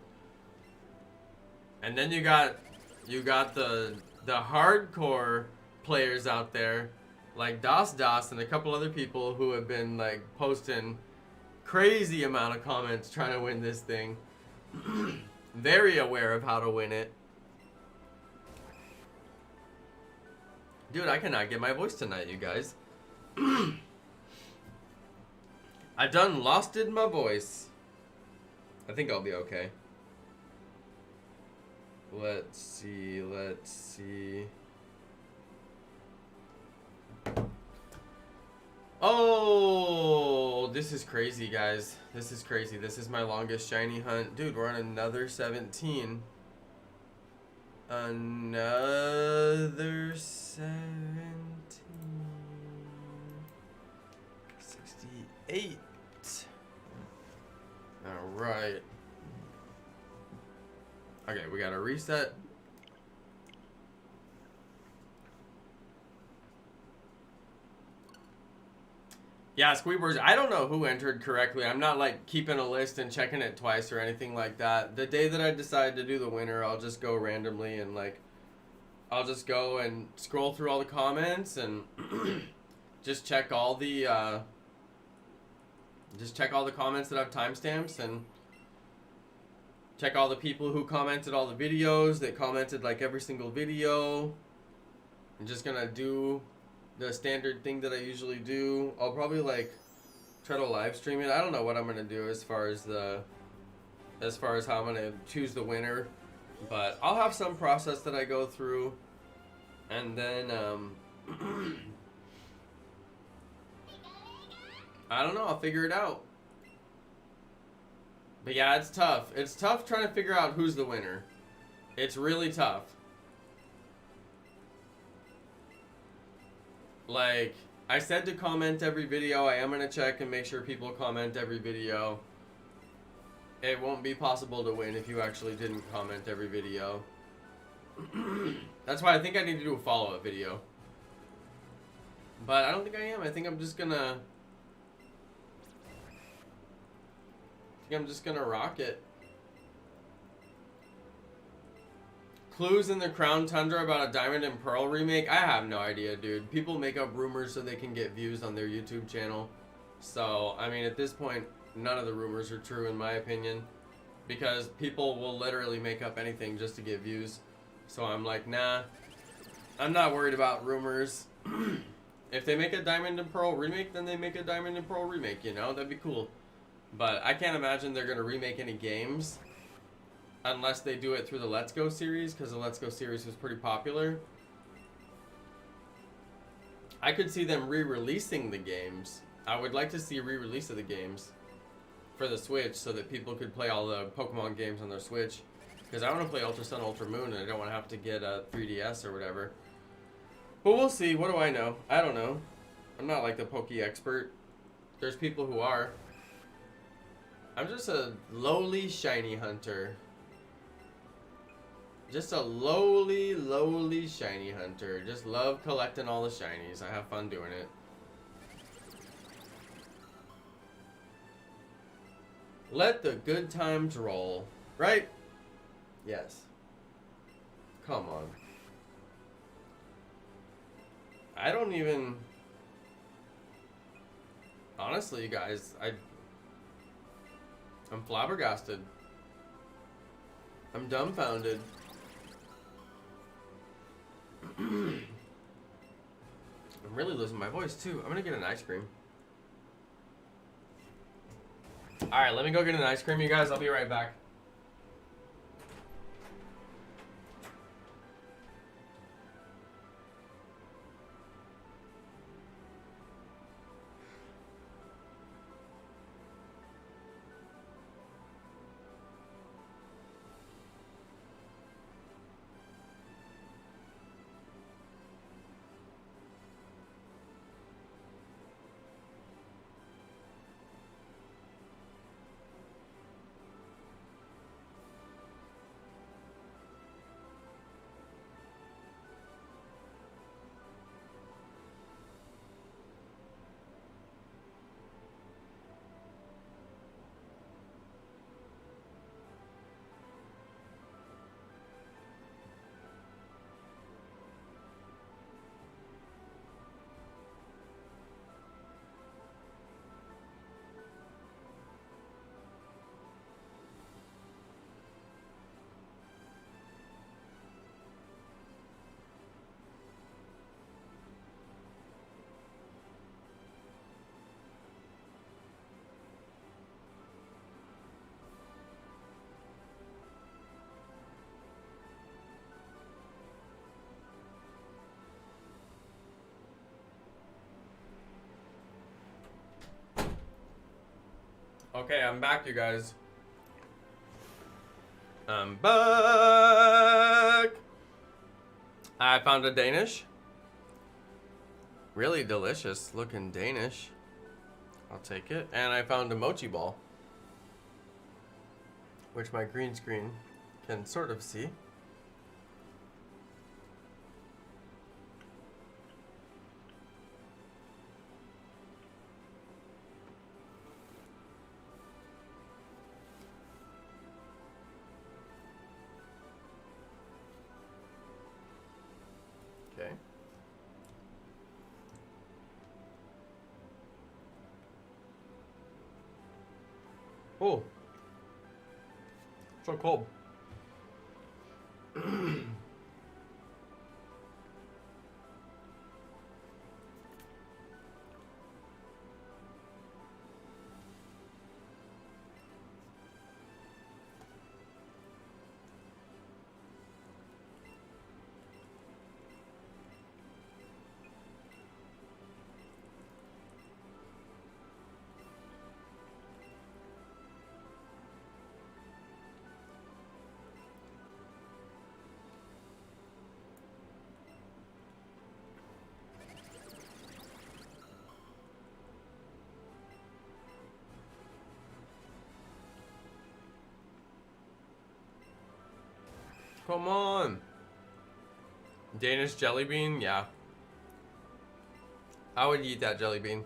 And then you got the hardcore players out there, like Das and a couple other people who have been like posting crazy amount of comments trying to win this thing. Very aware of how to win it. Dude, I cannot get my voice tonight, you guys. I done losted my voice. I think I'll be okay. Let's see. Oh, this is crazy, guys. This is crazy. This is my longest shiny hunt. Dude, we're on another 17. Another 17. 68. Alright. Okay, we gotta reset. Yeah, Squeebers, I don't know who entered correctly. I'm not like keeping a list and checking it twice or anything like that. The day that I decide to do the winner, I'll just go randomly and like, I'll just go and scroll through all the comments and just check all the comments that have timestamps and check all the people who commented all the videos. They commented like every single video. I'm just gonna do the standard thing that I usually do. I'll probably like try to live stream it. I don't know what I'm gonna do as far as how I'm gonna choose the winner, but I'll have some process that I go through, and then I don't know. I'll figure it out. But yeah, it's tough. It's tough trying to figure out who's the winner. It's really tough. Like, I said to comment every video. I am going to check and make sure people comment every video. It won't be possible to win if you actually didn't comment every video. That's why I think I need to do a follow-up video. But I don't think I am. I think I'm just going to... rock it. Clues in the Crown Tundra about a Diamond and Pearl remake? I have no idea, dude. People make up rumors so they can get views on their YouTube channel. So, I mean, at this point, none of the rumors are true in my opinion. Because people will literally make up anything just to get views. So I'm like, nah. I'm not worried about rumors. If they make a Diamond and Pearl remake, then they make a Diamond and Pearl remake, you know? That'd be cool. But I can't imagine they're going to remake any games unless they do it through the Let's Go series, because the Let's Go series was pretty popular. I could see them re-releasing the games. I would like to see a re-release of the games for the Switch so that people could play all the Pokemon games on their Switch. Because I want to play Ultra Sun, Ultra Moon, and I don't want to have to get a 3DS or whatever. But we'll see. What do I know? I don't know. I'm not like the Poke expert. There's people who are. I'm just a lowly shiny hunter. Just a lowly shiny hunter. Just love collecting all the shinies. I have fun doing it. Let the good times roll. Right? Yes. Come on. I don't even... Honestly, you guys, I'm flabbergasted. I'm dumbfounded. I'm really losing my voice too. I'm gonna get an ice cream. Alright, let me go get an ice cream, you guys. I'll be right back. Okay, I'm back, you guys. I'm back. I found a Danish. Really delicious looking Danish. I'll take it. And I found a mochi ball, which my green screen can sort of see. Oh. So cold. Come on. Danish jelly bean? Yeah. I would eat that jelly bean.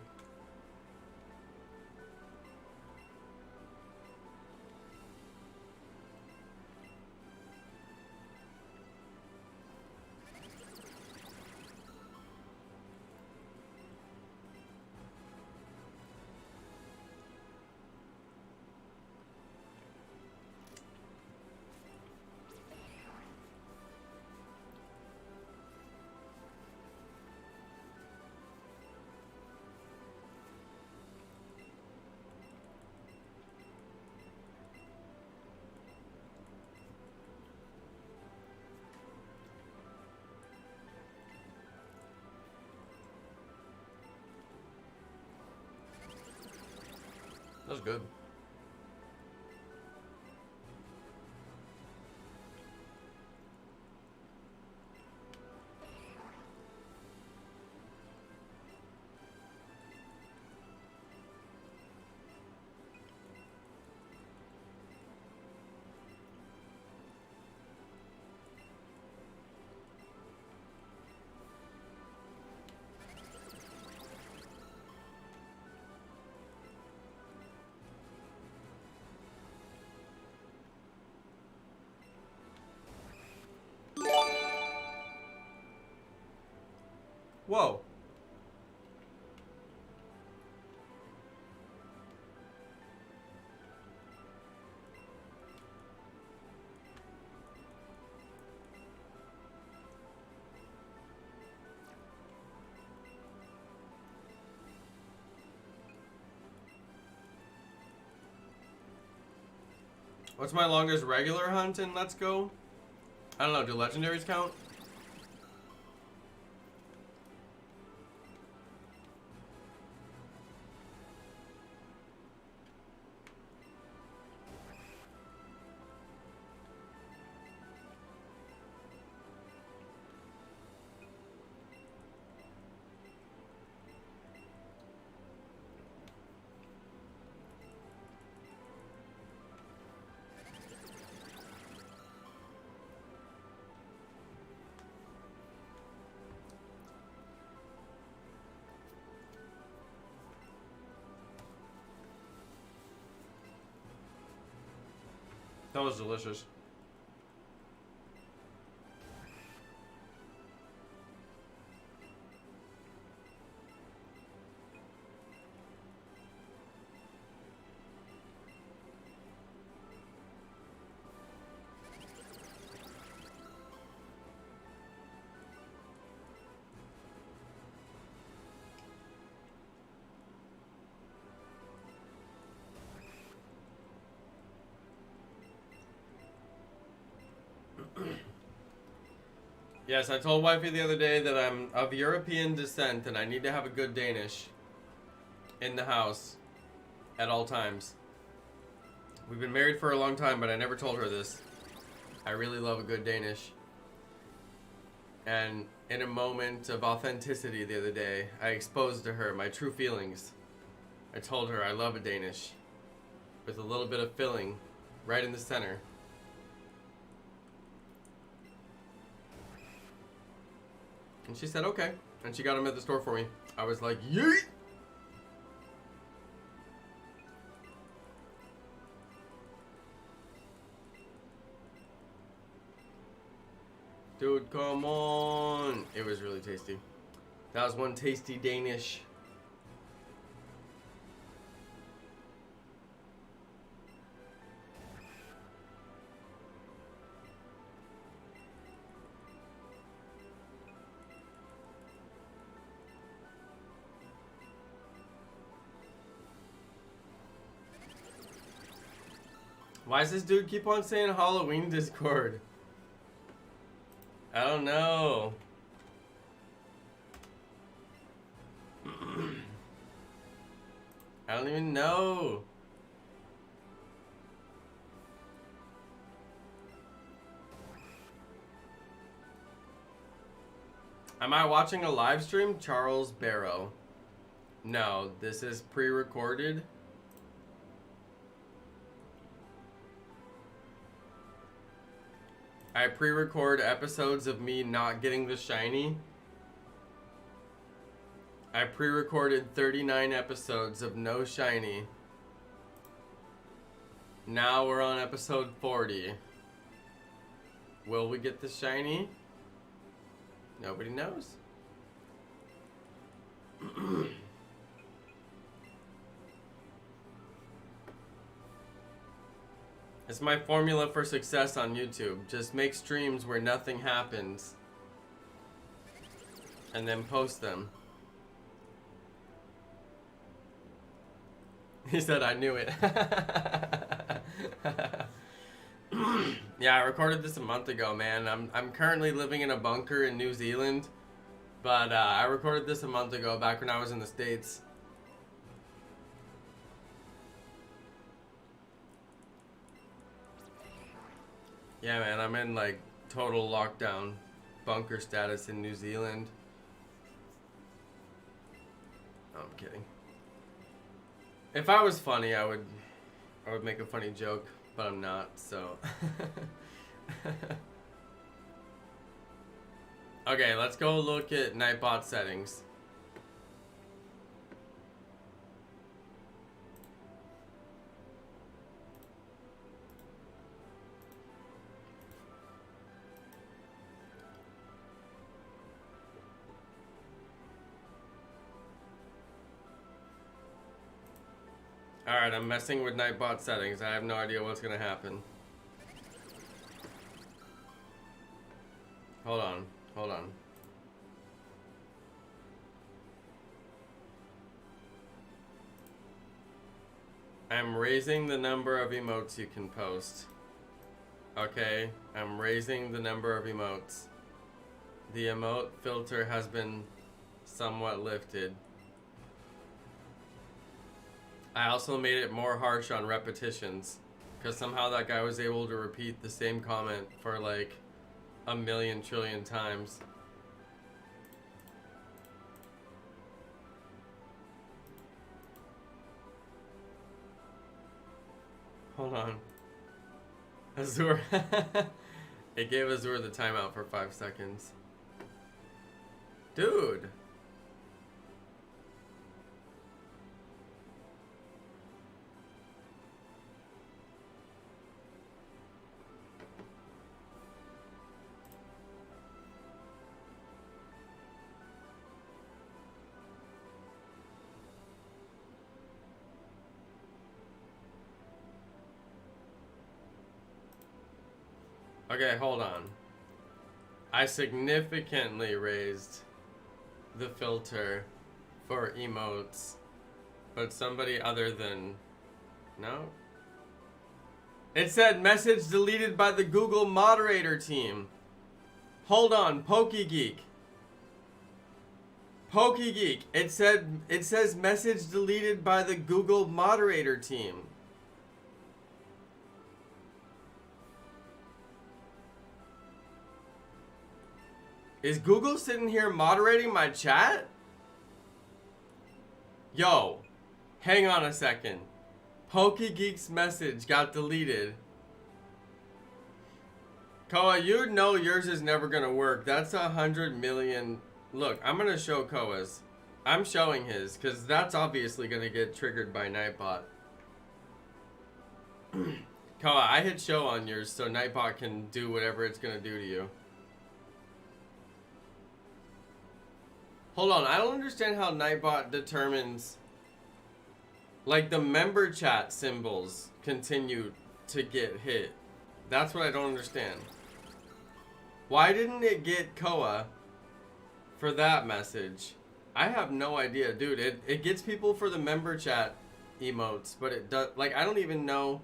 That's good. Whoa. What's my longest regular hunt in Let's Go? I don't know, do legendaries count? That was delicious. Yes, I told wifey the other day that I'm of European descent and I need to have a good Danish in the house at all times. We've been married for a long time, but I never told her this. I really love a good Danish. And in a moment of authenticity the other day, I exposed to her my true feelings. I told her I love a Danish with a little bit of filling right in the center. And she said, okay. And she got them at the store for me. I was like, yeet! Dude, come on. It was really tasty. That was one tasty Danish. Why does this dude keep on saying Halloween Discord? I don't know. I don't even know. Am I watching a live stream? Charles Barrow. No, this is pre-recorded. I pre-record episodes of me not getting the shiny. I pre-recorded 39 episodes of no shiny. Now we're on episode 40. Will we get the shiny? Nobody knows. It's my formula for success on YouTube. Just make streams where nothing happens. And then post them. He said, I knew it. Yeah, I recorded this a month ago, man. I'm currently living in a bunker in New Zealand. But I recorded this a month ago, back when I was in the States. Yeah, man, I'm in like total lockdown bunker status in New Zealand. Oh, I'm kidding. If I was funny, I would make a funny joke, but I'm not, so. Okay, let's go look at Nightbot settings. Alright, I'm messing with Nightbot settings. I have no idea what's gonna happen. Hold on, hold on. I'm raising the number of emotes you can post. Okay, I'm raising the number of emotes. The emote filter has been somewhat lifted. I also made it more harsh on repetitions, because somehow that guy was able to repeat the same comment for like a million trillion times. Hold on. Azur. It gave Azur the timeout for 5 seconds. Dude. Okay, hold on. I significantly raised the filter for emotes, but somebody other than... No? It said message deleted by the Google moderator team. Hold on, PokeGeek. PokeGeek. It says message deleted by the Google moderator team. Is Google sitting here moderating my chat? Yo, hang on a second. PokeGeek's message got deleted. Koa, you know yours is never gonna work. That's 100 million. Look, I'm gonna show Koa's. I'm showing his, because that's obviously gonna get triggered by Nightbot. Koa, I hit show on yours so Nightbot can do whatever it's gonna do to you. Hold on, I don't understand how Nightbot determines, like, the member chat symbols continue to get hit. That's what I don't understand. Why didn't it get Koa for that message? I have no idea, dude. It gets people for the member chat emotes, but it does, like, I don't even know.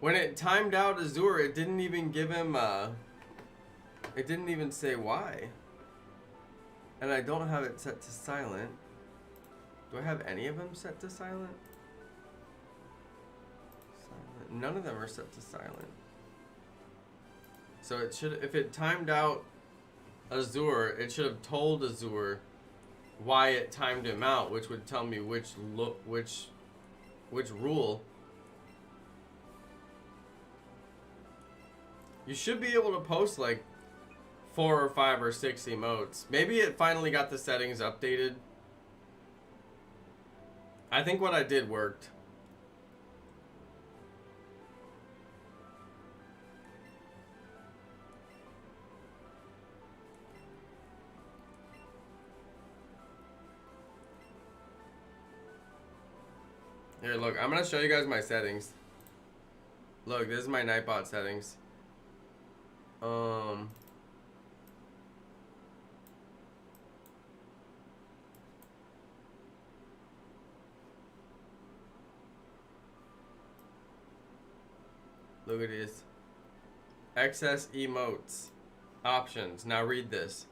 When it timed out Azure, it didn't even give him, it didn't even say why. And I don't have it set to silent. Do I have any of them set to silent? Silent. None of them are set to silent. So it should, if it timed out Azure, it should have told Azure why it timed him out, which would tell me which rule. You should be able to post like 4 or 5 or 6 emotes. Maybe it finally got the settings updated. I think what I did worked. Here, look, I'm gonna show you guys my settings. Look, this is my Nightbot settings. Look at this. Excess emotes. Options. Now read this.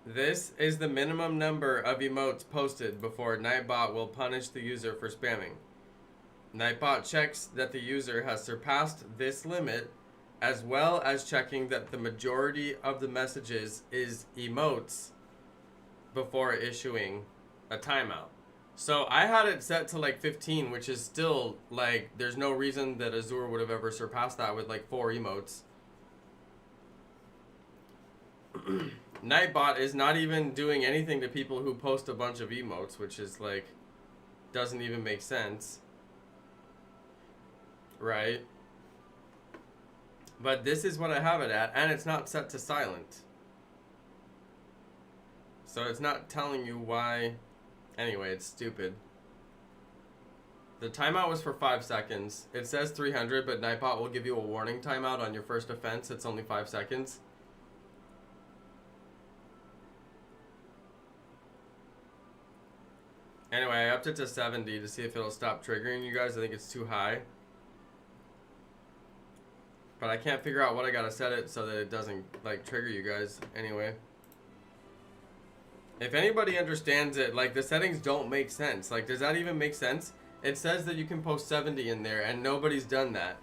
This is the minimum number of emotes posted before Nightbot will punish the user for spamming. Nightbot checks that the user has surpassed this limit, as well as checking that the majority of the messages is emotes before issuing a timeout. So I had it set to like 15, which is still like, there's no reason that Azure would have ever surpassed that with like 4 emotes. Nightbot is not even doing anything to people who post a bunch of emotes, which is like, doesn't even make sense. Right? But this is what I have it at, and it's not set to silent. So it's not telling you why. Anyway, it's stupid. The timeout was for 5 seconds. It says 300, but Nightbot will give you a warning timeout on your first offense. It's only 5 seconds. Anyway, I upped it to 70 to see if it'll stop triggering you guys. I think it's too high. But I can't figure out what I gotta set it so that it doesn't like trigger you guys. Anyway. If anybody understands it, like the settings don't make sense. Like, does that even make sense? It says that you can post 70 in there and nobody's done that.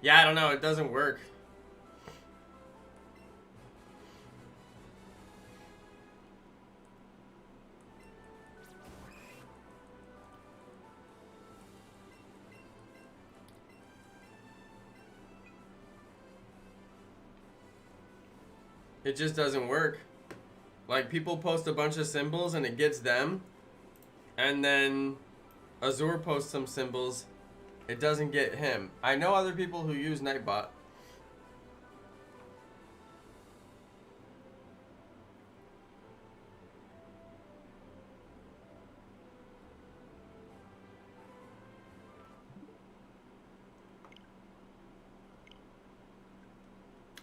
Yeah, I don't know. It doesn't work. It just doesn't work. Like, people post a bunch of symbols and it gets them. And then Azure posts some symbols. It doesn't get him. I know other people who use Nightbot.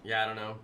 Yeah, I don't know.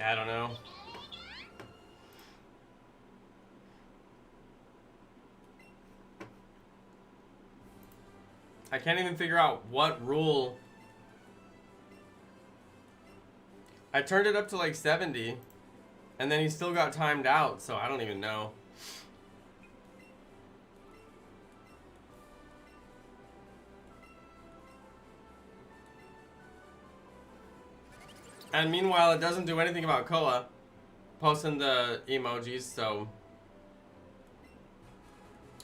I don't know. I can't even figure out what rule. I turned it up to like 70, and then he still got timed out, so I don't even know. And meanwhile, it doesn't do anything about Koa posting the emojis, so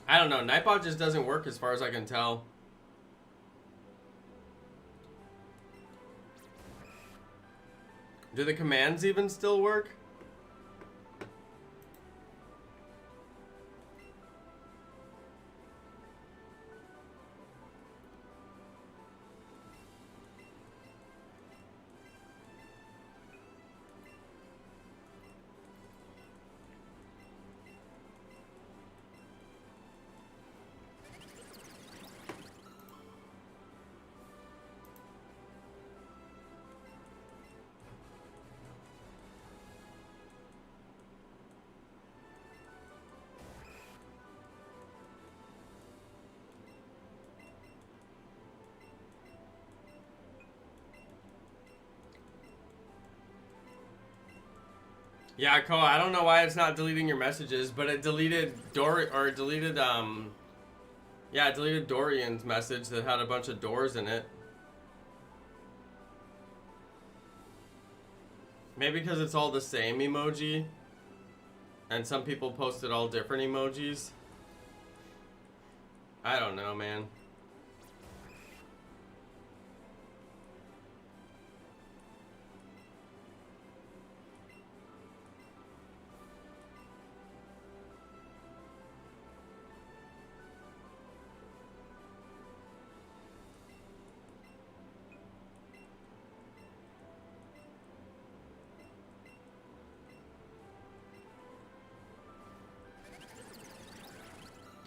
I don't know. Nightbot just doesn't work as far as I can tell. Do the commands even still work? Yeah, Koa, I don't know why it's not deleting your messages, but it deleted it deleted Dorian's message that had a bunch of doors in it. Maybe because it's all the same emoji, and some people posted all different emojis. I don't know, man.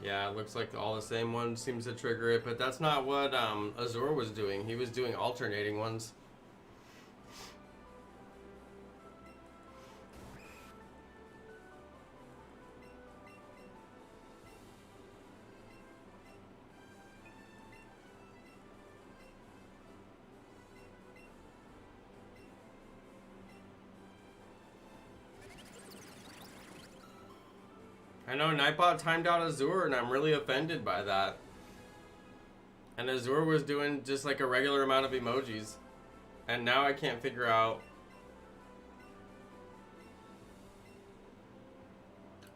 Yeah, it looks like all the same one seems to trigger it, but that's not what Azure was doing. He was doing alternating ones. I know Nightbot timed out Azure, and I'm really offended by that. And Azure was doing just like a regular amount of emojis. And now I can't figure out.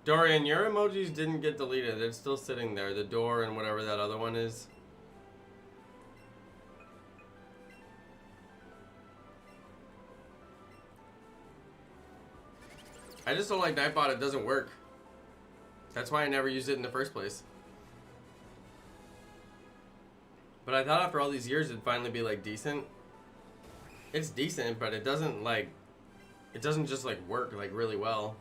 Dorian, your emojis didn't get deleted. It's still sitting there. The door and whatever that other one is. I just don't like Nightbot. It doesn't work. That's why I never used it in the first place. But I thought after all these years it'd finally be like decent. It's decent, but it doesn't like, it doesn't just like work like really well.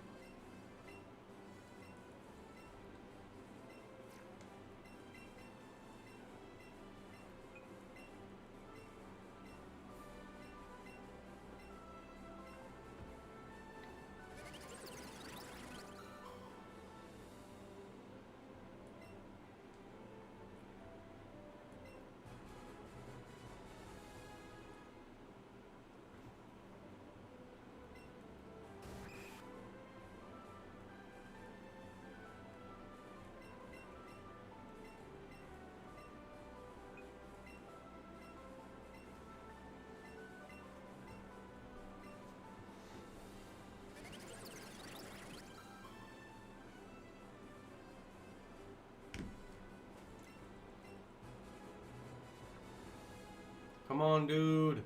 Come on, dude.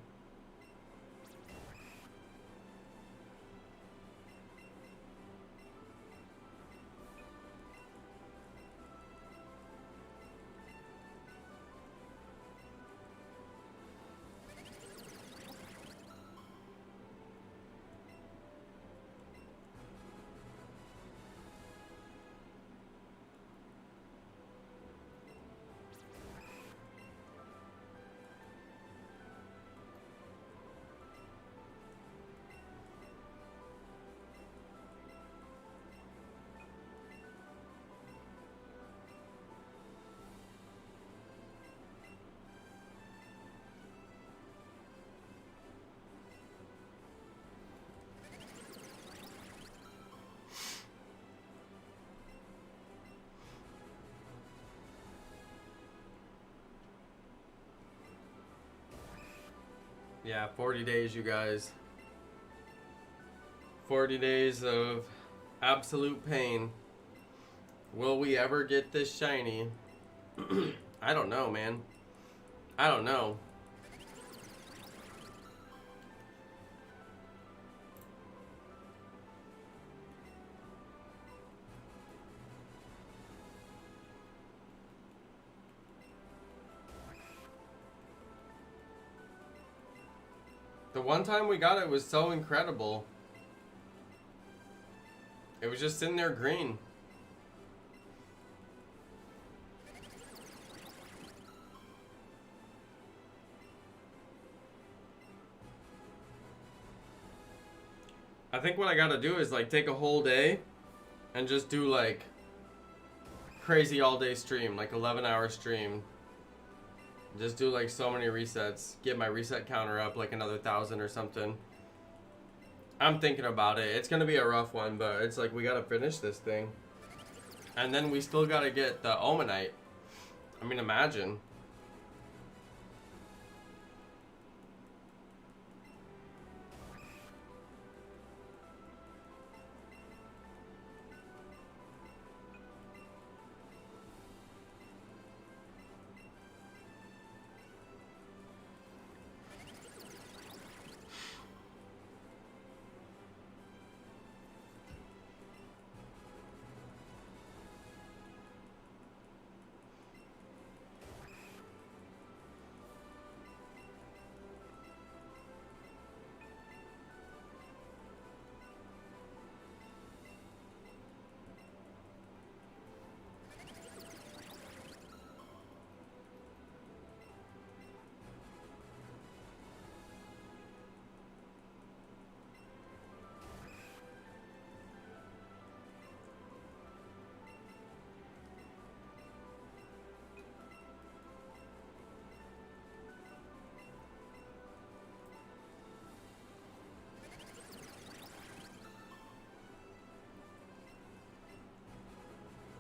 Yeah, 40 days, you guys. 40 days of absolute pain. Will we ever get this shiny? I don't know, man. I don't know. The one time we got it was so incredible. It was just sitting there green. I think what I gotta do is like take a whole day and just do like crazy all day stream, like 11-hour stream. Just do like so many resets, get my reset counter up like another 1,000 or something. I'm thinking about it. It's gonna be a rough one, but it's like we gotta finish this thing. And then we still gotta get the Omanite. I mean, imagine.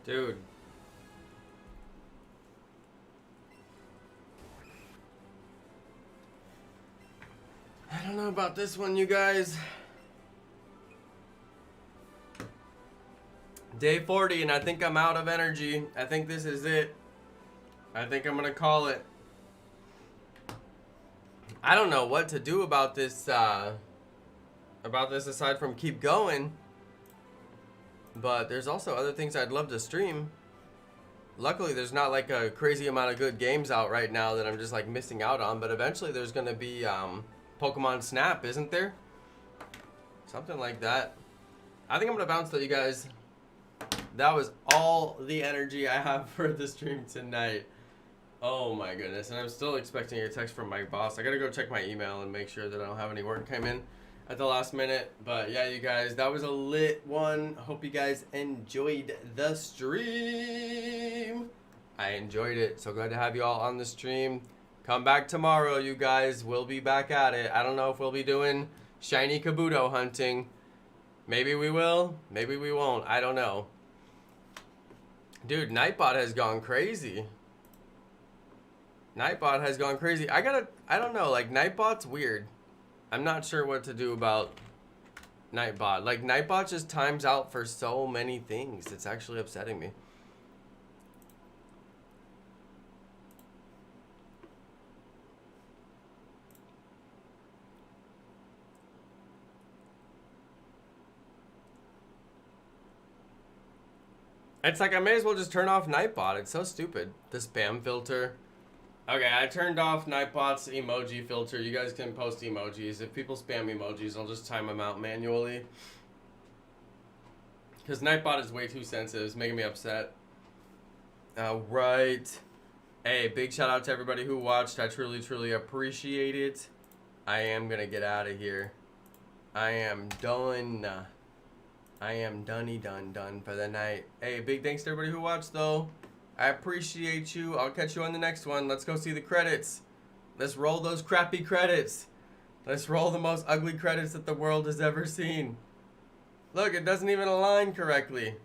Dude. I don't know about this one, you guys. Day 40, and I think I'm out of energy. I think this is it. I think I'm gonna call it. I don't know what to do about this aside from keep going. But there's also other things I'd love to stream. Luckily, there's not like a crazy amount of good games out right now that I'm just like missing out on. But eventually there's gonna be Pokemon Snap, isn't there? Something like that. I think I'm gonna bounce though, you guys. That was all the energy I have for the stream tonight. Oh my goodness. And I'm still expecting a text from my boss. I gotta go check my email and make sure that I don't have any work come in at the last minute. But yeah, you guys, that was a lit one. Hope you guys enjoyed the stream. I enjoyed it. So glad to have you all on the stream. Come back tomorrow, you guys. We'll be back at it. I don't know if we'll be doing shiny Kabuto hunting. Maybe we will. Maybe we won't. I don't know. Dude, Nightbot has gone crazy. Nightbot has gone crazy. I don't know. Like, Nightbot's weird. I'm not sure what to do about Nightbot. Like, Nightbot just times out for so many things. It's actually upsetting me. It's like I may as well just turn off Nightbot. It's so stupid. The spam filter. Okay, I turned off Nightbot's emoji filter. You guys can post emojis. If people spam emojis, I'll just time them out manually. Because Nightbot is way too sensitive. It's making me upset. Alright. Hey, big shout out to everybody who watched. I truly, truly appreciate it. I am going to get out of here. I am done. I am done for the night. Hey, big thanks to everybody who watched, though. I appreciate you. I'll catch you on the next one. Let's go see the credits. Let's roll those crappy credits. Let's roll the most ugly credits that the world has ever seen. Look, it doesn't even align correctly.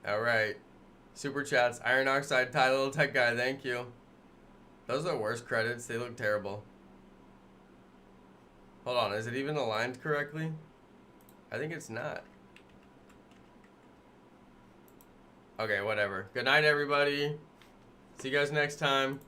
All right. Super chats. Iron Oxide, Ty Little Tech Guy, thank you. Those are the worst credits. They look terrible. Hold on, is it even aligned correctly? I think it's not. Okay, whatever. Good night, everybody. See you guys next time.